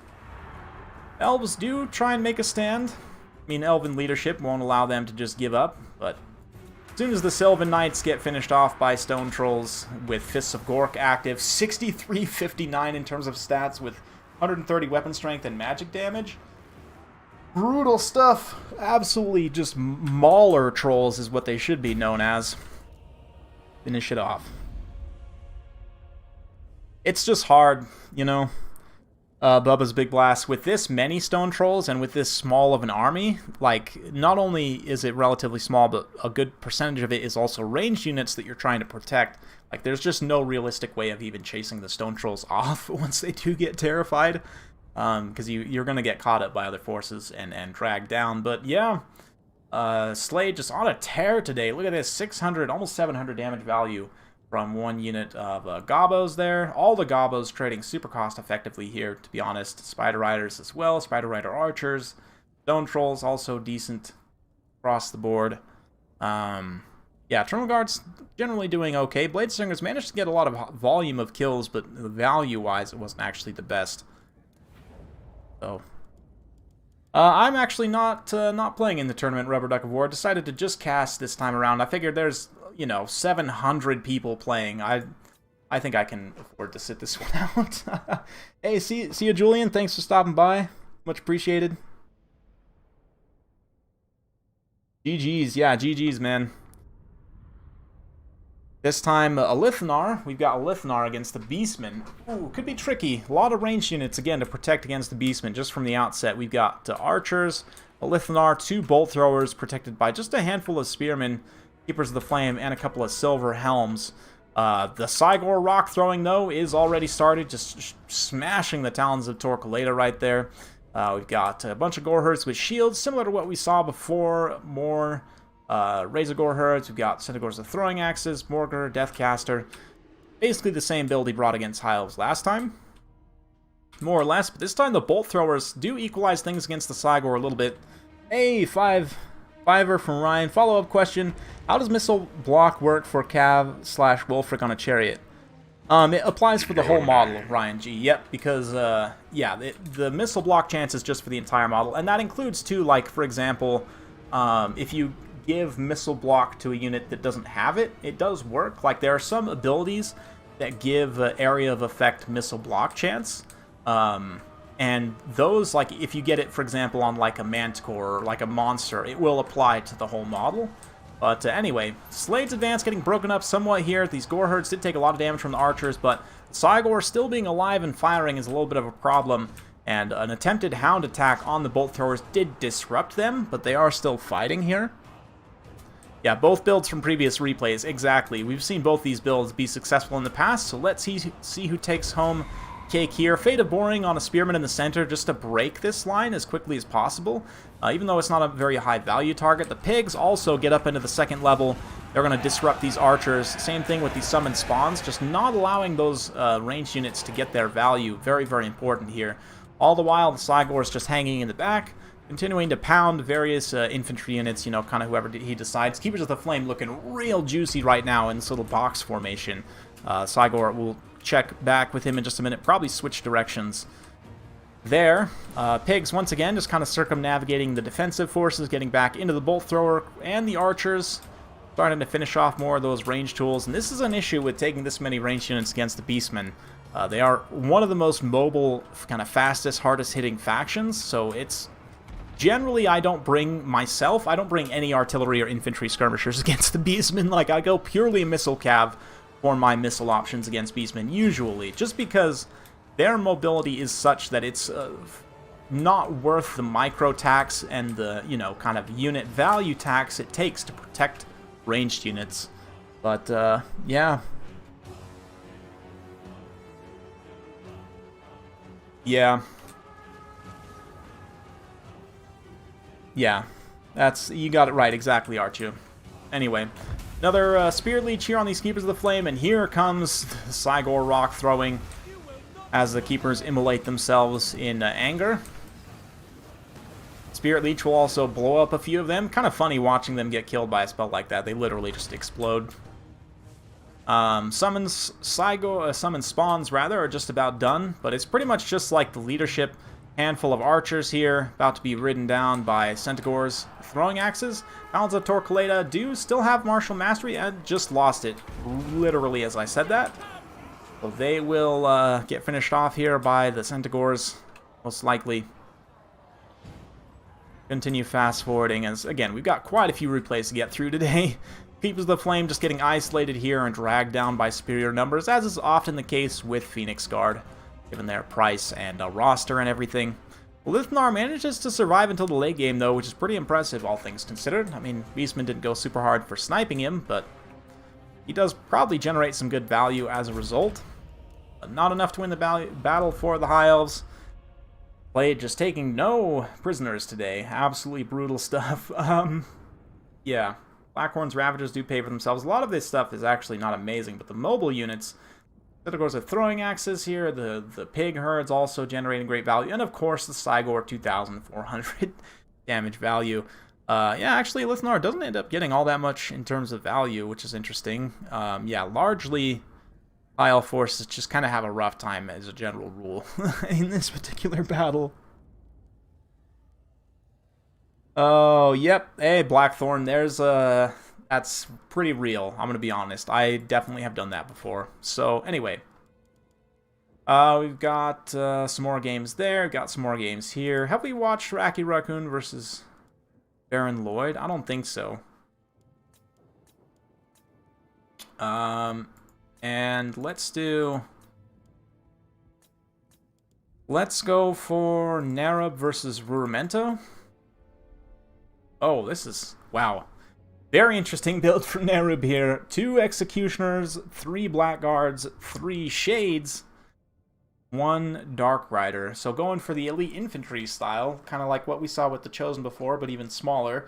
Elves do try and make a stand. I mean, Elven leadership won't allow them to just give up, but as soon as the Sylvan Knights get finished off by Stone Trolls with Fists of Gork active, 63-59 in terms of stats with 130 weapon strength and magic damage. Brutal stuff. Absolutely just mauler trolls is what they should be known as. Finish it off. It's just hard, you know. Bubba's Big Blast. With this many Stone Trolls and with this small of an army, like, not only is it relatively small, but a good percentage of it is also ranged units that you're trying to protect. Like, there's just no realistic way of even chasing the Stone Trolls off once they do get terrified. Because you're going to get caught up by other forces and dragged down. But yeah, Slade just on a tear today. Look at this, 600, almost 700 damage value from one unit of Gobos there. All the Gobos trading super cost effectively here, to be honest. Spider Riders as well, Spider Rider Archers. Stone Trolls also decent across the board. Yeah, Terminal Guard's generally doing okay. Bladeslinger's managed to get a lot of volume of kills, but value-wise, it wasn't actually the best. So, I'm actually not playing in the tournament, Rubber Duck of War. Decided to just cast this time around. I figured there's, 700 people playing. I think I can afford to sit this one out. Hey, see you, Julian. Thanks for stopping by. Much appreciated. GG's. Yeah, GG's, man. This time, a Lithnar. We've got a Lithnar against the Beastmen. Ooh, could be tricky. A lot of ranged units, again, to protect against the Beastmen. Just from the outset, we've got archers, a Lithnar, 2 bolt throwers, protected by just a handful of spearmen, keepers of the flame, and a couple of silver helms. The Cygor rock throwing, though, is already started, just smashing the Talons of Torquelada right there. We've got a bunch of Goreherds with shields, similar to what we saw before. More Razor Goreherds. We've got Centaurs with throwing axes, Morgar, Deathcaster. Basically the same build he brought against High Elves last time. More or less, but this time the Bolt Throwers do equalize things against the Cygor a little bit. Hey, Fiver from Ryan. Follow-up question. How does Missile Block work for Cav/Wolfric on a Chariot? It applies for the whole model, Ryan G. Yep, because, yeah, the Missile Block chance is just for the entire model, and that includes, too, like, for example, if you give Missile Block to a unit that doesn't have it, it does work. Like, there are some abilities that give Area of Effect Missile Block chance, and those, like, if you get it, for example, on, like, a Manticore or, like, a monster, it will apply to the whole model. But anyway, Slade's advance getting broken up somewhat here. These Goreherds did take a lot of damage from the archers, but Cygor still being alive and firing is a little bit of a problem. And an attempted Hound attack on the Bolt Throwers did disrupt them, but they are still fighting here. Yeah, both builds from previous replays, exactly. We've seen both these builds be successful in the past, so let's see who takes home cake here. Fate of Boring on a Spearman in the center just to break this line as quickly as possible. Even though it's not a very high value target, the Pigs also get up into the second level. They're going to disrupt these archers. Same thing with these summoned spawns, just not allowing those ranged units to get their value. Very, very important here. All the while, the Cygor is just hanging in the back, continuing to pound various infantry units, you know, kind of whoever he decides. Keepers of the Flame looking real juicy right now in this little box formation. Cygor will check back with him in just a minute, probably switch directions there. Pigs, once again, just kind of circumnavigating the defensive forces, getting back into the Bolt Thrower and the archers, starting to finish off more of those range tools. And this is an issue with taking this many range units against the Beastmen. They are one of the most mobile, kind of fastest, hardest hitting factions, so it's generally, I don't bring any artillery or infantry skirmishers against the Beastmen. Like, I go purely missile cav for my missile options against Beastmen, usually, just because their mobility is such that it's not worth the micro tax and the, you know, kind of unit value tax it takes to protect ranged units. But, yeah. Yeah. Yeah. You got it right, exactly, Archu. Anyway. Another Spear Leech here on these Keepers of the Flame, and here comes the Cygor rock throwing as the Keepers immolate themselves in anger. Spirit Leech will also blow up a few of them. Kind of funny watching them get killed by a spell like that. They literally just explode. Summon spawns, rather, are just about done, but it's pretty much just like the leadership handful of archers here, about to be ridden down by Centaurs throwing axes. Talons of Torquelada do still have martial mastery, and just lost it, literally, as I said that. So they will get finished off here by the Centaurs, most likely. Continue fast-forwarding, as, again, we've got quite a few replays to get through today. Keepers of the Flame just getting isolated here and dragged down by superior numbers, as is often the case with Phoenix Guard, given their price and roster and everything. Lithnar manages to survive until the late game, though, which is pretty impressive, all things considered. I mean, Beastman didn't go super hard for sniping him, but he does probably generate some good value as a result. But not enough to win the battle for the High Elves. Blade just taking no prisoners today. Absolutely brutal stuff. Yeah. Blackhorn's Ravagers do pay for themselves. A lot of this stuff is actually not amazing, but the mobile units... Of course, with throwing axes here, the pig herds also generating great value, and of course the Cygor 2,400 damage value. Yeah, actually, Lithnar doesn't end up getting all that much in terms of value, which is interesting. Yeah, largely, high elf forces just kind of have a rough time as a general rule in this particular battle. Oh, yep. Hey, Blackthorn, there's that's pretty real, I'm gonna be honest. I definitely have done that before. So, anyway. We've got some more games there, got some more games here. Have we watched Rocky Raccoon versus Baron Lloyd? I don't think so. And let's go for Narub versus Ruramento. Oh, this is, wow. Very interesting build for Narub here. 2 Executioners, 3 Blackguards, 3 Shades, 1 Dark Rider. So going for the elite infantry style, kind of like what we saw with the Chosen before, but even smaller.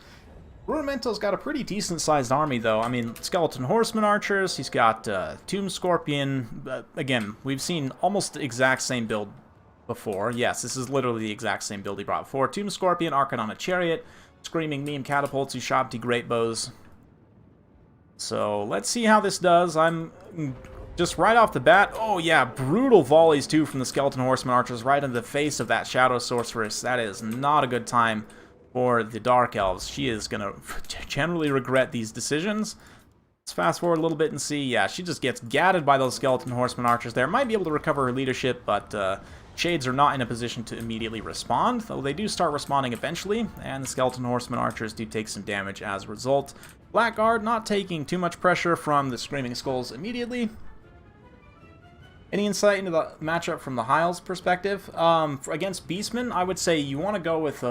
Ruramento's got a pretty decent-sized army, though. I mean, Skeleton Horseman Archers, he's got Tomb Scorpion. Again, we've seen almost the exact same build before. Yes, this is literally the exact same build he brought before. Tomb Scorpion, Archon on a Chariot, Screaming Meme Catapults, Ushabti Great Bows. So, let's see how this does. I'm just right off the bat, oh yeah, brutal volleys too from the Skeleton Horseman Archers right into the face of that Shadow Sorceress. That is not a good time for the Dark Elves. She is going to generally regret these decisions. Let's fast forward a little bit and see. Yeah, she just gets gatted by those Skeleton Horseman Archers there. Might be able to recover her leadership, but Shades are not in a position to immediately respond, though they do start responding eventually, and the Skeleton Horseman Archers do take some damage as a result. Blackguard not taking too much pressure from the Screaming Skulls immediately. Any insight into the matchup from the Hiles perspective? Against Beastmen, I would say you want to go with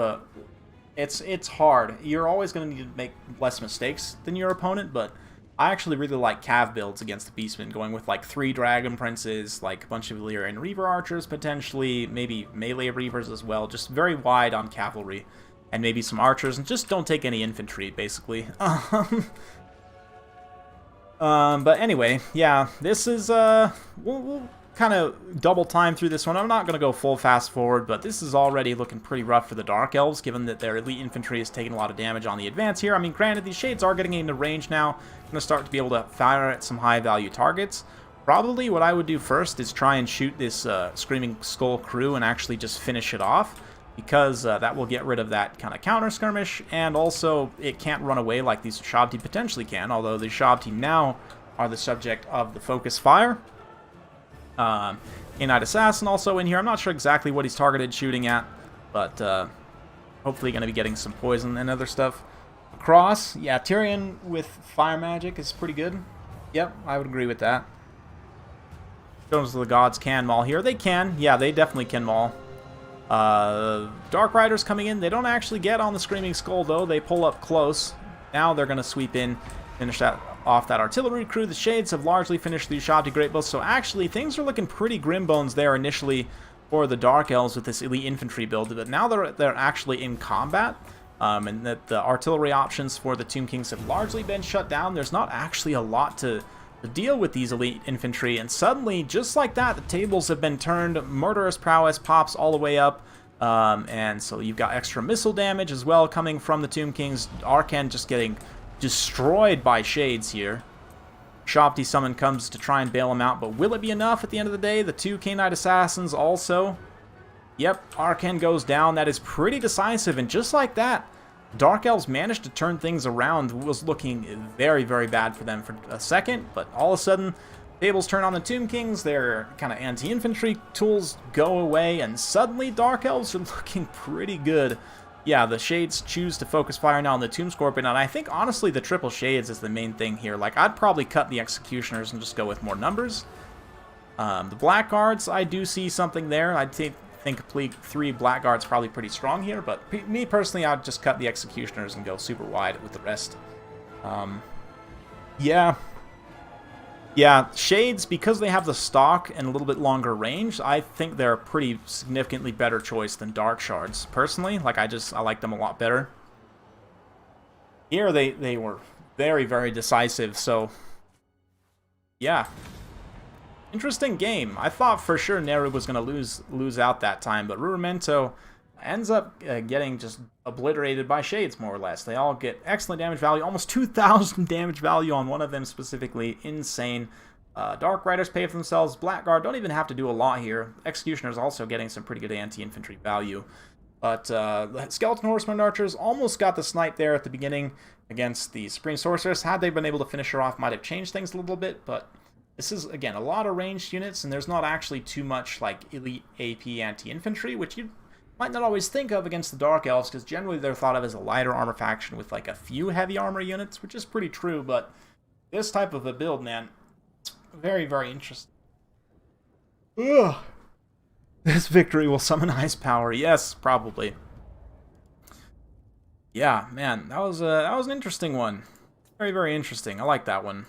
it's hard. You're always going to need to make less mistakes than your opponent, but I actually really like Cav builds against the Beastmen, going with like 3 Dragon Princes, like a bunch of Illyrian Reaver Archers potentially, maybe melee Reavers as well, just very wide on cavalry, and maybe some archers, and just don't take any infantry, basically. But anyway, yeah, this is, we'll kind of double time through this one. I'm not going to go full fast forward, but this is already looking pretty rough for the Dark Elves, given that their elite infantry is taking a lot of damage on the advance here. I mean, granted, these Shades are getting into range now. I'm going to start to be able to fire at some high-value targets. Probably what I would do first is try and shoot this Screaming Skull crew and actually just finish it off, because that will get rid of that kind of counter-skirmish, and also it can't run away like these Ushabti potentially can, although the Ushabti now are the subject of the focus fire. Knight Assassin also in here. I'm not sure exactly what he's targeted shooting at, but hopefully going to be getting some poison and other stuff. Cross, yeah, Tyrion with fire magic is pretty good. Yep, I would agree with that. Shows the gods can maul here. They can, yeah, they definitely can maul. Dark Riders coming in. They don't actually get on the Screaming Skull, though. They pull up close. Now they're going to sweep in, finish that off that artillery crew. The Shades have largely finished the Ushabti Great Bows, so actually things are looking pretty grim bones there initially for the Dark Elves with this elite infantry build, but now they're actually in combat, and that the artillery options for the Tomb Kings have largely been shut down. There's not actually a lot to deal with these elite infantry, and suddenly, just like that, the tables have been turned. Murderous Prowess pops all the way up, and so you've got extra missile damage as well coming from the Tomb Kings. Arkan just getting destroyed by Shades here. Ushabti Summon comes to try and bail him out, but will it be enough at the end of the day? The 2 Knight Assassins also. Yep, Arkan goes down. That is pretty decisive, and just like that, Dark Elves managed to turn things around. It was looking very, very bad for them for a second, but all of a sudden, tables turn on the Tomb Kings, their kind of anti-infantry tools go away, and suddenly Dark Elves are looking pretty good. Yeah, the Shades choose to focus fire now on the Tomb Scorpion, and I think, honestly, the triple Shades is the main thing here. Like, I'd probably cut the Executioners and just go with more numbers. The Blackguards, I do see something there. I think 3 Blackguards probably pretty strong here, but me personally, I'd just cut the Executioners and go super wide with the rest. Yeah, Shades, because they have the stock and a little bit longer range, I think they're a pretty significantly better choice than Dark Shards. Personally, like, I like them a lot better. Here, they were very, very decisive, so yeah. Interesting game. I thought for sure Neru was going to lose out that time, but Ruramento ends up getting just obliterated by Shades, more or less. They all get excellent damage value, almost 2,000 damage value on one of them specifically. Insane. Dark Riders pay for themselves. Blackguard don't even have to do a lot here. Executioner's also getting some pretty good anti-infantry value. But the Skeleton Horseman Archers almost got the snipe there at the beginning against the Supreme Sorceress. Had they been able to finish her off, might have changed things a little bit, but this is, again, a lot of ranged units, and there's not actually too much, like, elite AP anti-infantry, which you might not always think of against the Dark Elves, because generally they're thought of as a lighter armor faction with, like, a few heavy armor units, which is pretty true, but this type of a build, man, it's very, very interesting. Ugh. This victory will summon ice power. Yes, probably. Yeah, man, that was an interesting one. Very, very interesting. I like that one.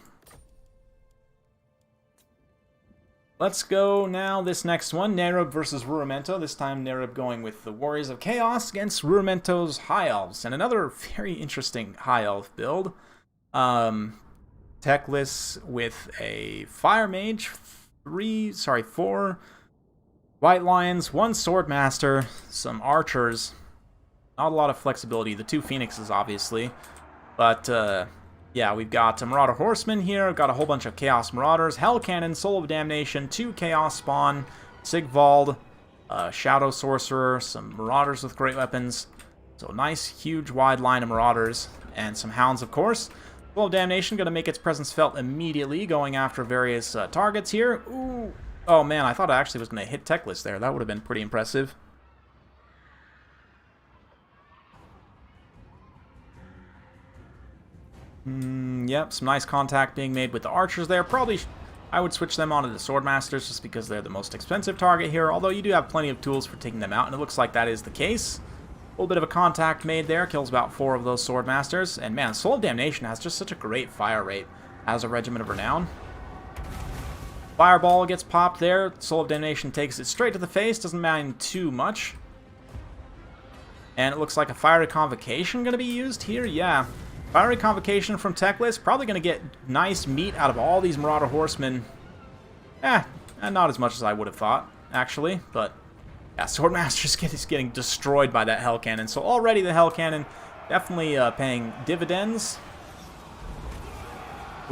Let's go now, this next one, Nerub versus Ruramento. This time Nerub going with the Warriors of Chaos against Ruramento's High Elves. And another very interesting High Elf build. Techless with a Fire Mage, 4 White Lions, 1 Swordmaster, some Archers. Not a lot of flexibility. The 2 Phoenixes, obviously. But, yeah, we've got Marauder Horsemen here. We've got a whole bunch of Chaos Marauders, Hell Cannon, Soul of Damnation, 2 Chaos Spawn, Sigvald, Shadow Sorcerer, some Marauders with great weapons. So nice, huge, wide line of Marauders, and some Hounds, of course. Soul of Damnation going to make its presence felt immediately, going after various targets here. Ooh. Oh man, I thought I actually was going to hit Techless there. That would have been pretty impressive. Yep, some nice contact being made with the Archers there. Probably, I would switch them onto the Swordmasters just because they're the most expensive target here, although you do have plenty of tools for taking them out, and it looks like that is the case. A little bit of a contact made there, kills about 4 of those Swordmasters, and man, Soul of Damnation has just such a great fire rate as a Regiment of Renown. Fireball gets popped there, Soul of Damnation takes it straight to the face, doesn't mind too much. And it looks like a Fiery Convocation going to be used here, yeah. Fiery Convocation from Techless, probably going to get nice meat out of all these Marauder Horsemen. Not as much as I would have thought, actually, but yeah, Swordmaster is getting destroyed by that Hell Cannon. So already the Hell Cannon definitely paying dividends.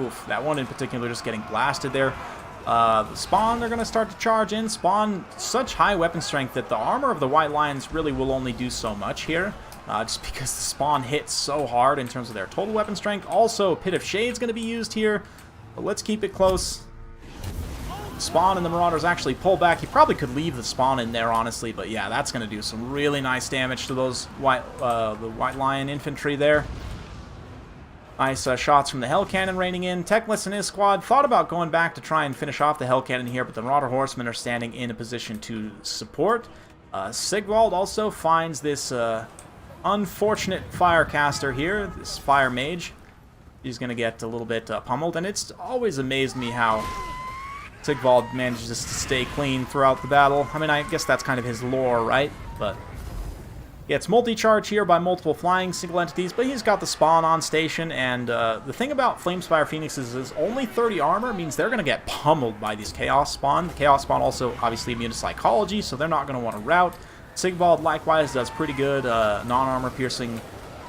Oof, that one in particular just getting blasted there. The Spawn, they're going to start to charge in. Spawn, such high weapon strength that the armor of the White Lions really will only do so much here. Just because the Spawn hits so hard in terms of their total weapon strength. Also, Pit of Shade's going to be used here, but let's keep it close. Spawn and the Marauders actually pull back. He probably could leave the Spawn in there, honestly, but yeah, that's going to do some really nice damage to those the White Lion infantry there. Nice shots from the Hell Cannon raining in. Techless and his squad thought about going back to try and finish off the Hell Cannon here, but the Marauder Horsemen are standing in a position to support. Sigvald also finds this unfortunate Firecaster here, this Fire Mage. He's going to get a little bit pummeled, and it's always amazed me how Sigvald manages to stay clean throughout the battle. I mean, I guess that's kind of his lore, right? But gets multi-charge here by multiple flying single entities, but he's got the Spawn on station, and the thing about Flamespire Phoenixes is only 30 armor means they're going to get pummeled by these Chaos Spawn. The Chaos Spawn also obviously immune to Psychology, so they're not going to want to rout. Sigvald likewise does pretty good non-armor piercing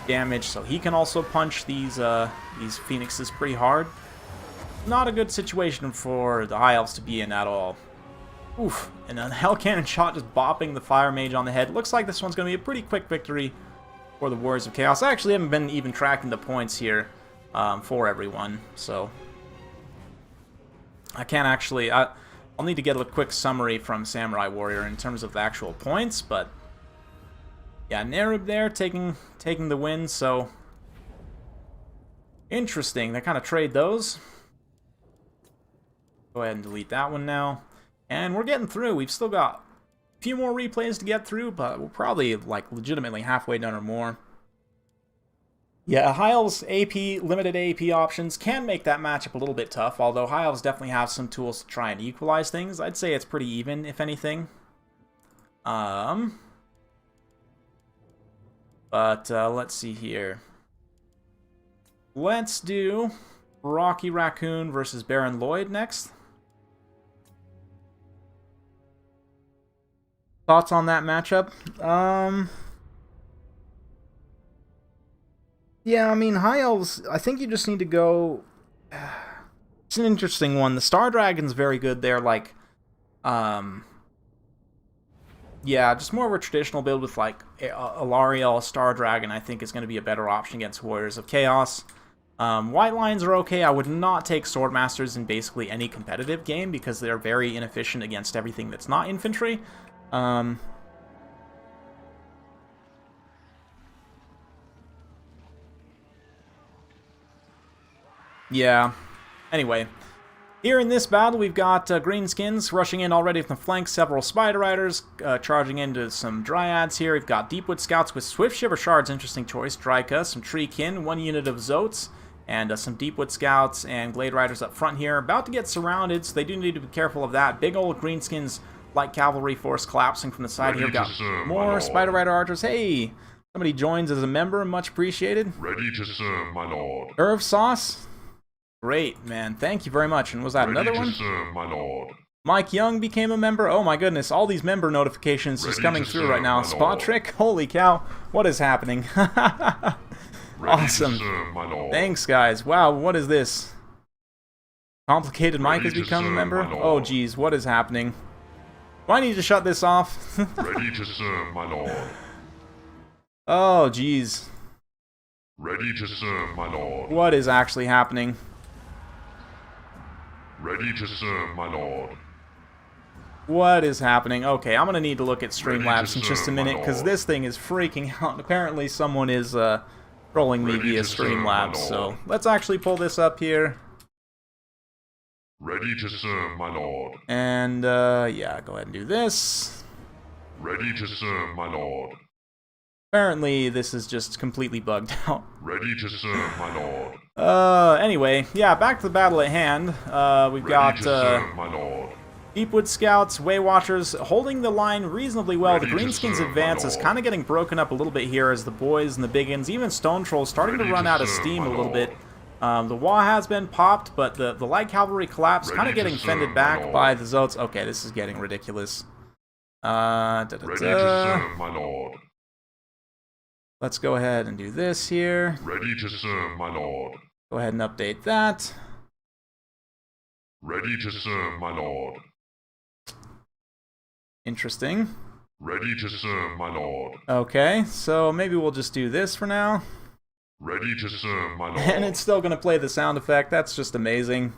damage, so he can also punch these Phoenixes pretty hard. Not a good situation for the High Elves to be in at all. Oof, and a Hell Cannon shot just bopping the Fire Mage on the head. Looks like this one's going to be a pretty quick victory for the Warriors of Chaos. I actually haven't been even tracking the points here for everyone, so I can't actually... I'll need to get a quick summary from Samurai Warrior in terms of the actual points, but yeah, Nerub there taking the win, so interesting. They kind of trade those. Go ahead and delete that one now. And we're getting through. We've still got a few more replays to get through, but we're probably like legitimately halfway done or more. Yeah, High Elves AP, limited AP options can make that matchup a little bit tough, although High Elves definitely have some tools to try and equalize things. I'd say it's pretty even, if anything. But let's see here. Let's do Rocky Raccoon versus Baron Lloyd next. Thoughts on that matchup? Yeah, I mean, High Elves, I think you just need to go... It's an interesting one. The Star Dragon's very good there, like... Yeah, just more of a traditional build with, like, Alariel, Star Dragon, I think is going to be a better option against Warriors of Chaos. White Lions are okay. I would not take Swordmasters in basically any competitive game because they're very inefficient against everything that's not infantry. Yeah. Anyway, here in this battle, we've got Greenskins rushing in already from the flank, several Spider Riders charging into some Dryads here. We've got Deepwood Scouts with Swift Shiver Shards, interesting choice, Dryka, some Treekin, 1 unit of Zotes, and some Deepwood Scouts and Glade Riders up front here. About to get surrounded, so they do need to be careful of that. Big old Greenskins light cavalry force collapsing from the side here. We've got more Spider Rider archers. Hey, somebody joins as a member, much appreciated. Ready to serve, my lord. Herb Sauce. Great, man. Thank you very much. And was that another one? Ready to serve, my lord. Mike Young became a member. Oh my goodness, all these member notifications just coming through right now. Spot Trick, holy cow, what is happening? Awesome. Thanks, guys. Wow, what is this? Complicated Mike has become a member? Oh geez, what is happening? Do I need to shut this off? Ready to serve, my lord. Oh geez. Ready to serve, my lord. What is actually happening? Ready to serve, my lord. What is happening? Okay, I'm gonna need to look at Streamlabs in just a minute because this thing is freaking out. Apparently someone is trolling me via Streamlabs, so let's actually pull this up here. Ready to serve, my lord. And yeah, go ahead and do this. Ready to serve, my lord. Apparently this is just completely bugged out. Ready to serve, my lord. Anyway, yeah, back to the battle at hand. We've got Ready to serve, my lord. Deepwood Scouts, Way Watchers holding the line reasonably well. The Greenskins advance is kind of getting broken up a little bit here as the boys and the biggins, even Stone Trolls, starting to run out of steam a little bit. The wall has been popped, but the light cavalry collapse kind of getting fended back by the Zotes. Okay, this is getting ridiculous. Ready to serve, my lord. Let's go ahead and do this here. Ready to serve, my lord. Go ahead and update that. Ready to serve, my lord. Interesting. Ready to serve, my lord. Okay, so maybe we'll just do this for now. Ready to serve, my lord. And it's still going to play the sound effect. That's just amazing.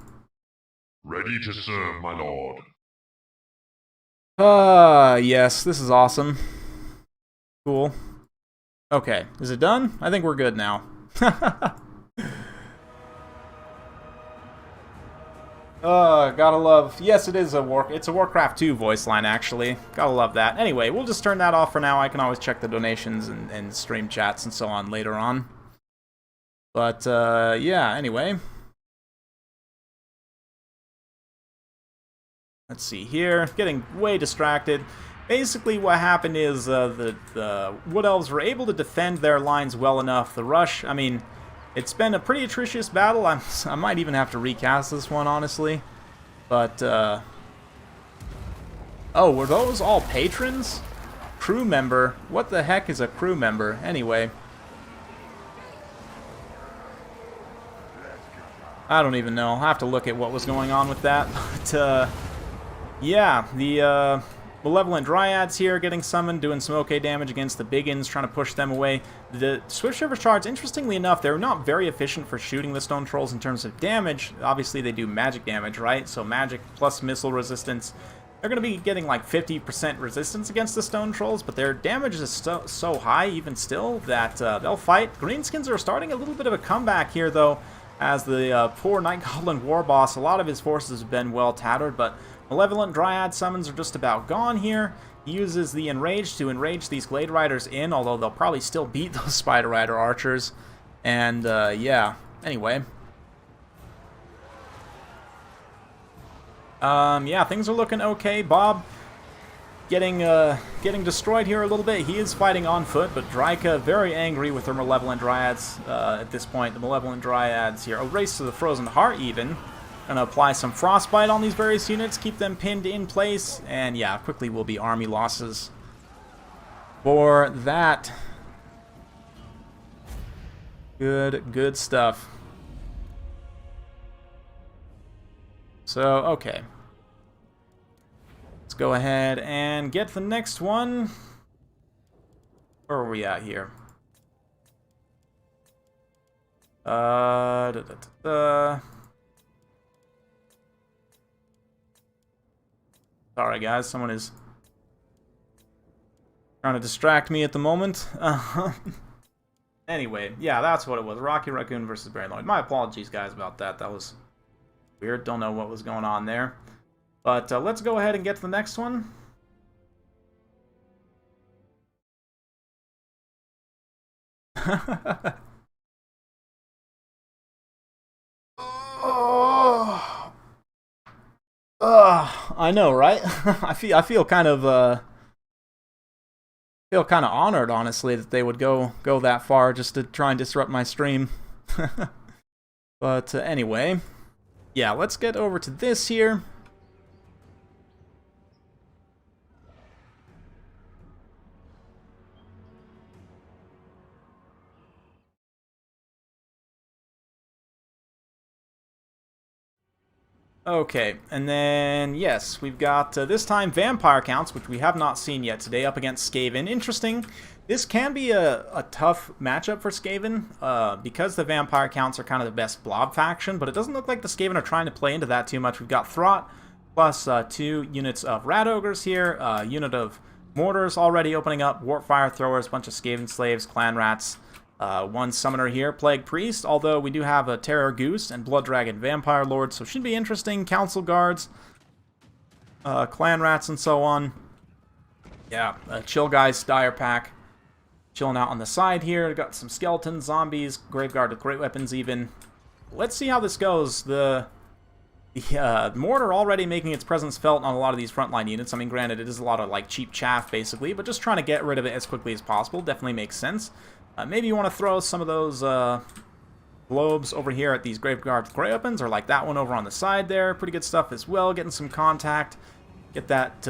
Ready to serve, my lord. Yes, this is awesome. Cool. Okay, is it done? I think we're good now. Gotta love... Yes, it is it's a Warcraft 2 voice line, actually. Gotta love that. Anyway, we'll just turn that off for now. I can always check the donations and stream chats and so on later on. But, yeah, anyway. Let's see here. Getting way distracted. Basically, what happened is the Wood Elves were able to defend their lines well enough. The rush, I mean, it's been a pretty atrocious battle. I might even have to recast this one, honestly. But, oh, were those all patrons? Crew member? What the heck is a crew member? Anyway. I don't even know. I'll have to look at what was going on with that. But, yeah, the, Malevolent Dryads here getting summoned, doing some okay damage against the biggins, trying to push them away. The Swift Shiver Shards, interestingly enough, they're not very efficient for shooting the Stone Trolls in terms of damage. Obviously, they do magic damage, right? So magic plus missile resistance. They're going to be getting like 50% resistance against the Stone Trolls, but their damage is so high, even still, that they'll fight. Greenskins are starting a little bit of a comeback here, though, as the poor Night Goblin War Boss, a lot of his forces have been well tattered, but Malevolent Dryad summons are just about gone here. He uses the Enrage to enrage these Glade Riders in, although they'll probably still beat those Spider Rider archers. And, yeah. Anyway. Yeah, things are looking okay. Bob getting destroyed here a little bit. He is fighting on foot, but Dryka very angry with her Malevolent Dryads at this point. The Malevolent Dryads here. A Race to the Frozen Heart, even. Gonna apply some Frostbite on these various units, keep them pinned in place, and yeah, quickly will be army losses. for that. Good stuff. So, okay. Let's go ahead and get the next one. Where are we at here? Sorry, guys. Someone is trying to distract me at the moment. Anyway, yeah, that's what it was. Rocky Raccoon versus Barry Lloyd. My apologies, guys, about that. That was weird. Don't know what was going on there. But let's go ahead and get to the next one. Oh. I know, right? I feel kind of honored, honestly, that they would go that far just to try and disrupt my stream. But anyway, yeah, let's get over to this here. Okay, and then, yes, we've got, this time, Vampire Counts, which we have not seen yet today, up against Skaven. Interesting. This can be a tough matchup for Skaven, because the Vampire Counts are kind of the best blob faction, but it doesn't look like the Skaven are trying to play into that too much. We've got Throt, plus 2 units of Rat Ogres here, a unit of Mortars already opening up, Warp Fire Throwers, bunch of Skaven Slaves, Clan Rats, 1 Summoner here, Plague Priest, although we do have a Terror Goose and Blood Dragon Vampire Lord, so should be interesting. Council Guards, Clan Rats, and so on. Yeah, Chill Guys Dire Pack, chilling out on the side here. Got some Skeletons, Zombies, Graveguard with Great Weapons even. Let's see how this goes. The Mortar already making its presence felt on a lot of these frontline units. I mean, granted, it is a lot of, like, cheap chaff, basically, but just trying to get rid of it as quickly as possible definitely makes sense. Maybe you want to throw some of those globes over here at these Graveguard with Great Weapons, or like that one over on the side there. Pretty good stuff as well. Getting some contact. Get that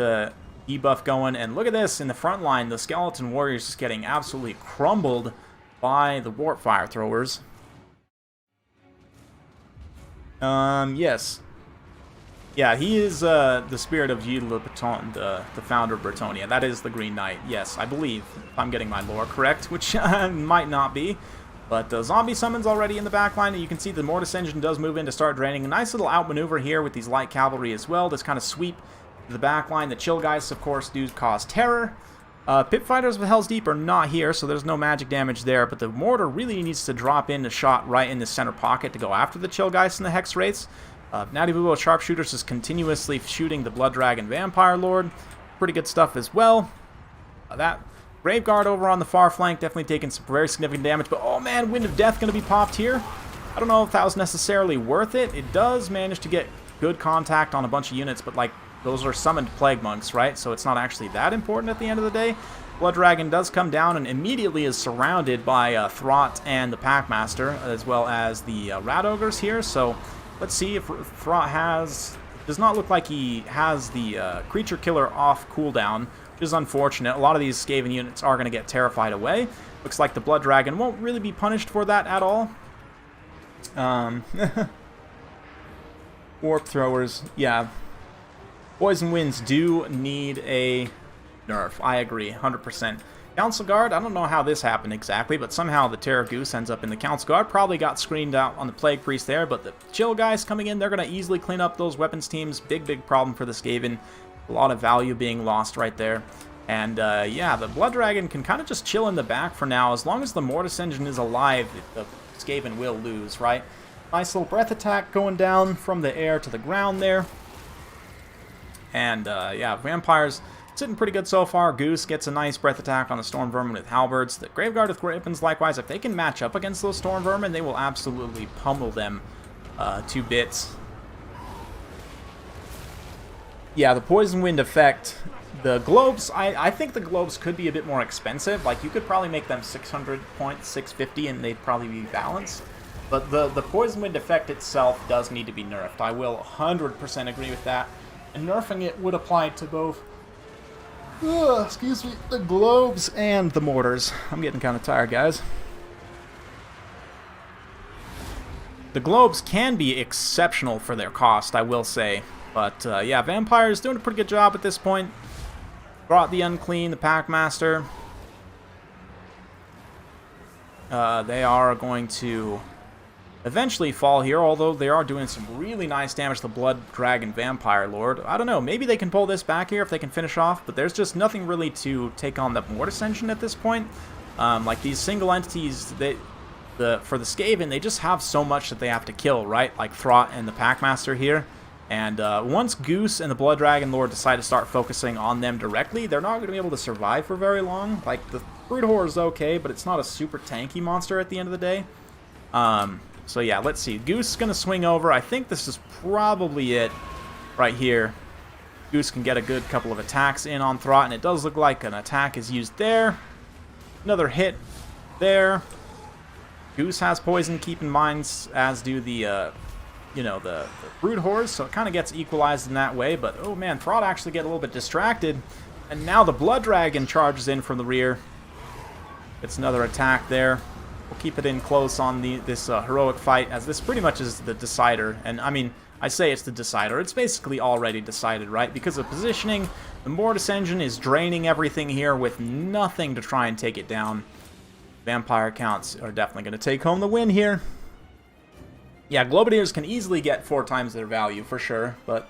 debuff going. And look at this in the front line. The Skeleton Warriors just getting absolutely crumbled by the Warp Fire Throwers. Yes. Yeah, he is the spirit of Gilles Le Breton, the founder of Bretonia. That is the Green Knight, yes, I believe, if I'm getting my lore correct, which might not be. But zombie summons already in the backline. You can see the Mortis Engine does move in to start draining. A nice little outmaneuver here with these light cavalry as well. This kind of sweep to the backline. The Chill Guys, of course, do cause terror. Pit Fighters with Hell's Deep are not here, so there's no magic damage there. But the Mortar really needs to drop in a shot right in the center pocket to go after the Chill Guys and the Hex Wraiths. Natty Boo Sharpshooters is continuously shooting the Blood Dragon Vampire Lord. Pretty good stuff as well. That Graveguard over on the far flank definitely taking some very significant damage. But, oh man, Wind of Death going to be popped here. I don't know if that was necessarily worth it. It does manage to get good contact on a bunch of units, but, like, those are summoned Plague Monks, right? So it's not actually that important at the end of the day. Blood Dragon does come down and immediately is surrounded by Throt and the Packmaster, as well as the Rat Ogres here. So let's see if Throt has... Does not look like he has the Creature Killer off cooldown, which is unfortunate. A lot of these Skaven units are going to get terrified away. Looks like the Blood Dragon won't really be punished for that at all. Warp Throwers, yeah. Poison Winds do need a nerf. I agree, 100%. Council Guard, I don't know how this happened exactly, but somehow the Terror Goose ends up in the Council Guard. Probably got screened out on the Plague Priest there, but the Chill Guys coming in, they're going to easily clean up those weapons teams. Big problem for the Skaven. A lot of value being lost right there. And yeah, the Blood Dragon can kind of just chill in the back for now. As long as the Mortis Engine is alive, the Skaven will lose, right? Nice little breath attack going down from the air to the ground there. And yeah, Vampires sitting pretty good so far. Goose gets a nice breath attack on the Storm Vermin with Halberds. The Graveguard with Great Weapons, likewise, if they can match up against those Storm Vermin, they will absolutely pummel them to bits. Yeah, the Poison Wind effect. The globes, I think the globes could be a bit more expensive. Like, you could probably make them 600 points, 650, and they'd probably be balanced. But the Poison Wind effect itself does need to be nerfed. I will 100% agree with that. And nerfing it would apply to both Excuse me, the globes and the mortars. I'm getting kind of tired, guys. The globes can be exceptional for their cost, I will say. But, yeah, Vampire's doing a pretty good job at this point. Brought the Unclean, the Packmaster. They are going to eventually fall here, although they are doing some really nice damage to the Blood Dragon Vampire Lord. I don't know, maybe they can pull this back here if they can finish off, but there's just nothing really to take on the Mortis engine at this point. Like these single entities, for the Skaven, they just have so much that they have to kill, right? Like Throt and the Packmaster here. And once Goose and the Blood Dragon Lord decide to start focusing on them directly, they're not going to be able to survive for very long. Like, the Brood Horror is okay, but it's not a super tanky monster at the end of the day. So yeah, let's see. Goose is going to swing over. I think this is probably it right here. Goose can get a good couple of attacks in on Throt, and it does look like an attack is used there. Another hit there. Goose has poison, keep in mind, as do the, you know, the Brood Horrors, so it kind of gets equalized in that way. But, oh man, Throt actually get a little bit distracted, and now the Blood Dragon charges in from the rear. It's another attack there. We'll keep it in close on this heroic fight, as this pretty much is the decider. And, I mean, I say it's the decider. It's basically already decided, right? Because of positioning, the Mortis engine is draining everything here with nothing to try and take it down. Vampire counts are definitely going to take home the win here. Yeah, Globadiers can easily get 4 times their value, for sure, but...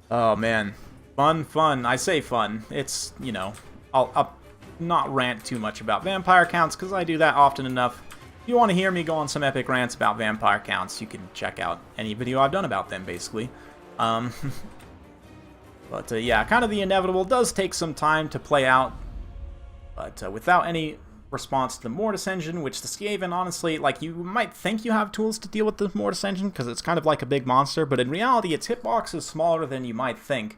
Oh, man. Fun. I say fun. It's, you know, I'll not rant too much about vampire counts, because I do that often enough. If you want to hear me go on some epic rants about vampire counts, you can check out any video I've done about them, basically. But, yeah, kind of the inevitable does take some time to play out. But without any response to the Mortis engine, which the Skaven, honestly, like, you might think you have tools to deal with the Mortis engine, because it's kind of like a big monster, but in reality, its hitbox is smaller than you might think.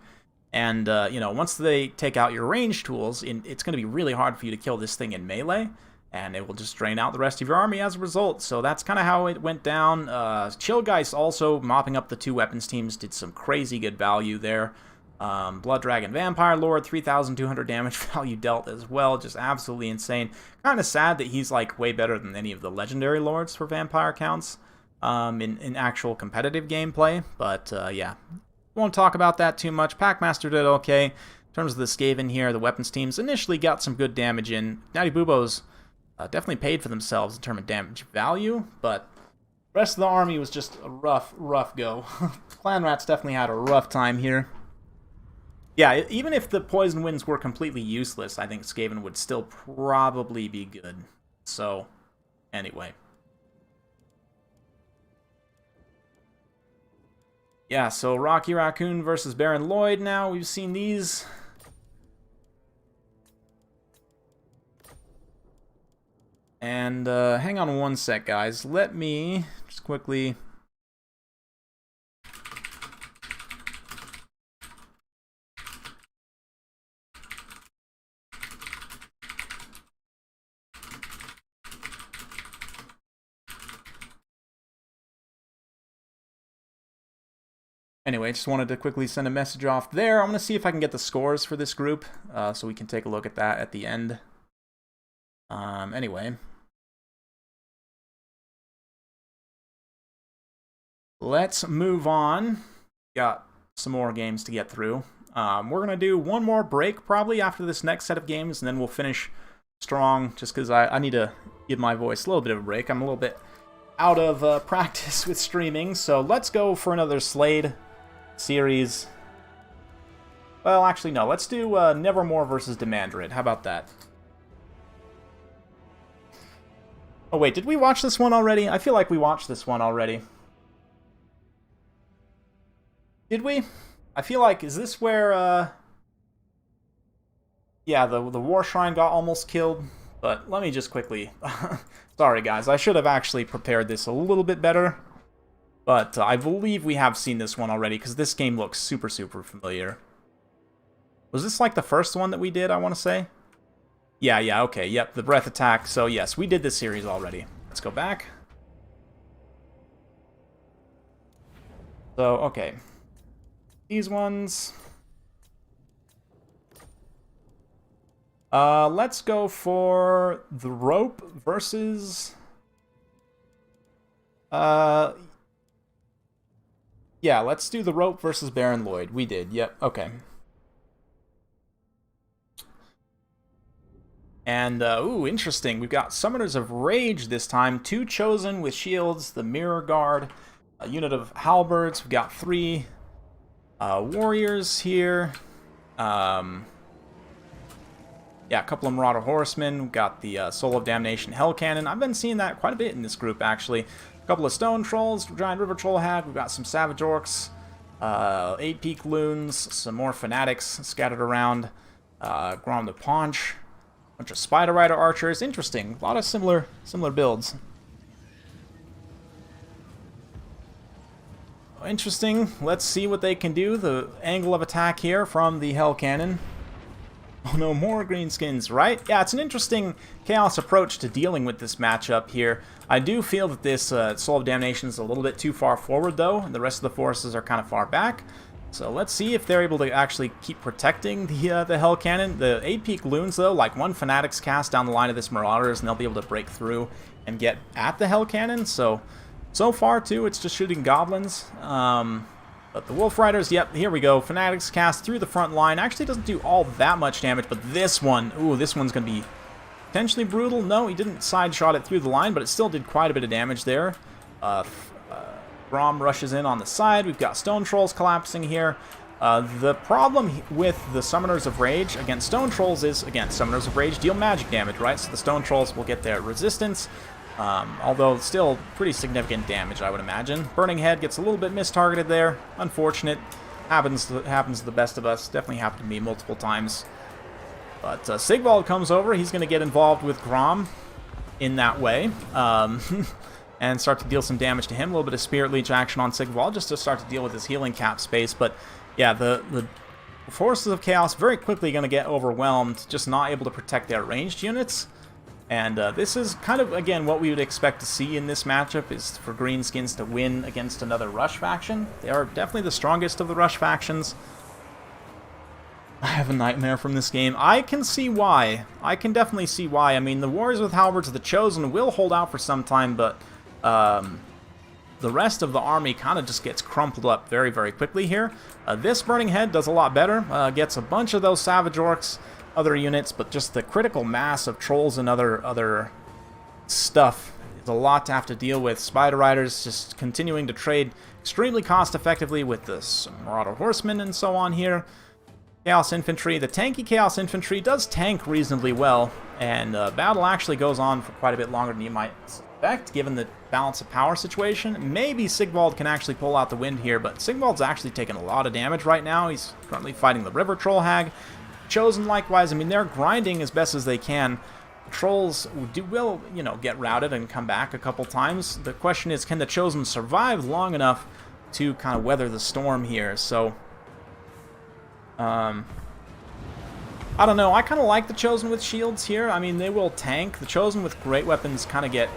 And, you know, once they take out your range tools, it's going to be really hard for you to kill this thing in melee, and it will just drain out the rest of your army as a result. So that's kind of how it went down. Chillgeist also mopping up the 2 weapons teams, did some crazy good value there. Blood Dragon Vampire Lord, 3,200 damage value dealt as well, just absolutely insane. Kind of sad that he's, like, way better than any of the legendary lords for vampire counts in actual competitive gameplay, but, yeah. Won't talk about that too much. Packmaster did okay. In terms of the Skaven here, the weapons teams initially got some good damage in. Natty Boobos definitely paid for themselves in terms of damage value, but the rest of the army was just a rough go. Clan Rats definitely had a rough time here. Yeah, even if the Poison Winds were completely useless, I think Skaven would still probably be good. So, anyway. Yeah, so Rocky Raccoon versus Baron Lloyd now. We've seen these. And hang on one sec, guys. Let me just quickly... Anyway, just wanted to quickly send a message off there. I'm going to see if I can get the scores for this group, so we can take a look at that at the end. Anyway. Let's move on. Got some more games to get through. We're going to do one more break probably after this next set of games, and then we'll finish strong, just because I need to give my voice a little bit of a break. I'm a little bit out of practice with streaming, so let's go for another Slade series. Well, actually, no. Let's do Nevermore versus Demandrid. How about that? Oh, wait. Did we watch this one already? I feel like we watched this one already. Did we? I feel like... Is this where... Yeah, the War Shrine got almost killed. But let me just quickly... Sorry, guys. I should have actually prepared this a little bit better. But I believe we have seen this one already, because this game looks super familiar. Was this like the first one that we did, I want to say? Yeah, okay, yep, the breath attack. So yes, we did this series already. Let's go back. So, okay. These ones. Let's go for the rope versus... yeah, let's do the rope versus Baron Lloyd. We did, yep, okay. And, ooh, interesting. We've got Summoners of Rage this time. 2 chosen with shields, the Mirror Guard, a unit of halberds. We've got 3 warriors here. Yeah, a couple of Marauder Horsemen. We've got the Soul of Damnation Hell Cannon. I've been seeing that quite a bit in this group, actually. A couple of Stone Trolls, Giant River Troll Hag. We've got some Savage Orcs, 8 Peak Loons, some more Fanatics scattered around, Grom the Paunch, a bunch of Spider Rider Archers. Interesting. A lot of similar builds. Interesting. Let's see what they can do. The angle of attack here from the Hell Cannon. Oh no, more Greenskins, right? Yeah, it's an interesting Chaos approach to dealing with this matchup here. I do feel that this Soul of Damnation is a little bit too far forward, though, and the rest of the forces are kind of far back. So let's see if they're able to actually keep protecting the Hell Cannon. The 8 Peak Loons, though, like one Fanatic's cast down the line of this Marauders, and they'll be able to break through and get at the Hell Cannon. So far, too, it's just shooting Goblins. But the Wolf Riders, yep, here we go. Fanatics cast through the front line. Actually doesn't do all that much damage, but this one, ooh, this one's going to be potentially brutal. No, he didn't side shot it through the line, but it still did quite a bit of damage there. Grom rushes in on the side. We've got Stone Trolls collapsing here. The problem with the Summoners of Rage against Stone Trolls is, again, Summoners of Rage deal magic damage, right? So the Stone Trolls will get their resistance. Although still pretty significant damage, I would imagine. Burning Head gets a little bit mistargeted there. Unfortunate. Happens to the best of us. Definitely happened to me multiple times. But Sigvald comes over. He's going to get involved with Grom in that way. And start to deal some damage to him. A little bit of Spirit Leech action on Sigvald just to start to deal with his healing cap space. But yeah, the forces of Chaos very quickly going to get overwhelmed. Just not able to protect their ranged units. And this is kind of, again, what we would expect to see in this matchup, is for Greenskins to win against another Rush faction. They are definitely the strongest of the Rush factions. I have a nightmare from this game. I can see why. I can definitely see why. I mean, the Warriors with Halberds of the Chosen will hold out for some time, but the rest of the army kind of just gets crumpled up very, very quickly here. This Burning Head does a lot better. Gets a bunch of those Savage Orcs, other units, but just the critical mass of trolls and other stuff is a lot to have to deal with. Spider Riders just continuing to trade extremely cost effectively with the Marauder Horsemen and so on here. Chaos Infantry, the tanky Chaos Infantry does tank reasonably well, and battle actually goes on for quite a bit longer than you might suspect, given the balance of power situation. Maybe Sigvald can actually pull out the wind here, but Sigvald's actually taking a lot of damage right now. He's currently fighting the River Troll Hag. Chosen likewise, I mean, they're grinding as best as they can. The Trolls will, you know, get routed and come back a couple times. The question is, can the Chosen survive long enough to kind of weather the storm here? So, I don't know. I kind of like the Chosen with shields here. I mean, they will tank. The Chosen with great weapons kind of get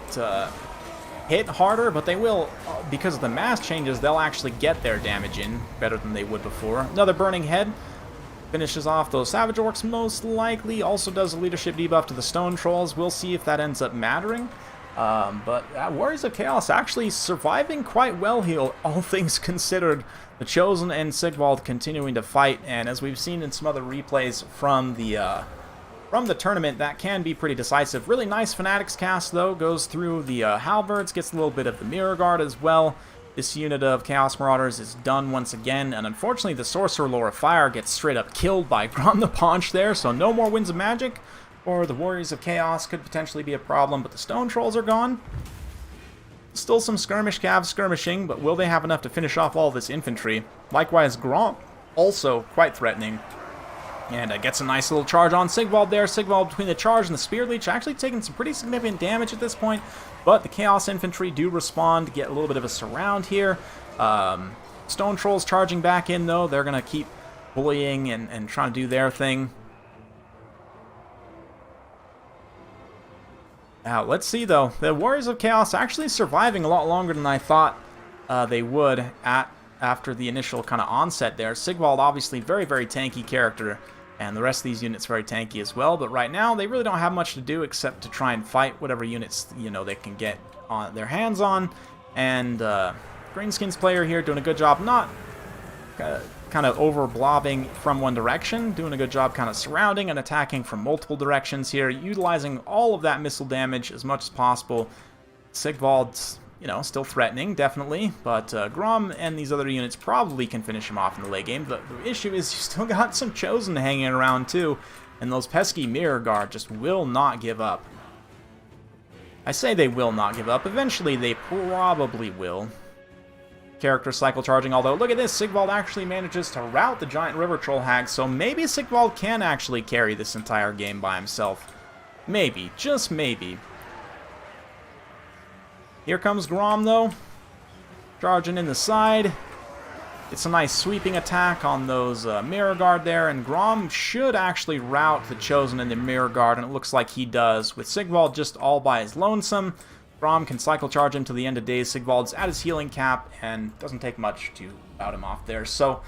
hit harder, but they will, because of the mass changes, they'll actually get their damage in better than they would before. Another Burning Head finishes off those Savage Orcs most likely. Also does a leadership debuff to the Stone Trolls. We'll see if that ends up mattering. But Warriors of Chaos actually surviving quite well here, all things considered. The Chosen and Sigvald continuing to fight, and as we've seen in some other replays from the tournament, that can be pretty decisive. Really nice Fanatics cast, though. Goes through the Halberds, gets a little bit of the Mirror Guard as well. This unit of Chaos Marauders is done once again, and unfortunately the Sorcerer Lord of Fire gets straight up killed by Grom the Paunch there, so no more Winds of Magic, or the Warriors of Chaos could potentially be a problem, but the Stone Trolls are gone. Still some skirmish calves skirmishing, but will they have enough to finish off all this infantry? Likewise, Grom also quite threatening. And gets a nice little charge on Sigvald there. Sigvald, between the charge and the Spear Leech, actually taking some pretty significant damage at this point. But the Chaos Infantry do respond, get a little bit of a surround here. Stone Trolls charging back in, though. They're going to keep bullying and trying to do their thing. Now, let's see, though. The Warriors of Chaos actually surviving a lot longer than I thought they would at after the initial kind of onset there. Sigvald, obviously, very, very tanky character, and the rest of these units very tanky as well. But right now, they really don't have much to do except to try and fight whatever units, you know, they can get on their hands on. And Greenskins player here doing a good job, not kind of over blobbing from one direction, doing a good job kind of surrounding and attacking from multiple directions here, utilizing all of that missile damage as much as possible. Sigvald's, you know, still threatening, definitely, but Grom and these other units probably can finish him off in the late game. The issue is you still got some Chosen hanging around too, and those pesky Mirror Guard just will not give up. I say they will not give up. Eventually, they probably will. Character cycle charging, although look at this, Sigvald actually manages to rout the giant river troll hag, so maybe Sigvald can actually carry this entire game by himself. Maybe, just maybe. Here comes Grom though, charging in the side. It's a nice sweeping attack on those Mirror Guard there, and Grom should actually rout the Chosen in the Mirror Guard, and it looks like he does. With Sigvald just all by his lonesome, Grom can cycle charge him to the end of days. Sigvald's at his healing cap, and doesn't take much to bout him off there. So,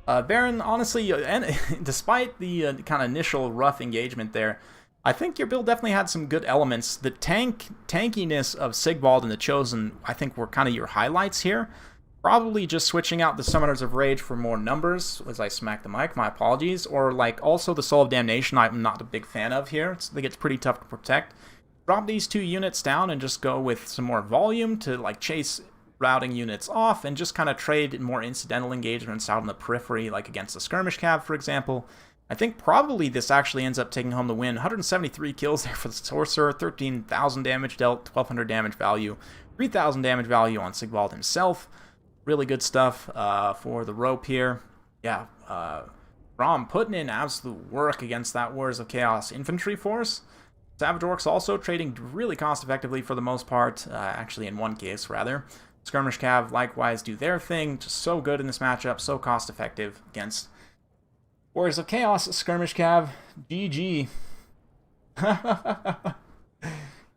Baron, honestly, and despite the kind of initial rough engagement there, I think your build definitely had some good elements. The tankiness of Sigvald and the Chosen, I think, were kind of your highlights here. Probably just switching out the Summoners of Rage for more numbers, as I smack the mic, my apologies. Or, like, also the Soul of Damnation I'm not a big fan of here. I think it's pretty tough to protect. Drop these two units down and just go with some more volume to like chase routing units off and just kind of trade more incidental engagements out on the periphery, like against the skirmish cav, for example. I think probably this actually ends up taking home the win. 173 kills there for the Sorcerer, 13,000 damage dealt, 1,200 damage value, 3,000 damage value on Sigvald himself. Really good stuff for the rope here. Yeah, Grom putting in absolute work against that Warriors of Chaos infantry force. Savage Orcs also trading really cost effectively for the most part, actually in one case rather. Skirmish Cav likewise do their thing, just so good in this matchup, so cost effective against Warriors of Chaos. Skirmish Cav, GG.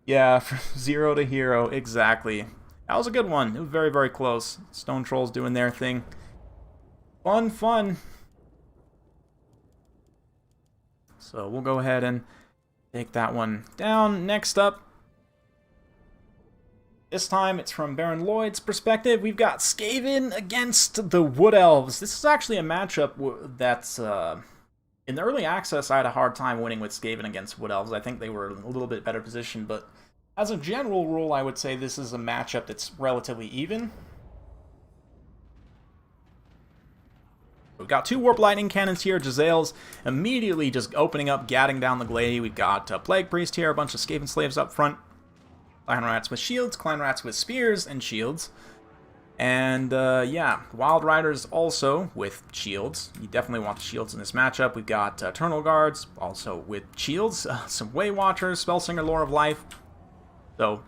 Yeah, from 0 to hero, exactly. That was a good one. It was very, very close. Stone Trolls doing their thing. Fun, fun. So we'll go ahead and take that one down. Next up, this time it's from Baron Lloyd's perspective. We've got Skaven against the Wood Elves. This is actually a matchup that's, in the early access, I had a hard time winning with Skaven against Wood Elves. I think they were in a little bit better position, but as a general rule, I would say this is a matchup that's relatively even. We've got two Warp Lightning Cannons here. Jezzail's immediately just opening up, gadding down the glade. We've got Plague Priest here, a bunch of Skaven Slaves up front. Clan Rats with shields, Clan Rats with spears and shields. And, yeah, Wild Riders also with shields. You definitely want the shields in this matchup. We've got Eternal Guards also with shields. Some Way Watchers, Spellsinger, Lore of Life. So,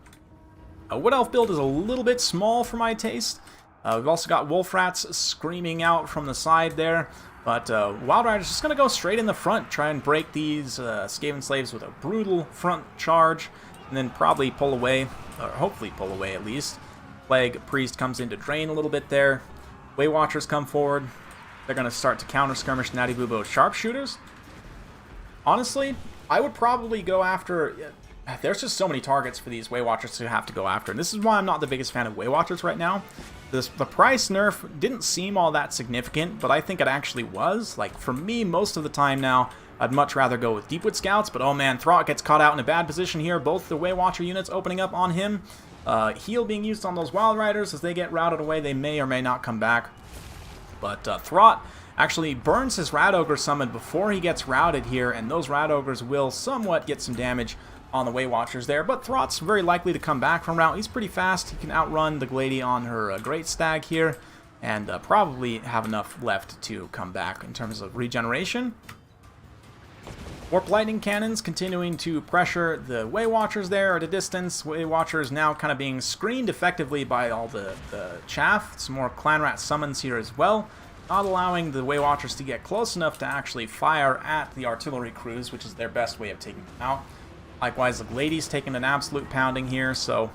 a Wood Elf build is a little bit small for my taste. We've also got Wolf Rats screaming out from the side there. But Wild Rider's just going to go straight in the front, try and break these Skaven Slaves with a brutal front charge, and then probably pull away, or hopefully pull away at least. Plague Priest comes in to drain a little bit there. Way Watchers come forward. They're going to start to counter skirmish Natty Bubo Sharpshooters. Honestly, I would probably go after... There's just so many targets for these Way Watchers to have to go after. And this is why I'm not the biggest fan of Way Watchers right now. The price nerf didn't seem all that significant, but I think it actually was. Like, for me, most of the time now, I'd much rather go with Deepwood Scouts, but oh man, Throt gets caught out in a bad position here. Both the Way Watcher units opening up on him. Heal being used on those Wild Riders. As they get routed away, they may or may not come back. But Throt actually burns his Rat Ogre summon before he gets routed here, and those Rat Ogres will somewhat get some damage on the Way Watchers there, but Throt's very likely to come back from route. He's pretty fast. He can outrun the Glady on her Great Stag here, and probably have enough left to come back in terms of regeneration. Warp Lightning Cannons continuing to pressure the Way Watchers there at a distance. Way Watchers now kind of being screened effectively by all the chaff. Some more Clan Rat summons here as well, not allowing the Way Watchers to get close enough to actually fire at the artillery crews, which is their best way of taking them out. Likewise, the Glady's taking an absolute pounding here, so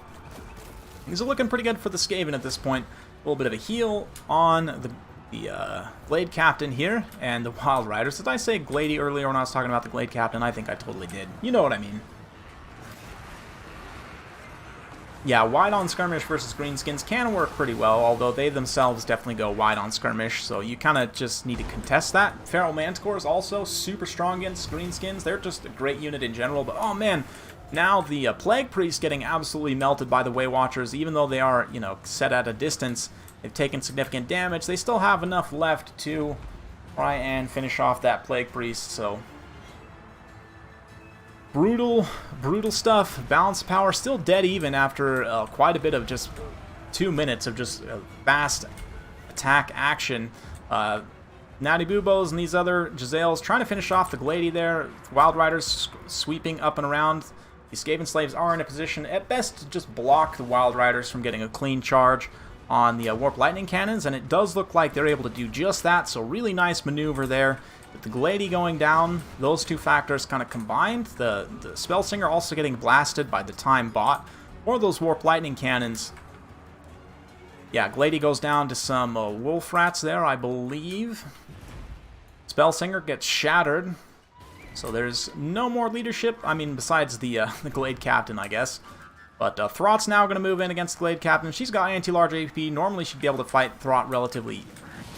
things are looking pretty good for the Skaven at this point. little bit of a heal on the Glade Captain here, and the Wild Riders. Did I say Glady earlier when I was talking about the Glade Captain? I think I totally did. You know what I mean. Yeah, wide on skirmish versus Greenskins can work pretty well, although they themselves definitely go wide on skirmish, so you kind of just need to contest that. Feral Manticores also super strong against Greenskins. They're just a great unit in general, but oh man, now the Plague Priest getting absolutely melted by the Way Watchers, even though they are, you know, set at a distance. They've taken significant damage. They still have enough left to try and finish off that Plague Priest, so brutal stuff. Balance power still dead even after quite a bit of just 2 minutes of just fast attack action. Natty Boobos and these other Giselles trying to finish off the Glady there. Wild Riders sweeping up and around. The Skaven Slaves are in a position at best to just block the Wild Riders from getting a clean charge on the Warp Lightning Cannons, and it does look like they're able to do just that, so really nice maneuver there. With the Glady going down, those two factors kind of combined. The Spellsinger also getting blasted by the time bot, or those Warp Lightning Cannons. Yeah, Glady goes down to some Wolf Rats there, I believe. Spellsinger gets shattered, so there's no more leadership, I mean, besides the Glade Captain, I guess. But Thrott's now going to move in against Glade Captain. She's got anti-large AP. Normally she'd be able to fight Thrott relatively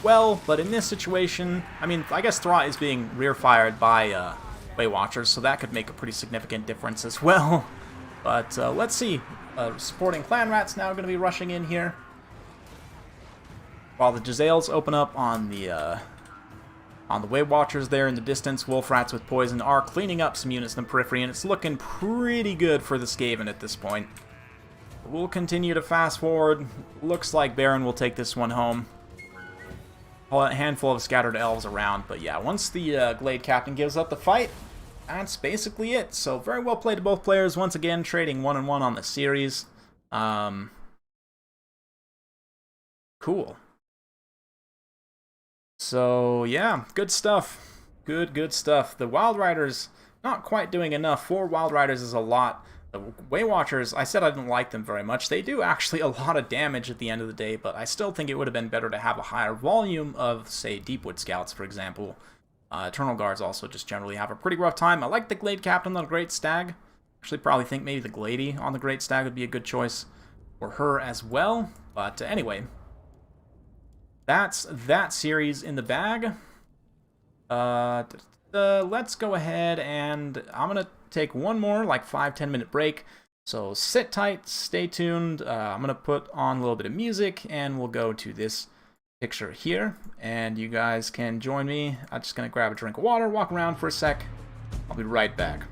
well, but in this situation, I mean, I guess Thrott is being rear-fired by Way Watchers, so that could make a pretty significant difference as well. But let's see. Supporting Clan Rats now going to be rushing in here, while the Giselles open up on the Way Watchers there in the distance. Wolf Rats with poison are cleaning up some units in the periphery, and it's looking pretty good for the Skaven at this point. We'll continue to fast forward. Looks like Baron will take this one home. A handful of scattered elves around, but yeah, once the Glade Captain gives up the fight, that's basically it. So very well played to both players. Once again, trading 1-1 on the series. Cool. So yeah, good stuff. Good stuff. The Wild Riders not quite doing enough. 4 Wild Riders is a lot. The Way Watchers, I said I didn't like them very much. They do actually a lot of damage at the end of the day, but I still think it would have been better to have a higher volume of, say, Deepwood Scouts, for example. Eternal Guards also just generally have a pretty rough time. I like the Glade Captain on the Great Stag. Actually, probably think maybe the Glady on the Great Stag would be a good choice for her as well. But anyway, that's that series in the bag. Let's go ahead and I'm going to take one more, like 5-10 minute break. So sit tight, stay tuned. I'm going to put on a little bit of music and we'll go to this picture here. And you guys can join me. I'm just going to grab a drink of water, walk around for a sec. I'll be right back.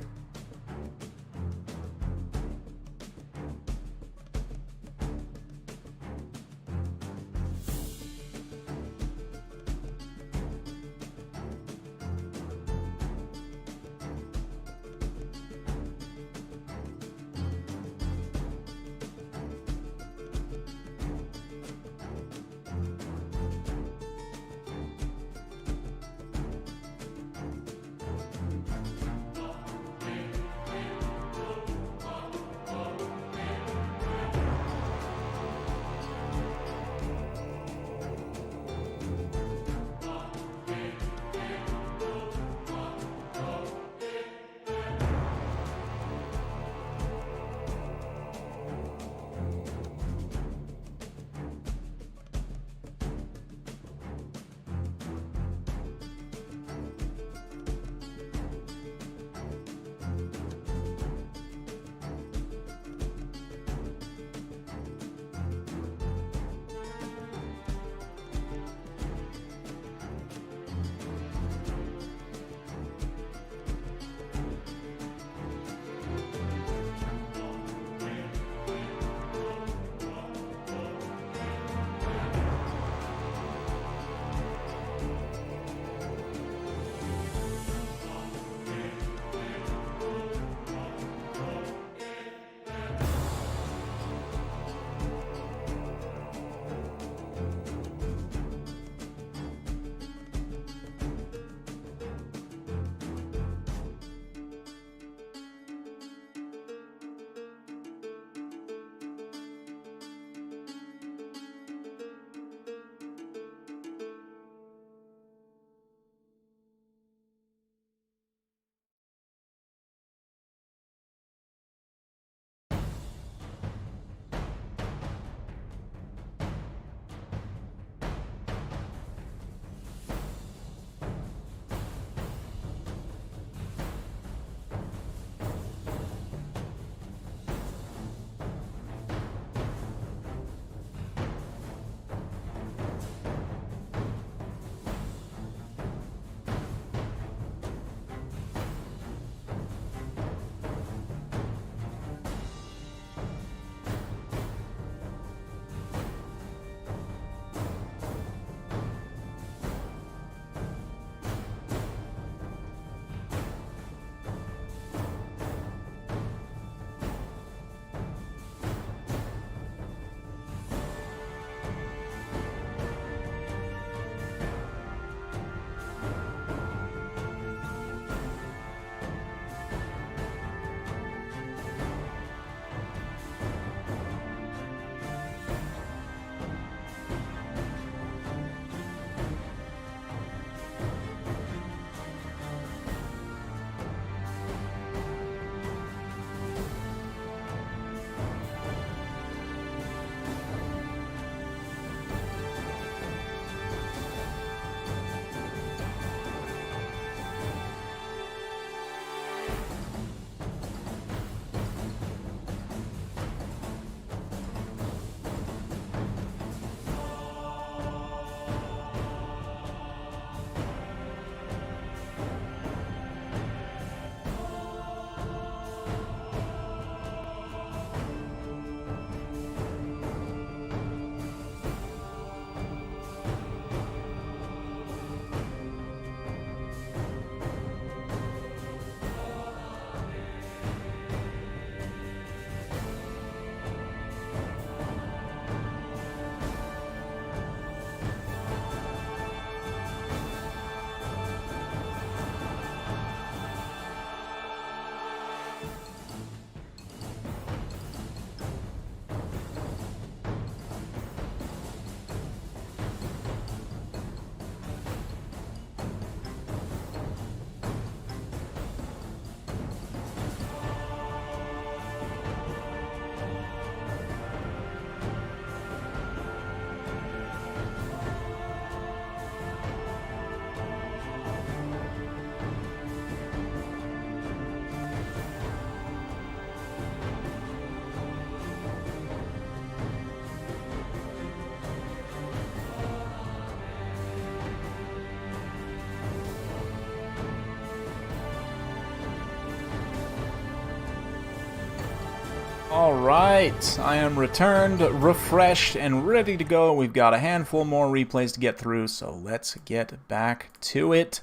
Alright, I am returned, refreshed, and ready to go. We've got a handful more replays to get through, so let's get back to it.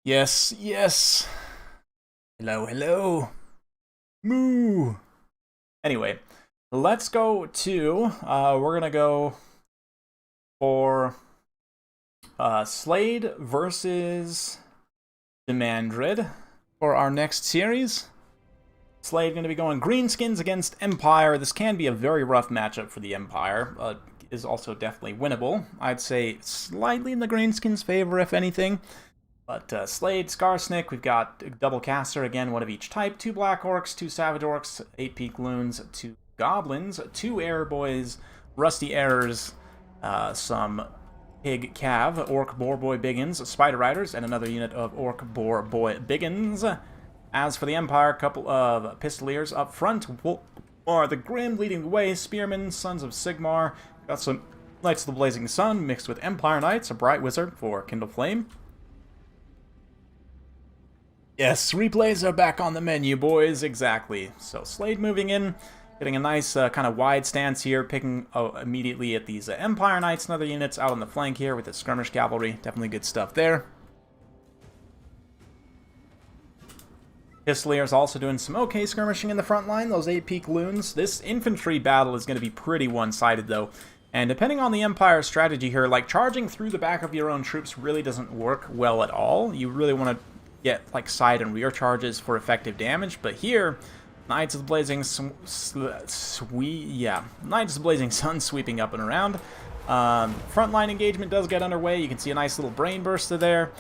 Yes, yes. Hello, hello. Moo. Anyway, let's go to, we're gonna go for Slade versus Demandred for our next series. Slade going to be going Greenskins against Empire. This can be a very rough matchup for the Empire. Is also definitely winnable. I'd say slightly in the Greenskins' favor, if anything. But Slade, Skarsnik, we've got double caster, again, one of each type. 2 Black Orcs, 2 Savage Orcs, 8 Peak Loons, 2 Goblins, 2 Air Boys, Rusty Errors, some Pig Cav, Orc Boar Boy Biggins, Spider Riders, and another unit of Orc Boar Boy Biggins. As for the Empire, a couple of Pistoliers up front are the Grim leading the way, Spearmen, Sons of Sigmar. Got some Knights of the Blazing Sun mixed with Empire Knights, a Bright Wizard for Kindle Flame. Yes, replays are back on the menu, boys, exactly. So Slade moving in, getting a nice kind of wide stance here, picking immediately at these Empire Knights and other units out on the flank here with the Skirmish Cavalry. Definitely good stuff there. Pistoliers also doing some okay skirmishing in the front line, those 8 Peak Loons. This infantry battle is going to be pretty one-sided, though. And depending on the Empire's strategy here, like, charging through the back of your own troops really doesn't work well at all. You really want to get, like, side and rear charges for effective damage. But here, Knights of the Blazing Knights of the Blazing Sun sweeping up and around. Frontline engagement does get underway. You can see a nice little brain burster there.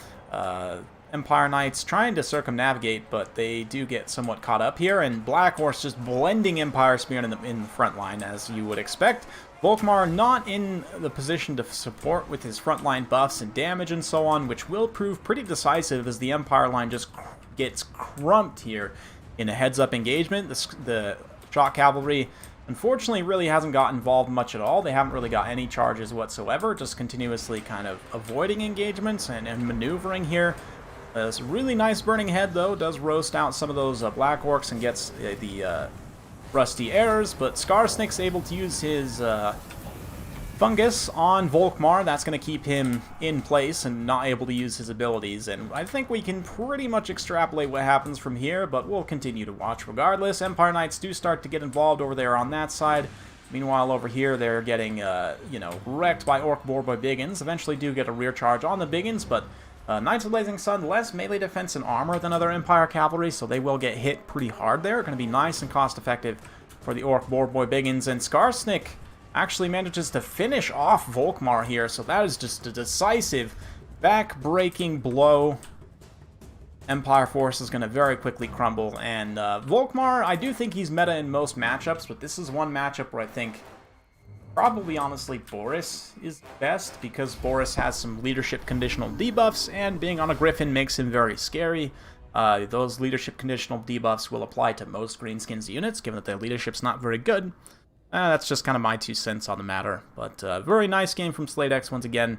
Empire Knights trying to circumnavigate, but they do get somewhat caught up here, and Black Horse just blending Empire Spearmen in the front line, as you would expect. Volkmar not in the position to support with his frontline buffs and damage and so on, which will prove pretty decisive as the Empire line just gets crumped here in a heads-up engagement. The Shock Cavalry, unfortunately, really hasn't got involved much at all. They haven't really got any charges whatsoever, just continuously kind of avoiding engagements and maneuvering here. This really nice Burning Head, though, does roast out some of those Black Orcs and gets the Rusty Errors, but Skarsnik's able to use his Fungus on Volkmar. That's going to keep him in place and not able to use his abilities, and I think we can pretty much extrapolate what happens from here, but we'll continue to watch regardless. Empire Knights do start to get involved over there on that side. Meanwhile, over here, they're getting, wrecked by Orc Boar Boy Biggins. Eventually do get a rear charge on the Biggins, but Knights of the Blazing Sun, less melee defense and armor than other Empire Cavalry, so they will get hit pretty hard there. Going to be nice and cost-effective for the Orc Boar Boy Biggins. And Skarsnik actually manages to finish off Volkmar here, so that is just a decisive, back-breaking blow. Empire force is going to very quickly crumble. And Volkmar, I do think he's meta in most matchups, but this is one matchup where I think probably, honestly, Boris is best, because Boris has some leadership conditional debuffs, and being on a Griffin makes him very scary. Those leadership conditional debuffs will apply to most Greenskins units, given that their leadership's not very good. That's just kind of my 2 cents on the matter. But very nice game from Slade X once again,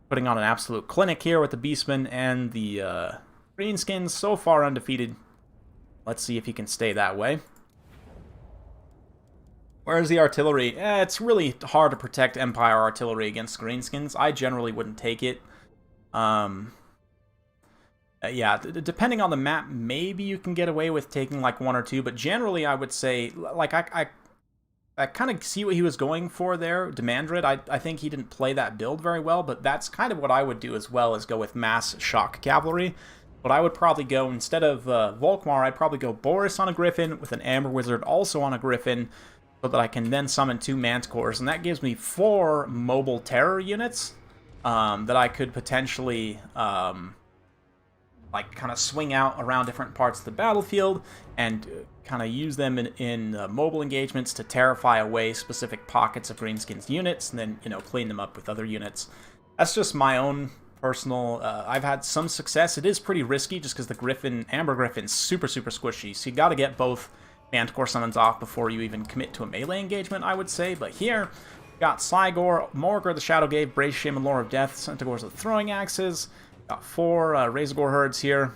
putting on an absolute clinic here with the Beastmen and the Greenskins, so far undefeated. Let's see if he can stay that way. Where's the artillery? It's really hard to protect Empire artillery against Greenskins. I generally wouldn't take it. Yeah, depending on the map, maybe you can get away with taking like 1 or 2, but generally I would say, like, I kind of see what he was going for there, Demandred. I think he didn't play that build very well, but that's kind of what I would do as well, is go with mass shock cavalry. But I would probably go, instead of Volkmar, I'd probably go Boris on a Griffin with an Amber Wizard also on a Griffin, so that I can then summon 2 Manticores, and that gives me 4 mobile terror units that I could potentially like kind of swing out around different parts of the battlefield and kind of use them in mobile engagements to terrify away specific pockets of Greenskins units, and then, clean them up with other units. That's just my own personal. I've had some success. It is pretty risky just because the Amber Griffin's super squishy, so you got to get both Manticore summons off before you even commit to a melee engagement, I would say. But here, got Cygor, Morgor the Shadowgave, Brace Shaman, Lore of Death, Centaurs of the Throwing Axes. Got 4 Razorgore herds here.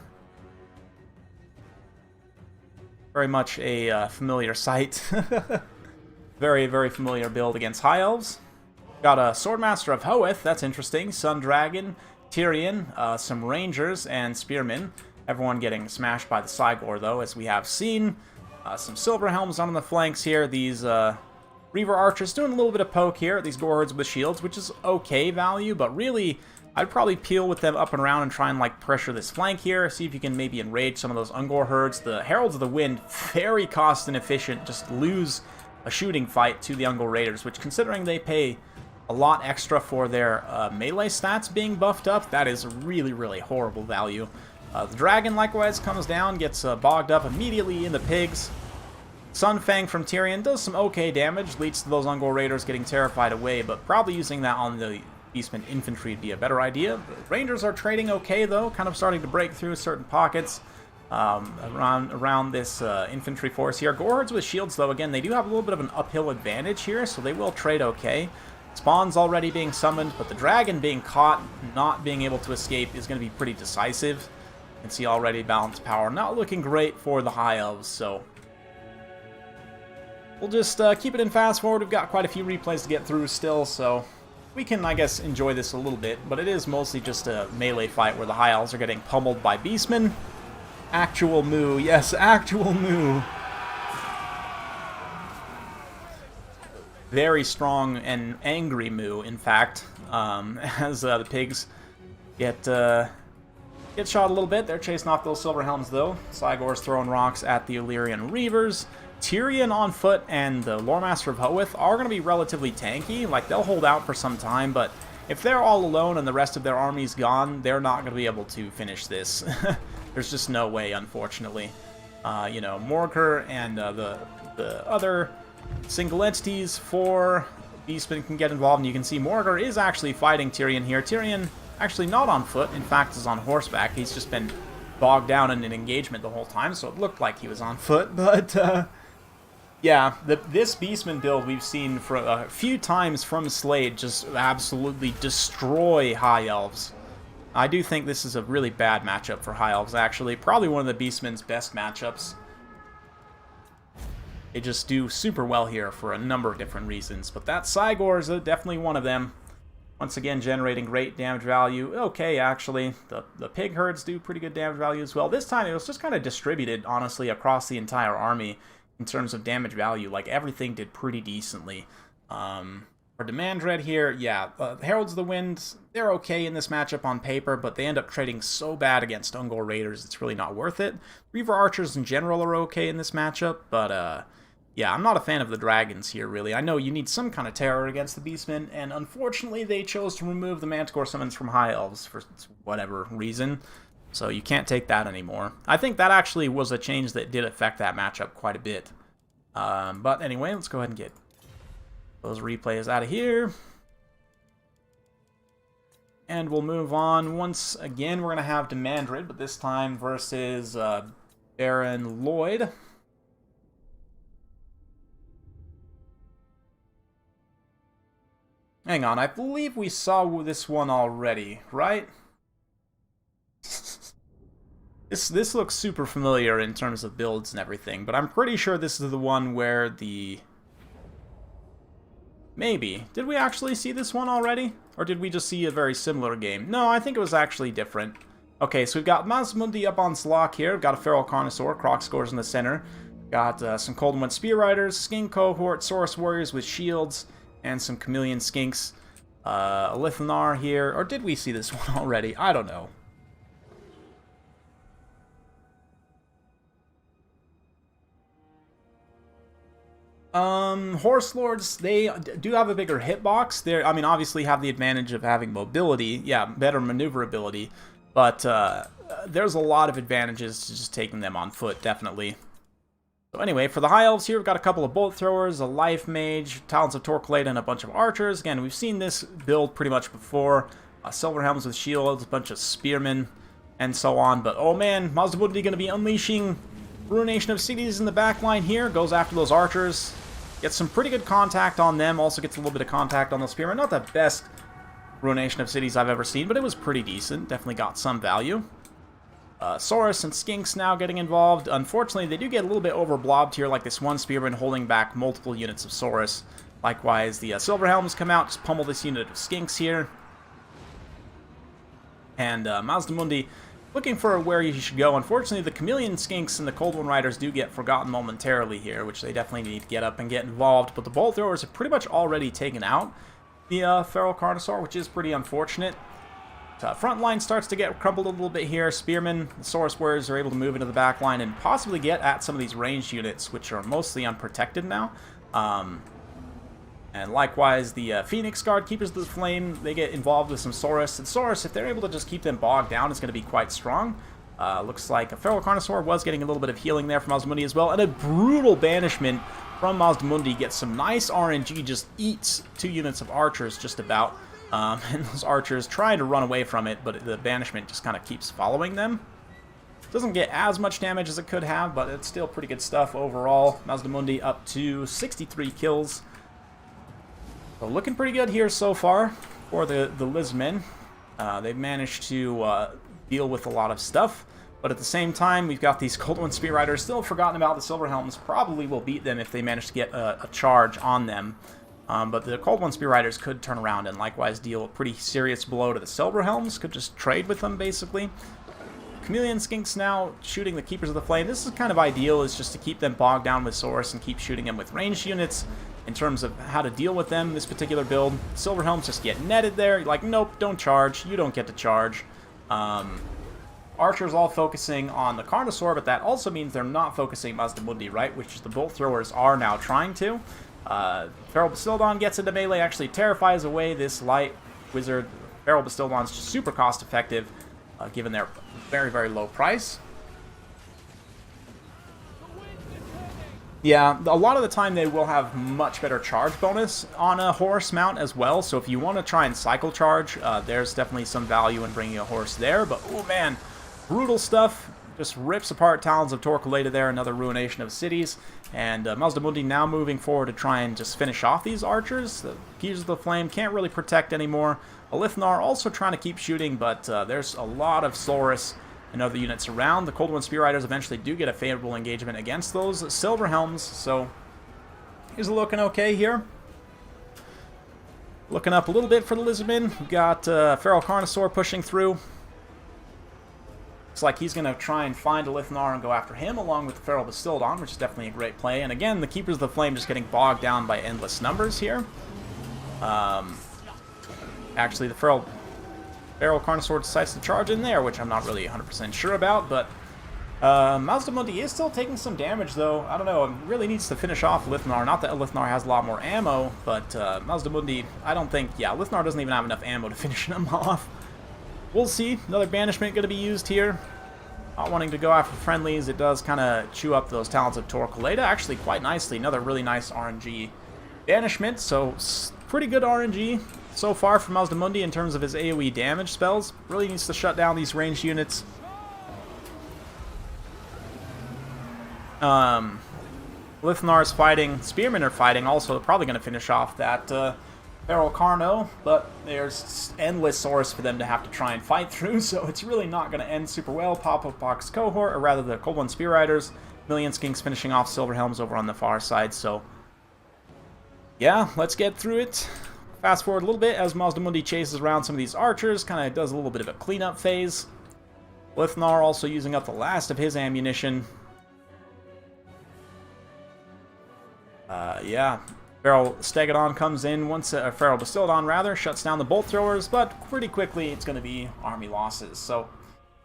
Very much a familiar sight. Very, very familiar build against High Elves. Got a Swordmaster of Hoeth, that's interesting. Sun Dragon, Tyrion, some Rangers, and Spearmen. Everyone getting smashed by the Cygor, though, as we have seen. Some Silver Helms on the flanks here. These Reaver Archers doing a little bit of poke here at these Gorehordes with shields, which is okay value, but really, I'd probably peel with them up and around and try and, like, pressure this flank here, see if you can maybe enrage some of those Ungor herds. The Heralds of the Wind, very cost inefficient, just lose a shooting fight to the Ungor Raiders, which, considering they pay a lot extra for their melee stats being buffed up, that is really, really horrible value. The Dragon, likewise, comes down, gets bogged up immediately in the pigs. Sunfang from Tyrion does some okay damage, leads to those Ungor Raiders getting terrified away, but probably using that on the Beastmen infantry would be a better idea. The Rangers are trading okay, though, kind of starting to break through certain pockets around this infantry force here. Gorehordes with shields, though, again, they do have a little bit of an uphill advantage here, so they will trade okay. Spawn's already being summoned, but the Dragon being caught, not being able to escape, is going to be pretty decisive. You can see already balanced power not looking great for the High Elves, so we'll just keep it in fast forward. We've got quite a few replays to get through still, so we can, I guess, enjoy this a little bit, but it is mostly just a melee fight where the High Elves are getting pummeled by Beastmen. Actual moo, yes, actual moo. Very strong and angry moo, in fact, as the pigs get shot a little bit. They're chasing off those Silver Helms, though. Cygor's throwing rocks at the Illyrian Reavers. Tyrion on foot and the Loremaster of Hoeth are going to be relatively tanky. Like, they'll hold out for some time, but if they're all alone and the rest of their army's gone, they're not going to be able to finish this. There's just no way, unfortunately. You know, Morker and the other single entities for Beastmen can get involved, and you can see Morker is actually fighting Tyrion here. Tyrion actually not on foot, in fact is on horseback. He's just been bogged down in an engagement the whole time, so it looked like he was on foot, but yeah, this Beastman build we've seen for a few times from Slade just absolutely destroy High Elves. I do think this is a really bad matchup for High Elves, actually. Probably one of the Beastmen's best matchups. They just do super well here for a number of different reasons, but that Cygor is definitely one of them. Once again, generating great damage value. Okay, actually, the pig herds do pretty good damage value as well. This time it was just kind of distributed, honestly, across the entire army in terms of damage value. Like, everything did pretty decently. For Demand Dread here, yeah, Heralds of the Wind, they're okay in this matchup on paper, but they end up trading so bad against Ungor Raiders, it's really not worth it. Reaver Archers in general are okay in this matchup, but yeah, I'm not a fan of the Dragons here, really. I know you need some kind of terror against the Beastmen, and unfortunately they chose to remove the Manticore summons from High Elves for whatever reason, so you can't take that anymore. I think that actually was a change that did affect that matchup quite a bit. But anyway, let's go ahead and get those replays out of here. And we'll move on. Once again, we're going to have Demandred, but this time versus Baron Lloyd. Hang on, I believe we saw this one already, right? This looks super familiar in terms of builds and everything, but I'm pretty sure this is the one where the... Maybe. Did we actually see this one already? Or did we just see a very similar game? No, I think it was actually different. Okay, so we've got Mazmundi up on Slock here. We've got a Feral Connoisseur, Croc Scores in the center. Got some Cold Wind Spear Riders, Skink Cohort, Source Warriors with shields, and some Chameleon Skinks. A Lithanar here. Or did we see this one already? I don't know. Horse Lords, they do have a bigger hitbox. They're, I mean, obviously have the advantage of having mobility. Yeah, better maneuverability. But there's a lot of advantages to just taking them on foot, definitely. So anyway, for the High Elves here, we've got a couple of Bolt Throwers, a Life Mage, Talons of Torquelade, and a bunch of Archers. Again, we've seen this build pretty much before. Silver Helms with Shields, a bunch of Spearmen, and so on. But oh man, Mazdabundi going to be unleashing Ruination of Cities in the back line here. Goes after those Archers. Gets some pretty good contact on them. Also gets a little bit of contact on those Spearmen. Not the best Ruination of Cities I've ever seen, but it was pretty decent. Definitely got some value. Saurus and Skinks now getting involved. Unfortunately, they do get a little bit overblobbed here, like this one Spearman holding back multiple units of Saurus. Likewise, the Silverhelms come out, just pummel this unit of Skinks here. And Mazdamundi looking for where he should go. Unfortunately, the Chameleon Skinks and the Cold One Riders do get forgotten momentarily here, which they definitely need to get up and get involved. But the Bolt Throwers have pretty much already taken out the Feral Carnosaur, which is pretty unfortunate. Front line starts to get crumbled a little bit here. Spearmen, the Saurus Warriors are able to move into the back line and possibly get at some of these ranged units, which are mostly unprotected now. And likewise, the Phoenix Guard, Keepers of the Flame, they get involved with some Saurus. And Saurus, if they're able to just keep them bogged down, is going to be quite strong. Looks like a Feral Carnosaur was getting a little bit of healing there from Mazdamundi as well. And a brutal banishment from Mazdamundi gets some nice RNG, just eats 2 units of archers just about. And those archers trying to run away from it, but the banishment just kind of keeps following them. Doesn't get as much damage as it could have, but it's still pretty good stuff overall. Mazdamundi up to 63 kills. So looking pretty good here so far for the Lizardmen. They've managed to deal with a lot of stuff, but at the same time, we've got these Cold One Spear Riders still forgotten about. The Silverhelms probably will beat them if they manage to get a charge on them. But the Cold One Spear Riders could turn around and likewise deal a pretty serious blow to the Silverhelms. Could just trade with them, basically. Chameleon Skinks now shooting the Keepers of the Flame. This is kind of ideal, is just to keep them bogged down with Saurus and keep shooting them with ranged units. In terms of how to deal with them, this particular build, Silverhelms just get netted there. You're like, nope, don't charge. You don't get to charge. Archers all focusing on the Carnosaur, but that also means they're not focusing Mazdamundi, right? Which the Bolt Throwers are now trying to. Feral Bastildon gets into melee, actually terrifies away this light wizard. Feral Bastildon's just super cost effective, given their very, very low price. Yeah, a lot of the time they will have much better charge bonus on a horse mount as well, so if you want to try and cycle charge, there's definitely some value in bringing a horse there, but oh man, brutal stuff. Just rips apart Talons of Torquelada there, another ruination of cities. And Mazdamundi now moving forward to try and just finish off these archers. The Keys of the Flame can't really protect anymore. Alithnar also trying to keep shooting, but there's a lot of Saurus and other units around. The Cold One Spear Riders eventually do get a favorable engagement against those Silverhelms, so he's looking okay here. Looking up a little bit for the Lizardmen. We've got Feral Carnosaur pushing through. Looks like he's going to try and find Alithnar and go after him, along with the Feral Bastildon, which is definitely a great play. And again, the Keepers of the Flame just getting bogged down by endless numbers here. Actually, the Feral Carnosaur decides to charge in there, which I'm not really 100% sure about, but Mazdamundi is still taking some damage, though. I don't know, it really needs to finish off Alithnar. Not that Alithnar has a lot more ammo, but Mazdamundi, I don't think... Yeah, Alithnar doesn't even have enough ammo to finish him off. We'll see. Another banishment going to be used here. Not wanting to go after friendlies. It does kind of chew up those Talons of Torquelada actually quite nicely. Another really nice RNG banishment. So pretty good RNG so far from Mazdamundi in terms of his AoE damage spells. Really needs to shut down these ranged units. Lithnar's fighting. Spearmen are fighting. Also probably going to finish off that... Feral Carno, but there's endless Saurus for them to have to try and fight through, so it's really not going to end super well. Pop-Up Box Cohort, or rather the Cold One Spear Riders, Million Skinks finishing off Silverhelms over on the far side, so yeah, let's get through it. Fast forward a little bit as Mazdamundi chases around some of these archers, kind of does a little bit of a cleanup phase. Lithnar also using up the last of his ammunition. Yeah. Feral Stegodon comes in once, Feral Bastildon rather, shuts down the Bolt Throwers, but pretty quickly it's going to be army losses. So,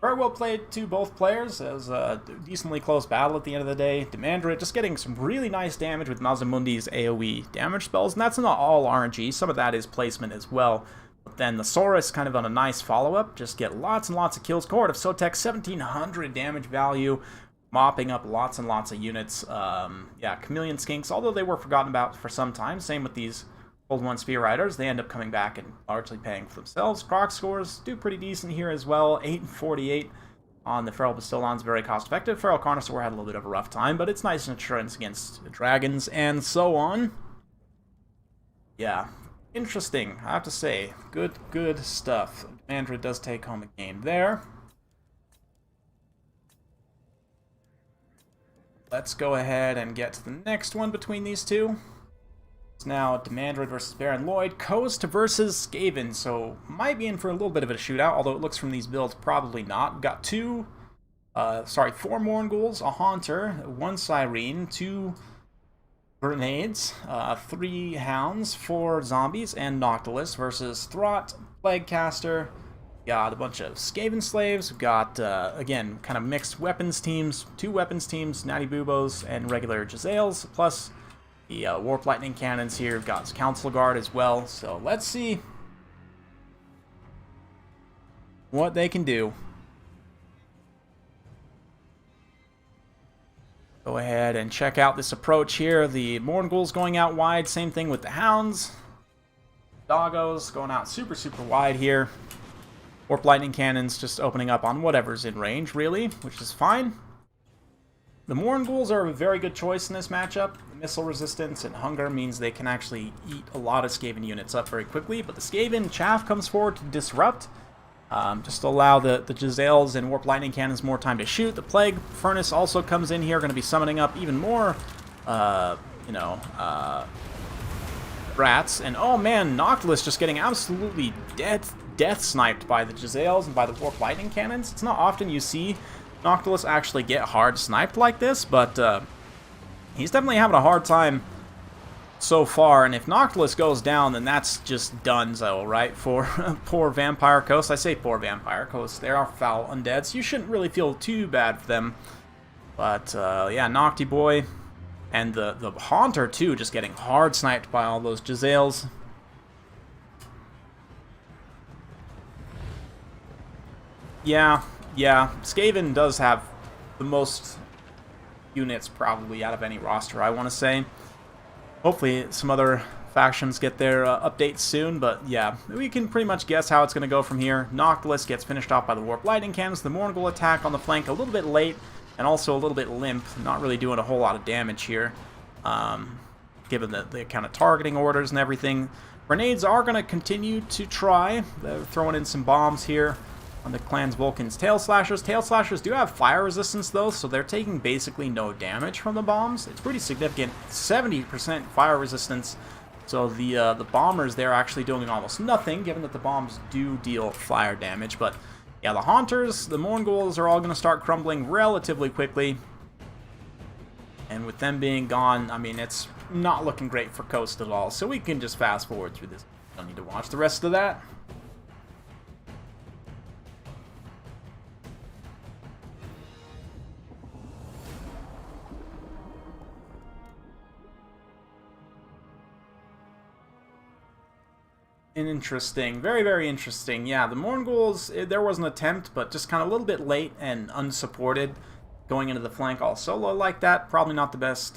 very well played to both players. It was a decently close battle at the end of the day. Demandra just getting some really nice damage with Mazdamundi's AoE damage spells, and that's not all RNG, some of that is placement as well. But then the Saurus kind of on a nice follow-up, just get lots and lots of kills. Cohort of Sotek, 1700 damage value. Mopping up lots and lots of units. Yeah, Chameleon Skinks, although they were forgotten about for some time. Same with these Cold One Spear Riders. They end up coming back and largely paying for themselves. Croc scores do pretty decent here as well. 8 and 48 on the Feral Bastildon's very cost effective. Feral Carnosaur had a little bit of a rough time, but it's nice insurance against the dragons and so on. Yeah, interesting, I have to say. Good stuff. Andrew does take home a game there. let's go ahead and get to the next one between these two. It's now Demandroid versus Baron Lloyd, Coast versus Skaven, so might be in for a little bit of a shootout, although it looks from these builds probably not. We've got 4 Mournguls, a Haunter, 1 Cyrene, 2 Grenades, 3 Hounds, 4 Zombies, and Noctilus versus Throt, Plaguecaster. Got a bunch of Skaven Slaves. We've got, again, kind of mixed weapons teams, 2 weapons teams, Natty Boobos, and regular Jezzails, plus the Warp Lightning Cannons here. We've got Council Guard as well, so let's see what they can do. Go ahead and check out this approach here. The Mournguls going out wide, same thing with the Hounds. Doggos going out super, super wide here. Warp Lightning Cannons just opening up on whatever's in range, really, which is fine. The Mournguls are a very good choice in this matchup. The missile resistance and hunger means they can actually eat a lot of Skaven units up very quickly, but the Skaven Chaff comes forward to disrupt, just to allow the Jezzails and Warp Lightning Cannons more time to shoot. The Plague Furnace also comes in here, going to be summoning up even more, rats. And oh man, Noctilus just getting absolutely death sniped by the Jezzails and by the Warp Lightning Cannons. It's not often you see Noctilus actually get hard sniped like this, but he's definitely having a hard time so far. And if Noctilus goes down, then that's just donezo, right? For poor Vampire Coast. I say poor Vampire Coast. They are foul undead, so you shouldn't really feel too bad for them. But yeah, Nocti Boy and the Haunter too, just getting hard sniped by all those Jezzails. Yeah, Skaven does have the most units probably out of any roster, I want to say. Hopefully some other factions get their updates soon, but yeah, we can pretty much guess how it's going to go from here. Noctilus gets finished off by the Warp Lightning Cannons, the Mourngull attack on the flank a little bit late, and also a little bit limp, not really doing a whole lot of damage here, given the kind of targeting orders and everything. Grenades are going to continue to try. They're throwing in some bombs here on the Clan's Vulcan's Tail Slashers. Tail Slashers do have fire resistance though, so they're taking basically no damage from the bombs. It's pretty significant, 70% fire resistance. So the bombers, they're actually doing almost nothing, given that the bombs do deal fire damage. But yeah, the Haunters, the Mournguls are all going to start crumbling relatively quickly. And with them being gone, I mean, it's not looking great for Coast at all. So we can just fast forward through this. Don't need to watch the rest of that. Interesting. Very, very interesting. Yeah, the Mournguls, there was an attempt, but just kind of a little bit late and unsupported going into the flank all solo like that. Probably not the best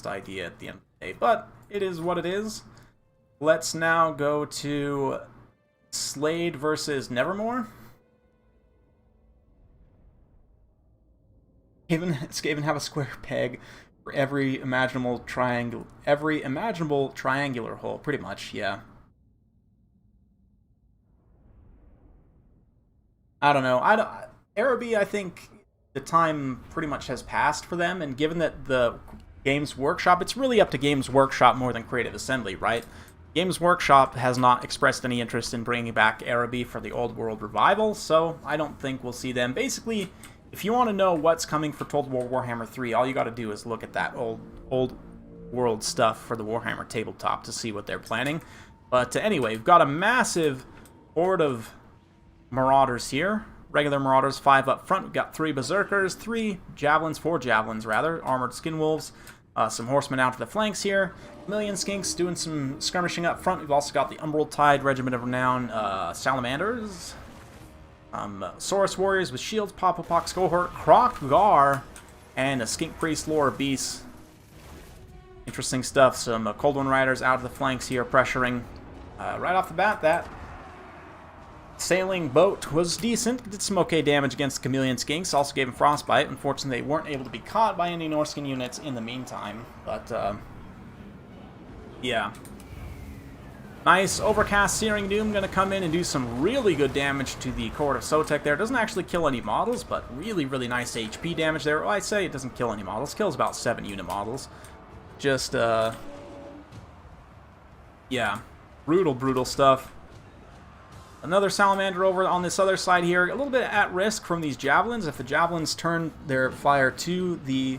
idea at the end of the day, but it is what it is. Let's now go to Slade versus Nevermore. Skaven have a square peg for every imaginable triangular hole, pretty much, yeah. I don't know. Araby, I think the time pretty much has passed for them, and given that the Games Workshop, it's really up to Games Workshop more than Creative Assembly, right? Games Workshop has not expressed any interest in bringing back Araby for the Old World Revival, so I don't think we'll see them. Basically, if you want to know what's coming for Total War Warhammer 3, all you got to do is look at that old world stuff for the Warhammer tabletop to see what they're planning. But anyway, we've got a massive horde of Marauders here. Regular Marauders, 5 up front. We've got 3 Berserkers, 4 Javelins rather, Armored Skinwolves, some Horsemen out to the flanks here. Million Skinks doing some skirmishing up front. We've also got the Umbral Tide, Regiment of Renown, Salamanders, Saurus Warriors with Shields, Popopox Cohort, Krokgar, and a Skink Priest Lore Beast. Interesting stuff. Some Cold One Riders out of the flanks here, pressuring. Right off the bat, that sailing boat was decent. Did some okay damage against the Chameleon Skinks. Also gave him Frostbite. Unfortunately, they weren't able to be caught by any Norscan units in the meantime. But, yeah. Nice Overcast Searing Doom going to come in and do some really good damage to the Court of Sotek there. Doesn't actually kill any models, but really, really nice HP damage there. Well, I say it doesn't kill any models. Kills about 7 unit models. Just, yeah. Brutal stuff. Another Salamander over on this other side here. A little bit at risk from these Javelins. If the Javelins turn their fire to the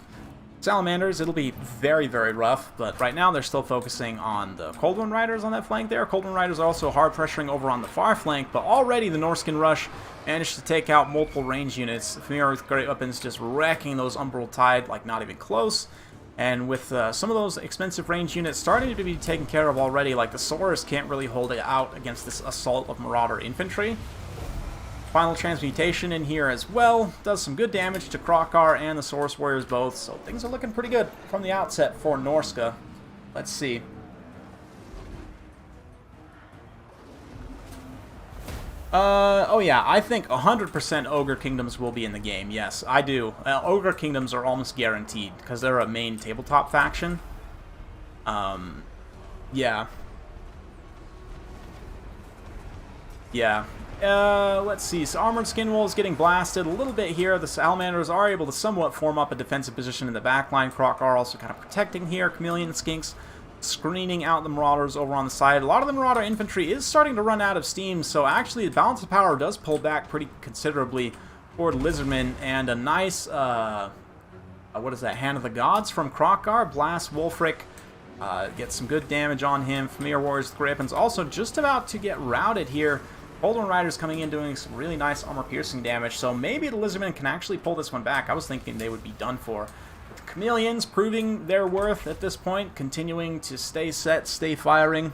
Salamanders, it'll be very, very rough, but right now they're still focusing on the Coldwind Riders on that flank there. Coldwind Riders are also hard pressuring over on the far flank, but already the Norscan Rush managed to take out multiple range units. Familiar with great weapons just wrecking those Umbral Tide like not even close. And with some of those expensive range units starting to be taken care of already, like the Saurus can't really hold it out against this assault of Marauder infantry. Final Transmutation in here as well. Does some good damage to Krokar and the Saurus Warriors both, so things are looking pretty good from the outset for Norsca. Let's see. Oh yeah, I think 100% Ogre Kingdoms will be in the game. Yes, I do. Ogre Kingdoms are almost guaranteed, because they're a main tabletop faction. Yeah. Yeah. Let's see. So Armored Skinwolves getting blasted a little bit here. The Salamanders are able to somewhat form up a defensive position in the backline. Krokar also kind of protecting here. Chameleon Skinks screening out the Marauders over on the side. A lot of the Marauder infantry is starting to run out of steam, so actually the balance of power does pull back pretty considerably toward Lizardmen, and a nice, what is that, Hand of the Gods from Krokar. Blast Wolfric, gets some good damage on him. Familiar Warriors with Great Weapons also just about to get routed here. Coldwind Riders coming in doing some really nice armor-piercing damage, so maybe the Lizardmen can actually pull this one back. I was thinking they would be done for. But the Chameleons proving their worth at this point, continuing to stay set, stay firing.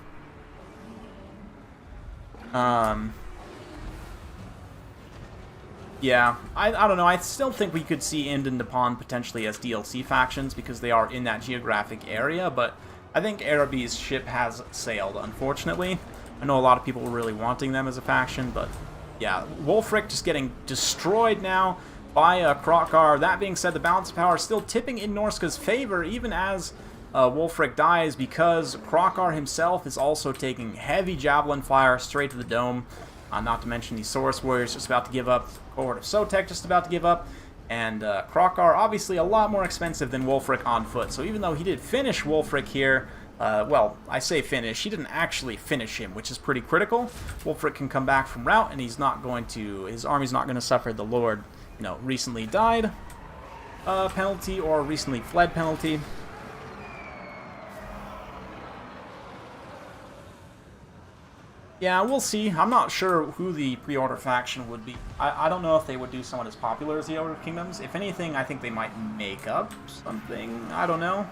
Yeah, I don't know. I still think we could see Ind and Nippon potentially as DLC factions because they are in that geographic area, but I think Araby's ship has sailed, unfortunately. I know a lot of people were really wanting them as a faction, but yeah, Wolfric just getting destroyed now by Krokar. That being said, the balance of power is still tipping in Norsca's favor, even as Wolfric dies, because Krokar himself is also taking heavy javelin fire straight to the dome. Not to mention the Saurus Warriors just about to give up, Cohort of Sotek just about to give up, and Krokar obviously a lot more expensive than Wolfric on foot. So even though he did finish Wolfric here, well, I say finish, he didn't actually finish him, which is pretty critical. Wolfric can come back from rout, and he's not going to, his army's not going to suffer the Lord, you know, recently died penalty or recently fled penalty. Yeah, we'll see. I'm not sure who the pre-order faction would be. I don't know if they would do someone as popular as the Outer Kingdoms. If anything, I think they might make up something. I don't know.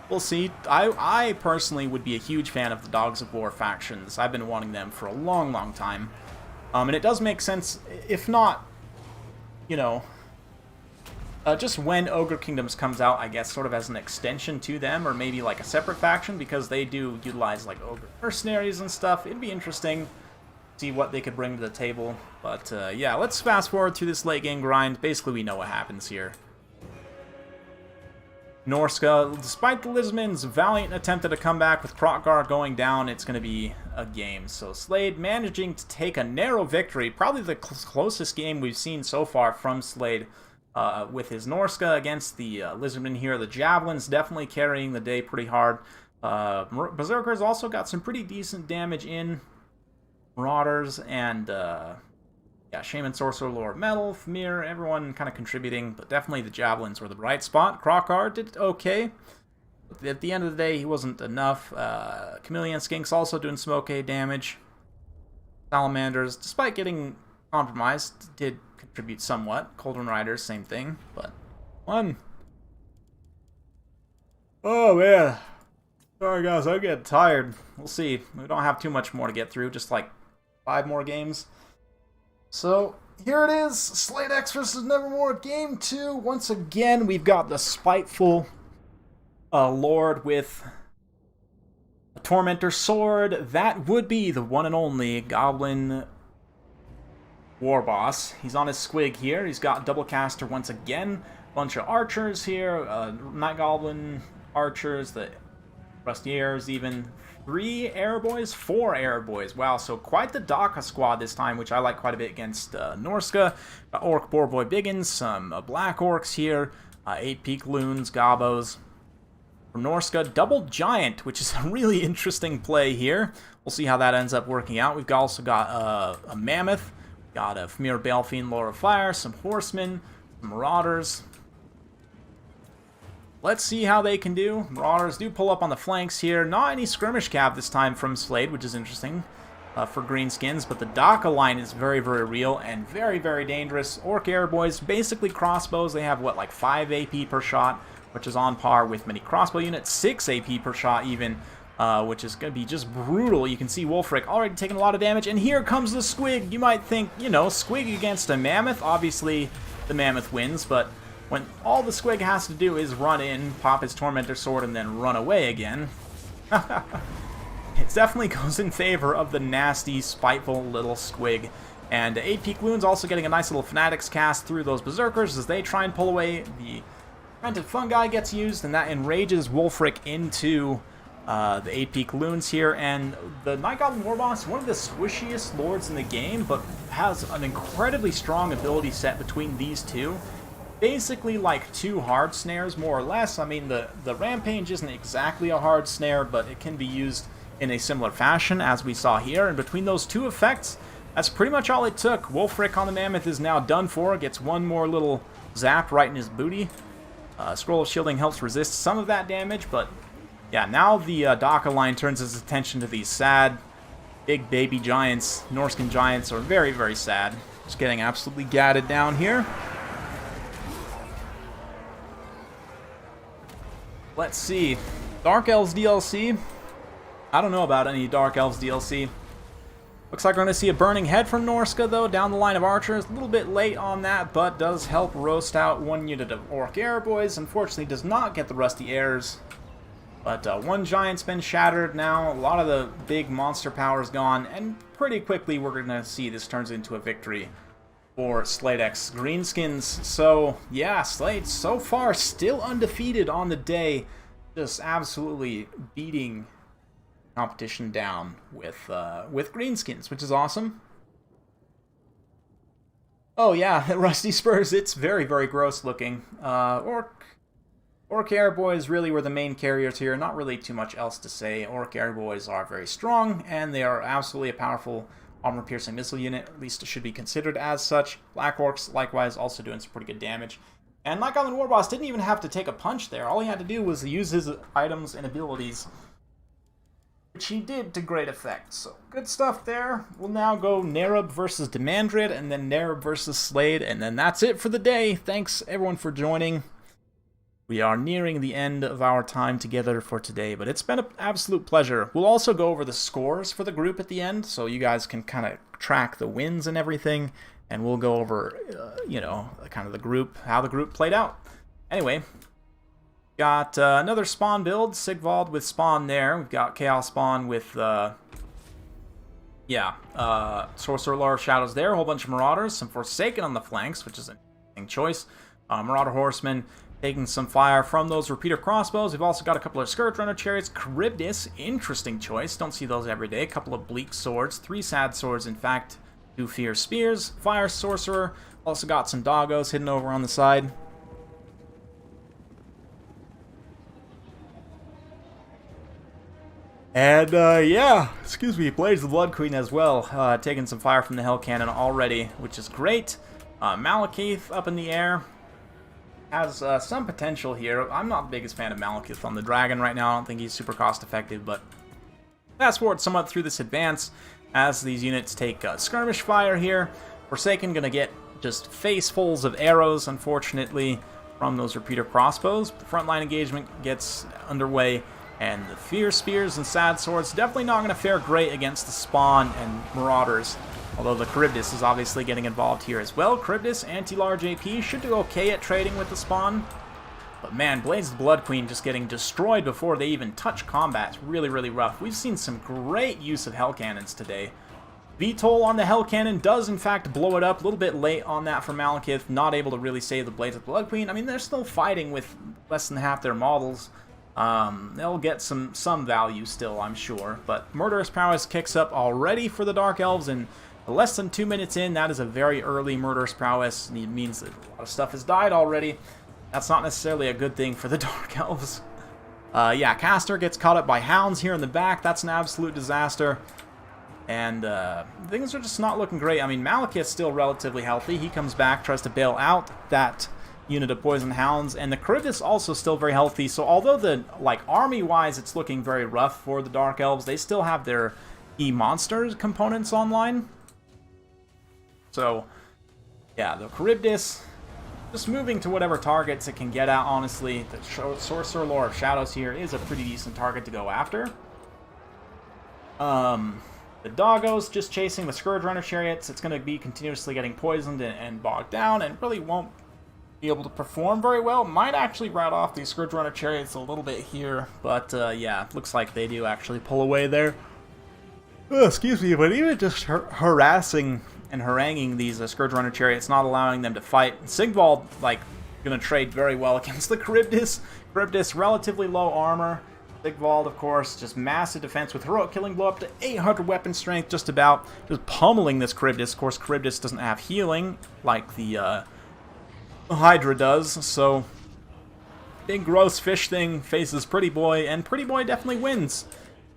We'll see. I personally would be a huge fan of the Dogs of War factions. I've been wanting them for a long, long time. And it does make sense, if not, you know, just when Ogre Kingdoms comes out, I guess, sort of as an extension to them, or maybe like a separate faction, because they do utilize like Ogre mercenaries and stuff. It'd be interesting to see what they could bring to the table. But yeah, let's fast forward through this late game grind. Basically, we know what happens here. Norsca, despite the Lizardmen's valiant attempt at a comeback with Krokar going down, it's going to be a game. So Slade managing to take a narrow victory, probably the closest game we've seen so far from Slade with his Norsca against the Lizardmen here. The Javelins definitely carrying the day pretty hard. Berserkers also got some pretty decent damage in. Marauders and yeah, Shaman, Sorcerer, Lord Metal, Famir, everyone kind of contributing, but definitely the Javelins were the bright spot. Krokar did okay. But at the end of the day, he wasn't enough. Chameleon Skinks also doing some okay damage. Salamanders, despite getting compromised, did contribute somewhat. Coldwind Riders, same thing, but one. Oh man. Sorry guys, I'm getting tired. We'll see. We don't have too much more to get through, just like 5 more games. So, here it is, Slade X vs. Nevermore, Game 2. Once again, we've got the spiteful Lord with a Tormentor Sword. That would be the one and only Goblin War Boss. He's on his squig here. He's got Double Caster once again. Bunch of Archers here, Night Goblin Archers, the Rustiers even. 3 Airboys, 4 Airboys. Wow, so quite the Daka squad this time, which I like quite a bit against Norsca. Orc Boarboy Biggins, some Black Orcs here, 8 Peak Loons, Gobos. From Norsca, Double Giant, which is a really interesting play here. We'll see how that ends up working out. We've also got a Mammoth, got a Fmir Balefine, Lord of Fire, some Horsemen, some Marauders. Let's see how they can do. Marauders do pull up on the flanks here. Not any skirmish cav this time from Slade, which is interesting for Greenskins. But the Daka line is very, very real and very, very dangerous. Orc Airboys, basically crossbows. They have, what, like 5 AP per shot, which is on par with many crossbow units. 6 AP per shot even, which is going to be just brutal. You can see Wulfric already taking a lot of damage. And here comes the Squig. You might think, you know, Squig against a Mammoth. Obviously, the Mammoth wins, but when all the Squig has to do is run in, pop his Tormentor Sword, and then run away again, it definitely goes in favor of the nasty, spiteful little Squig. And 8 Peak Loons also getting a nice little Fanatics cast through those Berserkers as they try and pull away. The Rented Fungi gets used, and that enrages Wulfric into the 8 Peak Loons here. And the Night Goblin Warboss, one of the squishiest lords in the game, but has an incredibly strong ability set between these two. Basically like 2 hard snares, more or less. I mean, the Rampage isn't exactly a hard snare, but it can be used in a similar fashion, as we saw here. And between those 2 effects, that's pretty much all it took. Wulfric on the Mammoth is now done for. Gets one more little zap right in his booty. Scroll of Shielding helps resist some of that damage, but yeah, now the Daka line turns its attention to these sad, big baby giants. Norscan giants are very, very sad. Just getting absolutely gadded down here. Let's see. Dark Elves DLC. I don't know about any Dark Elves DLC. Looks like we're going to see a Burning Head from Norsca, though, down the line of archers. A little bit late on that, but does help roast out 1 unit of Orc Airboys. Unfortunately, does not get the Rusty Airs. But 1 Giant's been shattered now. A lot of the big monster power's gone. And pretty quickly, we're going to see this turns into a victory for Slade X Greenskins. So, yeah, Slade so far still undefeated on the day. Just absolutely beating competition down with Greenskins, which is awesome. Oh yeah, Rusty Spurs, it's very, very gross looking. Orc Airboys really were the main carriers here. Not really too much else to say. Orc Airboys are very strong, and they are absolutely a powerful armor-piercing missile unit. At least it should be considered as such. Black Orcs, likewise, also doing some pretty good damage. And Night Goblin Warboss didn't even have to take a punch there. All he had to do was use his items and abilities, which he did to great effect. So, good stuff there. We'll now go Nerub versus Demandrid, and then Nerub versus Slade, and then that's it for the day. Thanks, everyone, for joining. We are nearing the end of our time together for today, but it's been an absolute pleasure. We'll also go over the scores for the group at the end, so you guys can kind of track the wins and everything, and we'll go over, you know, kind of the group, how the group played out. Anyway, got another Spawn build, Sigvald with Spawn there. We've got Chaos Spawn with, Sorcerer Lord of Shadows there, a whole bunch of Marauders, some Forsaken on the flanks, which is an interesting choice. Marauder Horsemen taking some fire from those repeater crossbows. We've also got a couple of Scourge Runner Chariots. Charybdis, interesting choice. Don't see those every day. A couple of Bleak Swords. 3 Sad Swords, in fact. 2 Fierce Spears. Fire Sorcerer. Also got some Doggos hidden over on the side. And, excuse me, Blaze the Blood Queen as well. Taking some fire from the Hell Cannon already, which is great. Malekith up in the air. Has some potential here. I'm not the biggest fan of Malekith on the dragon right now. I don't think he's super cost effective, but fast forward somewhat through this advance as these units take skirmish fire here. Forsaken gonna get just facefuls of arrows, unfortunately, from those repeater crossbows. The frontline engagement gets underway, and the Fierce Spears and Sad Swords definitely not gonna fare great against the Spawn and Marauders. Although the Charybdis is obviously getting involved here as well. Charybdis, anti-large AP, should do okay at trading with the Spawn. But man, Blaze the Blood Queen just getting destroyed before they even touch combat. It's really, really rough. We've seen some great use of Hell Cannons today. VTOL on the Hell Cannon does in fact blow it up. A little bit late on that for Malekith. Not able to really save the Blaze of the Blood Queen. I mean, they're still fighting with less than half their models. They'll get some value still, I'm sure. But Murderous Prowess kicks up already for the Dark Elves, and less than 2 minutes in, that is a very early Murderous Prowess. It means that a lot of stuff has died already. That's not necessarily a good thing for the Dark Elves. Yeah, Caster gets caught up by Hounds here in the back. That's an absolute disaster. And things are just not looking great. I mean, Malekith's still relatively healthy. He comes back, tries to bail out that unit of Poison Hounds, and the Charybdis also still very healthy. So although the army-wise it's looking very rough for the Dark Elves, they still have their E-Monsters components online. So, yeah, the Charybdis just moving to whatever targets it can get at, honestly. The Sorcerer Lord of Shadows here is a pretty decent target to go after. The Doggos just chasing the Scourge Runner Chariots. It's going to be continuously getting poisoned and bogged down, and really won't be able to perform very well. Might actually rout off these Scourge Runner Chariots a little bit here, but yeah, looks like they do actually pull away there. Excuse me, but even just harassing and haranguing these Scourge Runner Chariots, not allowing them to fight. Sigvald, like, gonna trade very well against the Charybdis. Charybdis, relatively low armor. Sigvald, of course, just massive defense with heroic killing blow up to 800 weapon strength, just about. Just pummeling this Charybdis. Of course, Charybdis doesn't have healing like the Hydra does, so big gross fish thing faces Pretty Boy, and Pretty Boy definitely wins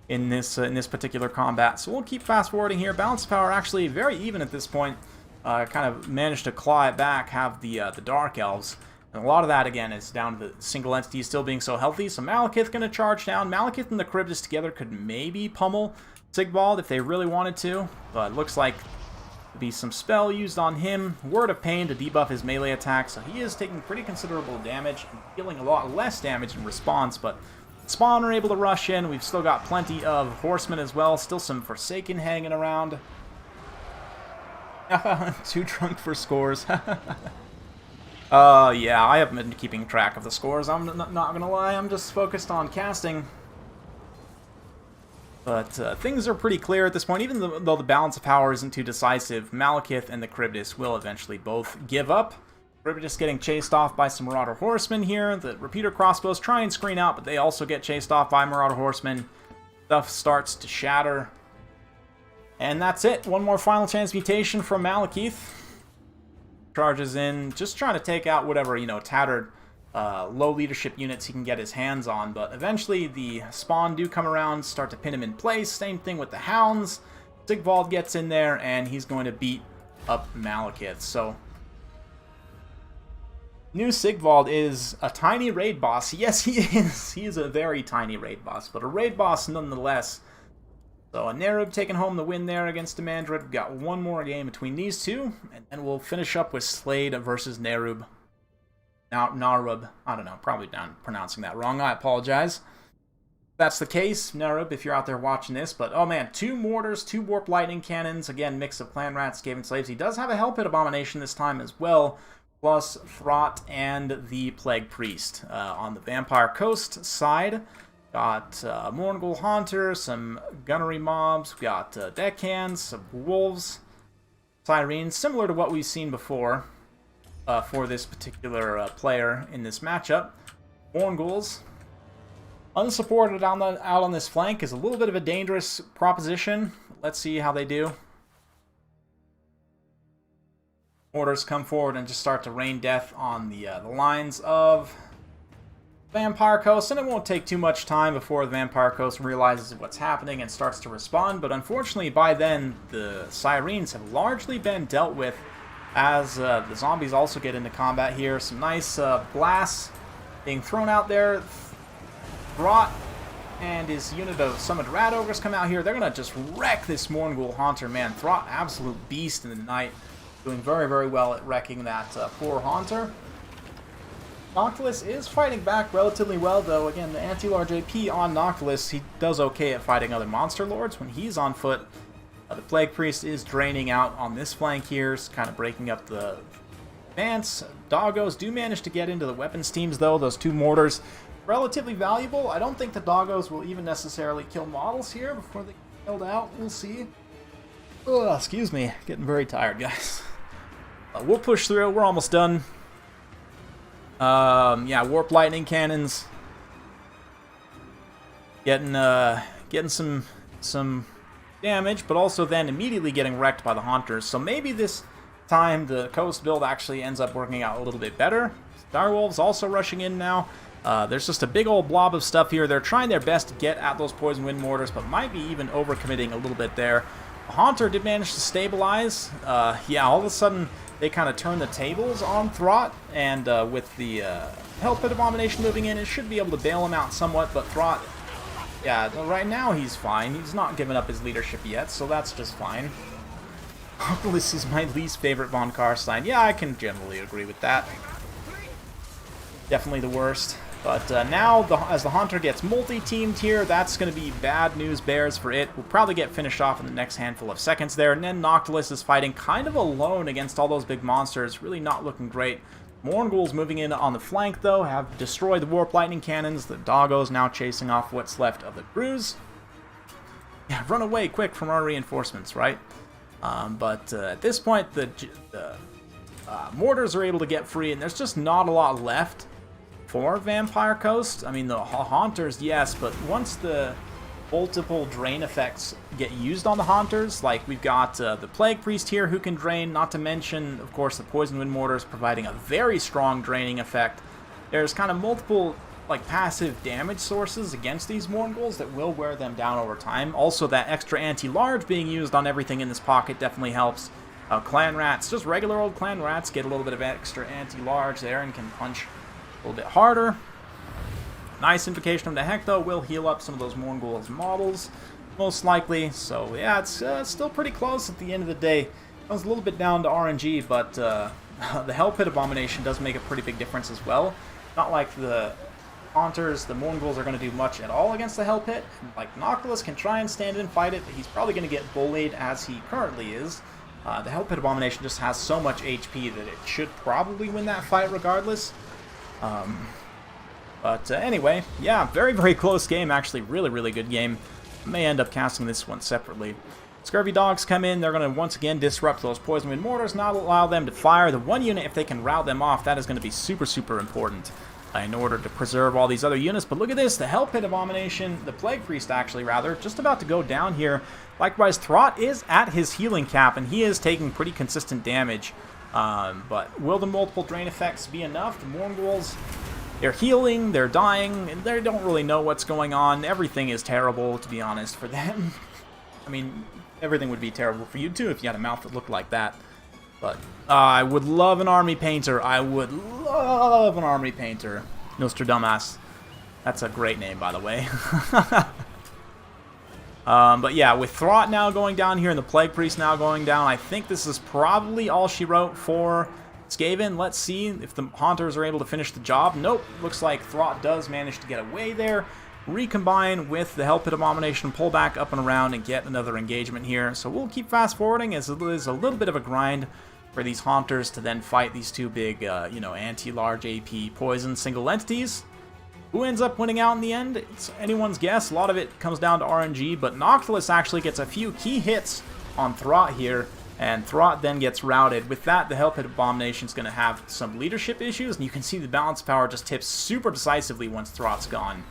in this particular combat. So we'll keep fast forwarding here. Balance of power actually very even at this point. Kind of managed to claw it back, have the Dark Elves. And a lot of that, again, is down to the single entity still being so healthy. So Malekith going to charge down. Malekith and the Charybdis together could maybe pummel Sigvald if they really wanted to. But it looks like there'll be some spell used on him. Word of Pain to debuff his melee attack. So he is taking pretty considerable damage and dealing a lot less damage in response. But Spawn are able to rush in. We've still got plenty of Horsemen as well. Still some Forsaken hanging around. Too drunk for scores. Yeah, I haven't been keeping track of the scores. I'm not gonna lie, I'm just focused on casting. But things are pretty clear at this point. Even though the balance of power isn't too decisive, Malekith and the Charybdis will eventually both give up. Charybdis getting chased off by some Marauder Horsemen here. The Repeater Crossbows try and screen out, but they also get chased off by Marauder Horsemen. Stuff starts to shatter. And that's it. One more final transmutation from Malekith. Charges in, just trying to take out whatever, tattered low leadership units he can get his hands on. But eventually the Spawn do come around, start to pin him in place. Same thing with the Hounds. Sigvald gets in there, and he's going to beat up Malekith. So, new Sigvald is a tiny raid boss. Yes, he is. He is a very tiny raid boss, but a raid boss nonetheless. So, Nerub taking home the win there against Demandred. We've got one more game between these two, and then we'll finish up with Slade versus Nerub. Now, Narub. I don't know, probably not pronouncing that wrong. I apologize. If that's the case, Nerub, if you're out there watching this. But, oh man, 2 mortars, 2 warp lightning cannons. Again, mix of clan rats, Skaven slaves. He does have a Hell Pit Abomination this time as well, plus Throt and the Plague Priest. On the Vampire Coast side, got Morngul Haunter, some gunnery mobs, we've got deckhands, some wolves, sirens, similar to what we've seen before for this particular player in this matchup. Mornguls, unsupported out on this flank, is a little bit of a dangerous proposition. Let's see how they do. Orders come forward and just start to rain death on the lines of Vampire Coast, and it won't take too much time before the Vampire Coast realizes what's happening and starts to respond, but unfortunately by then the Sirens have largely been dealt with as the zombies also get into combat here. Some nice blasts being thrown out there. Throt and his unit of Summoned Rat Ogres come out here. They're going to just wreck this Morngul Haunter, man. Throt, absolute beast in the night, doing very, very well at wrecking that poor Haunter. Noctilus is fighting back relatively well, though. Again, the Anti-Large AP on Noctilus, he does okay at fighting other Monster Lords when he's on foot. The Plague Priest is draining out on this flank here, kind of breaking up the advance. Doggos do manage to get into the weapons teams, though. Those 2 mortars, relatively valuable. I don't think the Doggos will even necessarily kill models here before they get killed out. We'll see. Ugh, excuse me. Getting very tired, guys. We'll push through. We're almost done. Yeah, Warp Lightning Cannons. getting some damage, but also then immediately getting wrecked by the Haunters. So maybe this time the Coast build actually ends up working out a little bit better. Direwolves also rushing in now. There's just a big old blob of stuff here. They're trying their best to get at those Poison Wind Mortars, but might be even overcommitting a little bit there. The Haunter did manage to stabilize. Yeah, all of a sudden they kind of turn the tables on Throt, and with the Hell Pit Abomination moving in, it should be able to bail him out somewhat, but Throt, yeah, right now he's fine. He's not given up his leadership yet, so that's just fine. This is my least favorite Von Karstein. Yeah, I can generally agree with that. Definitely the worst. But now, as the Haunter gets multi-teamed here, that's going to be bad news bears for it. We'll probably get finished off in the next handful of seconds there. And then Noctilus is fighting kind of alone against all those big monsters. Really not looking great. Mournguls moving in on the flank, though, have destroyed the Warp Lightning Cannons. The Doggos now chasing off what's left of the crews. Yeah, run away quick from our reinforcements, right? But at this point, the mortars are able to get free, and there's just not a lot left for Vampire Coast. I mean, the Haunters, yes, but once the multiple drain effects get used on the Haunters, like we've got the Plague Priest here who can drain, not to mention, of course, the Poison Wind Mortars providing a very strong draining effect. There's kind of multiple like passive damage sources against these Mournguls that will wear them down over time. Also, that extra anti-large being used on everything in this pocket definitely helps. Clan Rats, just regular old Clan Rats, get a little bit of extra anti-large there and can punch a little bit harder. Nice Invocation of the Heck, though, will heal up some of those Mournguls models, most likely. So, yeah, it's still pretty close at the end of the day. It was a little bit down to RNG, but the Hell Pit Abomination does make a pretty big difference as well. Not like the Haunters, the Mournguls are going to do much at all against the Hell Pit. Like, Noctilus can try and stand and fight it, but he's probably going to get bullied as he currently is. The Hell Pit Abomination just has so much HP that it should probably win that fight regardless. But anyway, yeah, very, very close game, actually. Really, really good game. May end up casting this one separately. Scurvy Dogs come in. They're going to once again disrupt those Poison Wind Mortars, not allow them to fire. The one unit, if they can rout them off, that is going to be super, super important in order to preserve all these other units. But look at this, the Hell Pit Abomination, the Plague Priest actually, rather, just about to go down here. Likewise, Throt is at his healing cap, and he is taking pretty consistent damage. But will the multiple drain effects be enough? The Mournguls, they're healing, they're dying, and they don't really know what's going on. Everything is terrible, to be honest, for them. I mean, everything would be terrible for you, too, if you had a mouth that looked like that. But I would love an army painter. I would love an army painter. Nostradamus. That's a great name, by the way. But yeah, with Throt now going down here and the Plague Priest now going down, I think this is probably all she wrote for Skaven. Let's see if the Haunters are able to finish the job. Nope. Looks like Throt does manage to get away there. Recombine with the Hell Pit Abomination, pull back up and around and get another engagement here. So we'll keep fast forwarding as it is a little bit of a grind for these Haunters to then fight these two big, anti-large AP poison single entities. Who ends up winning out in the end? It's anyone's guess. A lot of it comes down to RNG, but Noctilus actually gets a few key hits on Throt here, and Throt then gets routed. With that, the Hell Pit Abomination is going to have some leadership issues, and you can see the balance power just tips super decisively once Throt's gone.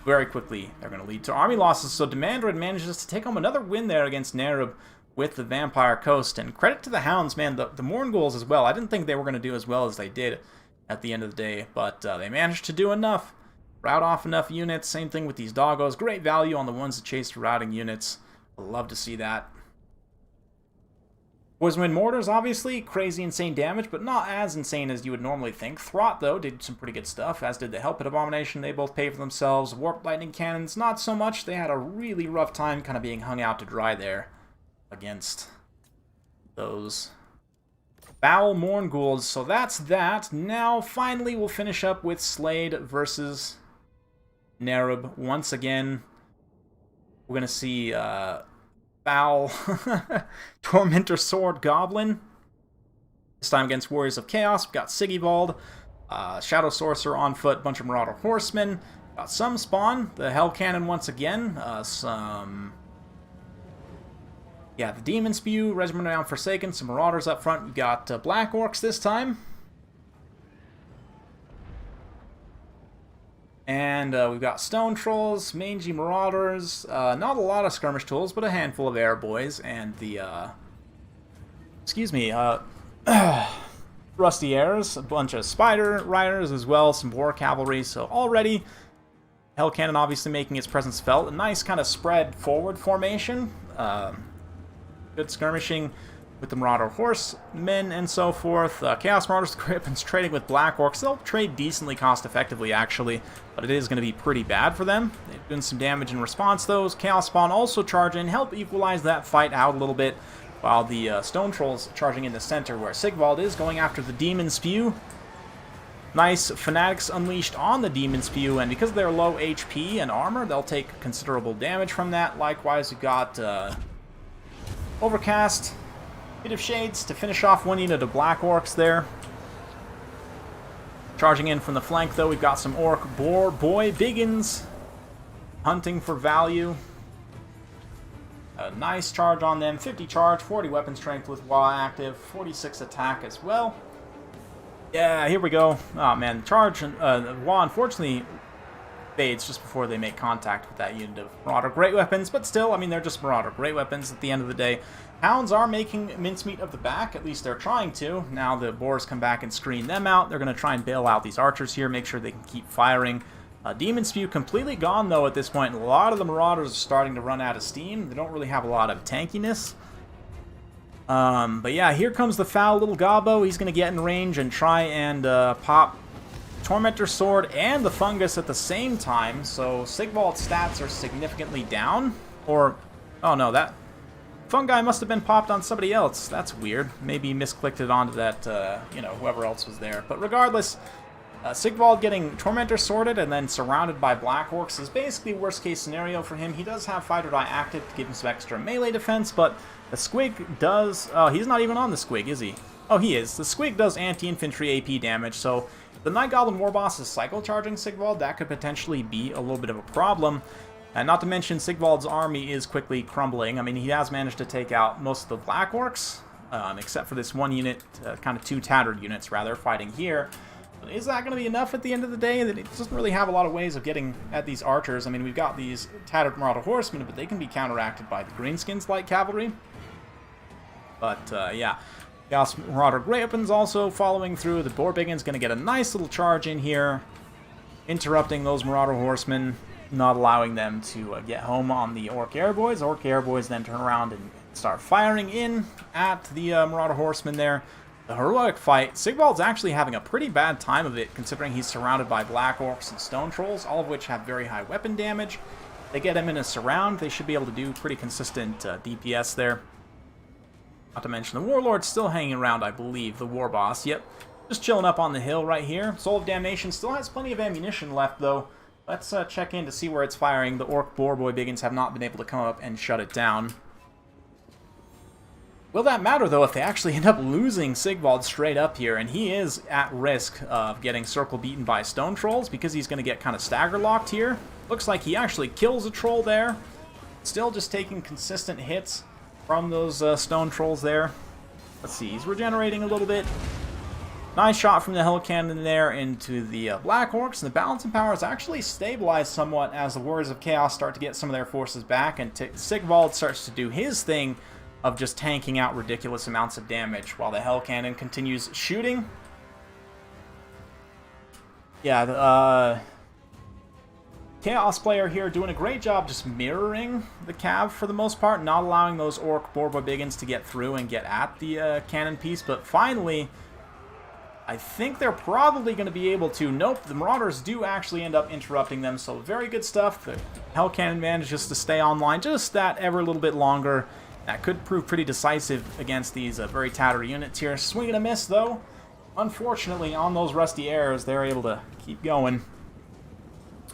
Very quickly, they're going to lead to army losses, so Demandred manages to take home another win there against Nerub with the Vampire Coast, and credit to the Hounds, man, the Mournguls as well. I didn't think they were going to do as well as they did at the end of the day, but they managed to do enough. Route off enough units, same thing with these Doggos. Great value on the ones that chase routing units. Love to see that. Poison Wind Mortars, obviously, crazy insane damage, but not as insane as you would normally think. Throt, though, did some pretty good stuff, as did the Hell Pit Abomination. They both pay for themselves. Warp Lightning Cannons, not so much. They had a really rough time kind of being hung out to dry there against those Foul Mournguls. So that's that. Now, finally, we'll finish up with Slade versus Nerub. Once again, we're going to see Foul Tormentor Sword Goblin. This time against Warriors of Chaos. We've got Sigivald, Shadow Sorcerer on foot, bunch of Marauder Horsemen. Got some spawn, the Hell Cannon once again. The Demon Spew, Regiment Around Forsaken, some Marauders up front. We've got Black Orcs this time. And we've got Stone Trolls, Mangy Marauders, not a lot of skirmish tools, but a handful of air boys, and the, Rusty Airs, a bunch of Spider Riders as well, some War Cavalry, so already Hell Cannon obviously making its presence felt. A nice kind of spread forward formation, good skirmishing with the Marauder Horsemen and so forth. Chaos Marauders, Griffins trading with Black Orcs. They'll trade decently cost-effectively, actually, but it is going to be pretty bad for them. They've done some damage in response, though. Chaos Spawn also charge in, help equalize that fight out a little bit, while the Stone Trolls charging in the center, where Sigvald is going after the Demon Spew. Nice Fanatics unleashed on the Demon Spew, and because they're low HP and armor, they'll take considerable damage from that. Likewise, we've got Overcast, Bit of Shades to finish off one unit of Black Orcs there. Charging in from the flank, though, we've got some Orc Boy Biggins hunting for value. A nice charge on them, 50 charge, 40 weapon strength with while active, 46 attack as well. Yeah, here we go. Oh man, charge, Wa unfortunately fades just before they make contact with that unit of Marauder Great Weapons, but still, I mean, they're just Marauder Great Weapons at the end of the day. Hounds are making mincemeat of the back, at least they're trying to. Now the Boars come back and screen them out. They're going to try and bail out these archers here, make sure they can keep firing. Demon Spew completely gone, though, at this point. A lot of the Marauders are starting to run out of steam. They don't really have a lot of tankiness. But yeah, here comes the foul little Gobbo. He's going to get in range and try and pop Tormentor Sword and the Fungus at the same time. So Sigvald's stats are significantly down. Or, oh no, that Fungi must have been popped on somebody else. That's weird. Maybe misclicked it onto that, you know, whoever else was there. But regardless, Sigvald getting Tormentor Sworded and then surrounded by Black Orcs is basically worst case scenario for him. He does have Fight or Die active to give him some extra melee defense, but the Squig does... Oh, he's not even on the Squig, is he? Oh, he is. The Squig does anti-infantry AP damage, so the Night Goblin Warboss is cycle charging Sigvald. That could potentially be a little bit of a problem. And not to mention, Sigvald's army is quickly crumbling. I mean, he has managed to take out most of the Black Orcs, except for this one unit, kind of two tattered units, rather, fighting here. But is that going to be enough at the end of the day? That it doesn't really have a lot of ways of getting at these archers. I mean, we've got these tattered Marauder Horsemen, but they can be counteracted by the Greenskins light cavalry. But, yeah. Chaos Marauder Great Weapons also following through. The Boar Biggin's going to get a nice little charge in here, interrupting those Marauder Horsemen, not allowing them to get home on the Orc Airboys. Orc Airboys then turn around and start firing in at the Marauder Horsemen there. The heroic fight. Sigvald's actually having a pretty bad time of it, considering he's surrounded by Black Orcs and Stone Trolls, all of which have very high weapon damage. They get him in a surround. They should be able to do pretty consistent DPS there. Not to mention the Warlord's still hanging around, I believe. The War Boss, yep. Just chilling up on the hill right here. Soul of Damnation still has plenty of ammunition left, though. Let's check in to see where it's firing. The Orc Boar Boy Biggins have not been able to come up and shut it down. Will that matter, though, if they actually end up losing Sigvald straight up here, and he is at risk of getting circle beaten by Stone Trolls because he's going to get kind of stagger locked here. Looks like he actually kills a troll there. Still just taking consistent hits from those Stone Trolls there. Let's see, he's regenerating a little bit. Nice shot from the Hell Cannon there into the Black Orcs, and the balance in power is actually stabilized somewhat as the Warriors of Chaos start to get some of their forces back, and Sigvald starts to do his thing of just tanking out ridiculous amounts of damage while the Hell Cannon continues shooting. Yeah, the Chaos player here doing a great job just mirroring the Cav for the most part, not allowing those Orc Boar Boy Biggins to get through and get at the cannon piece, but finally I think they're probably going to be able to. Nope, the Marauders do actually end up interrupting them, so very good stuff. The Hell Cannon manages to stay online just that ever a little bit longer. That could prove pretty decisive against these very tattered units here. Swing and a miss, though. Unfortunately, on those Rusty Airs, they're able to keep going.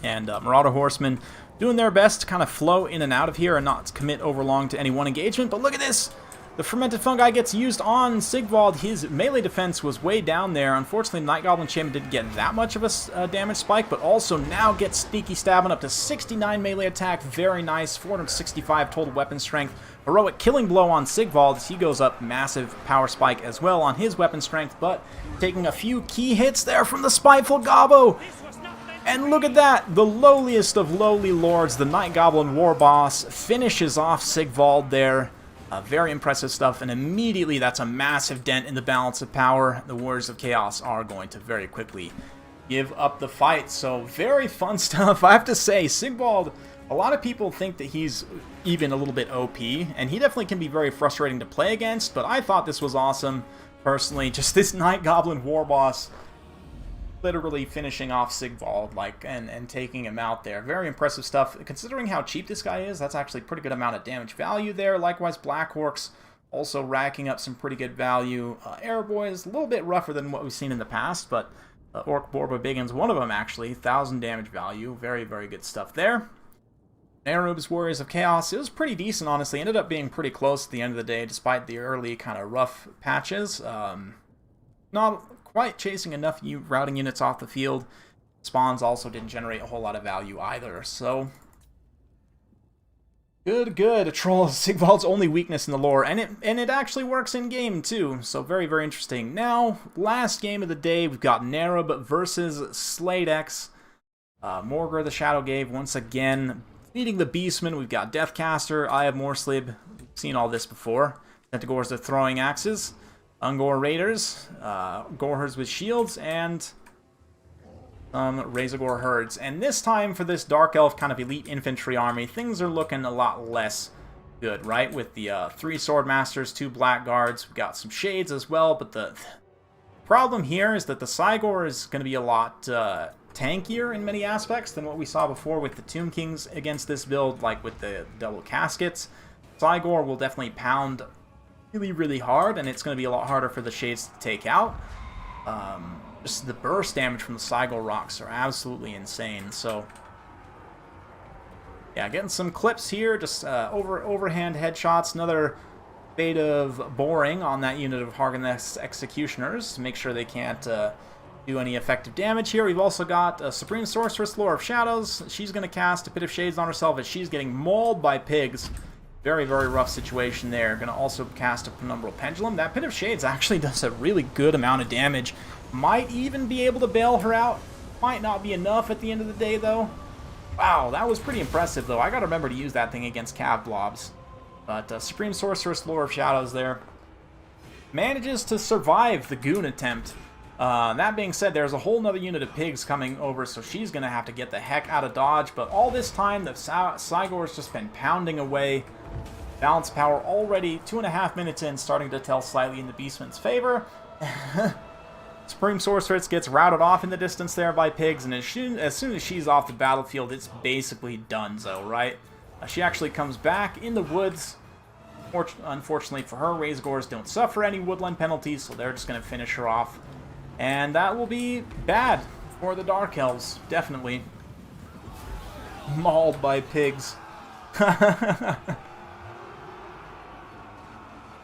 And Marauder Horsemen doing their best to kind of flow in and out of here and not commit overlong to any one engagement. But look at this! The Fermented Fungi gets used on Sigvald. His melee defense was way down there. Unfortunately, Night Goblin Shaman didn't get that much of a damage spike, but also now gets Sneaky Stabbing up to 69 melee attack. Very nice. 465 total weapon strength. Heroic Killing Blow on Sigvald. He goes up massive power spike as well on his weapon strength, but taking a few key hits there from the Spiteful Gobbo. And look at that! The lowliest of lowly lords, the Night Goblin War Boss, finishes off Sigvald there. Very impressive stuff, and immediately that's a massive dent in the balance of power. The Warriors of Chaos are going to very quickly give up the fight. So very fun stuff. I have to say, Sigvald, a lot of people think that he's even a little bit OP, and he definitely can be very frustrating to play against, but I thought this was awesome, personally. Just this Night Goblin War Boss literally finishing off Sigvald, like, and taking him out there. Very impressive stuff. Considering how cheap this guy is, that's actually a pretty good amount of damage value there. Likewise, Black Orcs also racking up some pretty good value. Airboy is a little bit rougher than what we've seen in the past, but Orc Borba Biggins, one of them actually, 1,000 damage value. Very, very good stuff there. Arub's Warriors of Chaos, it was pretty decent, honestly. Ended up being pretty close at the end of the day, despite the early kind of rough patches. Not quite chasing enough routing units off the field. Spawns also didn't generate a whole lot of value either, so good. Troll is Sigvald's only weakness in the lore, and it actually works in game too. So very, very interesting. Now, last game of the day, we've got Nerub versus Sladex. Morgr the Shadow Gave once again beating the Beastmen. We've got Deathcaster, Eye of Morslib. We've seen all this before. Tentagors the Throwing Axes. Ungor Raiders, Gorhers with shields, and Razorgore herds. And this time for this Dark Elf kind of elite infantry army, things are looking a lot less good, right? With the 3 Swordmasters, 2 Blackguards, we've got some Shades as well, but the problem here is that the Cygor is going to be a lot tankier in many aspects than what we saw before with the Tomb Kings against this build, like with the double caskets. Cygor will definitely pound really, really hard, and it's going to be a lot harder for the Shades to take out. Just the burst damage from the Cygor rocks are absolutely insane. So, yeah, getting some clips here, just overhand headshots. Another bait of boring on that unit of Hargonest Executioners to make sure they can't do any effective damage here. We've also got a Supreme Sorceress, Lore of Shadows. She's going to cast a Pit of Shades on herself as she's getting mauled by pigs. Very, very rough situation there. Going to also cast a Penumbral Pendulum. That Pit of Shades actually does a really good amount of damage. Might even be able to bail her out. Might not be enough at the end of the day, though. Wow, that was pretty impressive, though. I got to remember to use that thing against Cav Blobs. But Supreme Sorceress, Lore of Shadows there. Manages to survive the Goon attempt. That being said, there's a whole nother unit of pigs coming over, so she's going to have to get the heck out of dodge. But all this time, the Cygor's just been pounding away. Balance power already 2.5 minutes in, starting to tell slightly in the Beastman's favor. Supreme Sorceress gets routed off in the distance there by pigs, and as soon as she's off the battlefield, it's basically donezo, right? She actually comes back in the woods. Unfortunately for her, Razorgores don't suffer any woodland penalties, so they're just going to finish her off. And that will be bad for the Dark Elves, definitely. Mauled by pigs.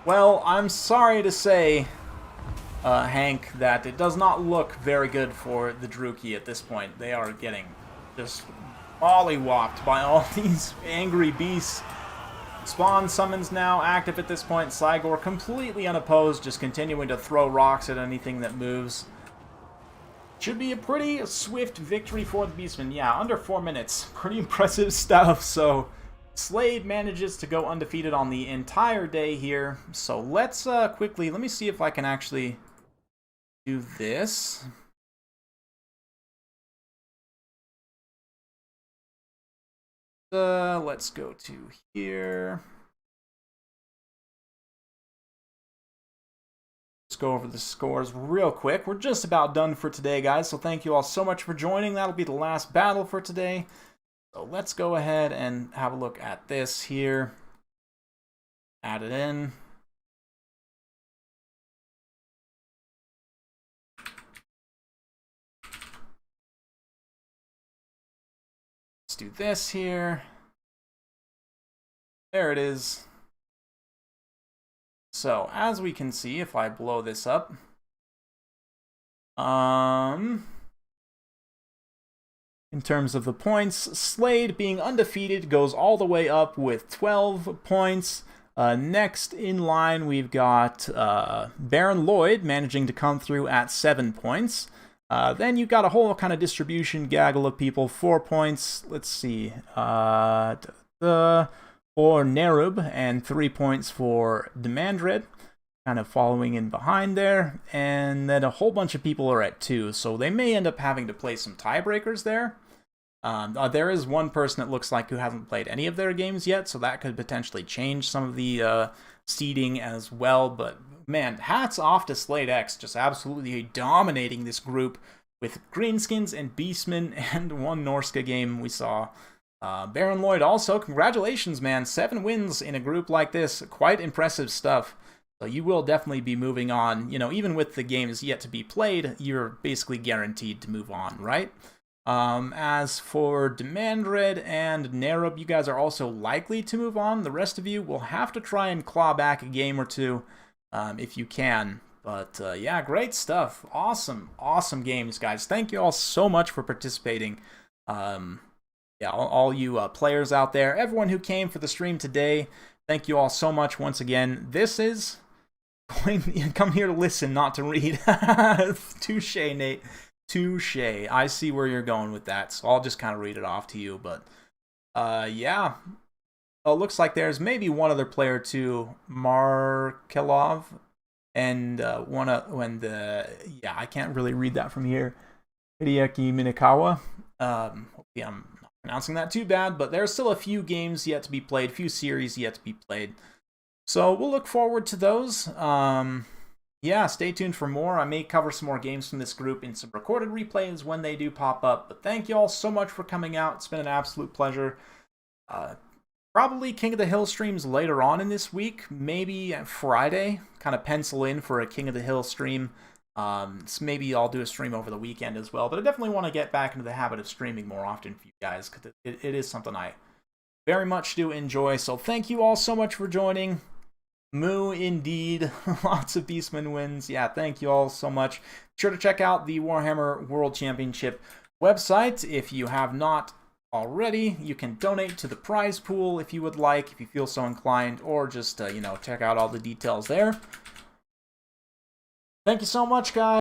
Well, I'm sorry to say, Hank, that it does not look very good for the Druchii at this point. They are getting just mollywopped by all these angry beasts. Spawn summons now active at this point. Cygor completely unopposed, just continuing to throw rocks at anything that moves. Should be a pretty swift victory for the Beastmen. Yeah, under 4 minutes. Pretty impressive stuff, so Slade manages to go undefeated on the entire day here. So let's quickly, let me see if I can actually do this. Let's go to here. Let's go over the scores real quick. We're just about done for today, guys, so thank you all so much for joining. That'll be the last battle for today. So let's go ahead and have a look at this here. Add it in. Let's do this here. There it is. So, as we can see, if I blow this up, in terms of the points, Slade being undefeated goes all the way up with 12 points. Next in line, we've got Baron Lloyd managing to come through at 7 points. Then you've got a whole kind of distribution gaggle of people. 4 points, let's see, for Nerub, and 3 points for Demandred, kind of following in behind there. And then a whole bunch of people are at 2, so they may end up having to play some tiebreakers there. There is one person that looks like who hasn't played any of their games yet, so that could potentially change some of the seeding as well. But man, hats off to Slate X, just absolutely dominating this group with Greenskins and Beastmen and one Norsca game we saw. Baron Lloyd also, congratulations, man. 7 wins in a group like this, quite impressive stuff. So you will definitely be moving on. You know, even with the games yet to be played, you're basically guaranteed to move on, right? As for Demandred and Nerub, you guys are also likely to move on. The rest of you will have to try and claw back a game or two if you can. But yeah, great stuff. Awesome games, guys. Thank you all so much for participating. Yeah, all you players out there, everyone who came for the stream today, thank you all so much once again. This is come here to listen, not to read. Touche, Nate. Touche. I see where you're going with that, so I'll just kind of read it off to you. But yeah. Oh, it looks like there's maybe one other player too, Markelov, and yeah, I can't really read that from here. Hideaki Minakawa. Hopefully I'm not pronouncing that too bad, but there's still a few games yet to be played, few series yet to be played. So we'll look forward to those. Yeah, stay tuned for more. I may cover some more games from this group in some recorded replays when they do pop up. But thank you all so much for coming out. It's been an absolute pleasure. Probably King of the Hill streams later on in this week. Maybe Friday. Kind of pencil in for a King of the Hill stream. So maybe I'll do a stream over the weekend as well. But I definitely want to get back into the habit of streaming more often for you guys, because it is something I very much do enjoy. So thank you all so much for joining. Moo, indeed. Lots of Beastmen wins. Yeah, thank you all so much. Be sure to check out the Warhammer World Championship website. If you have not already, you can donate to the prize pool if you would like, if you feel so inclined, or just, check out all the details there. Thank you so much, guys.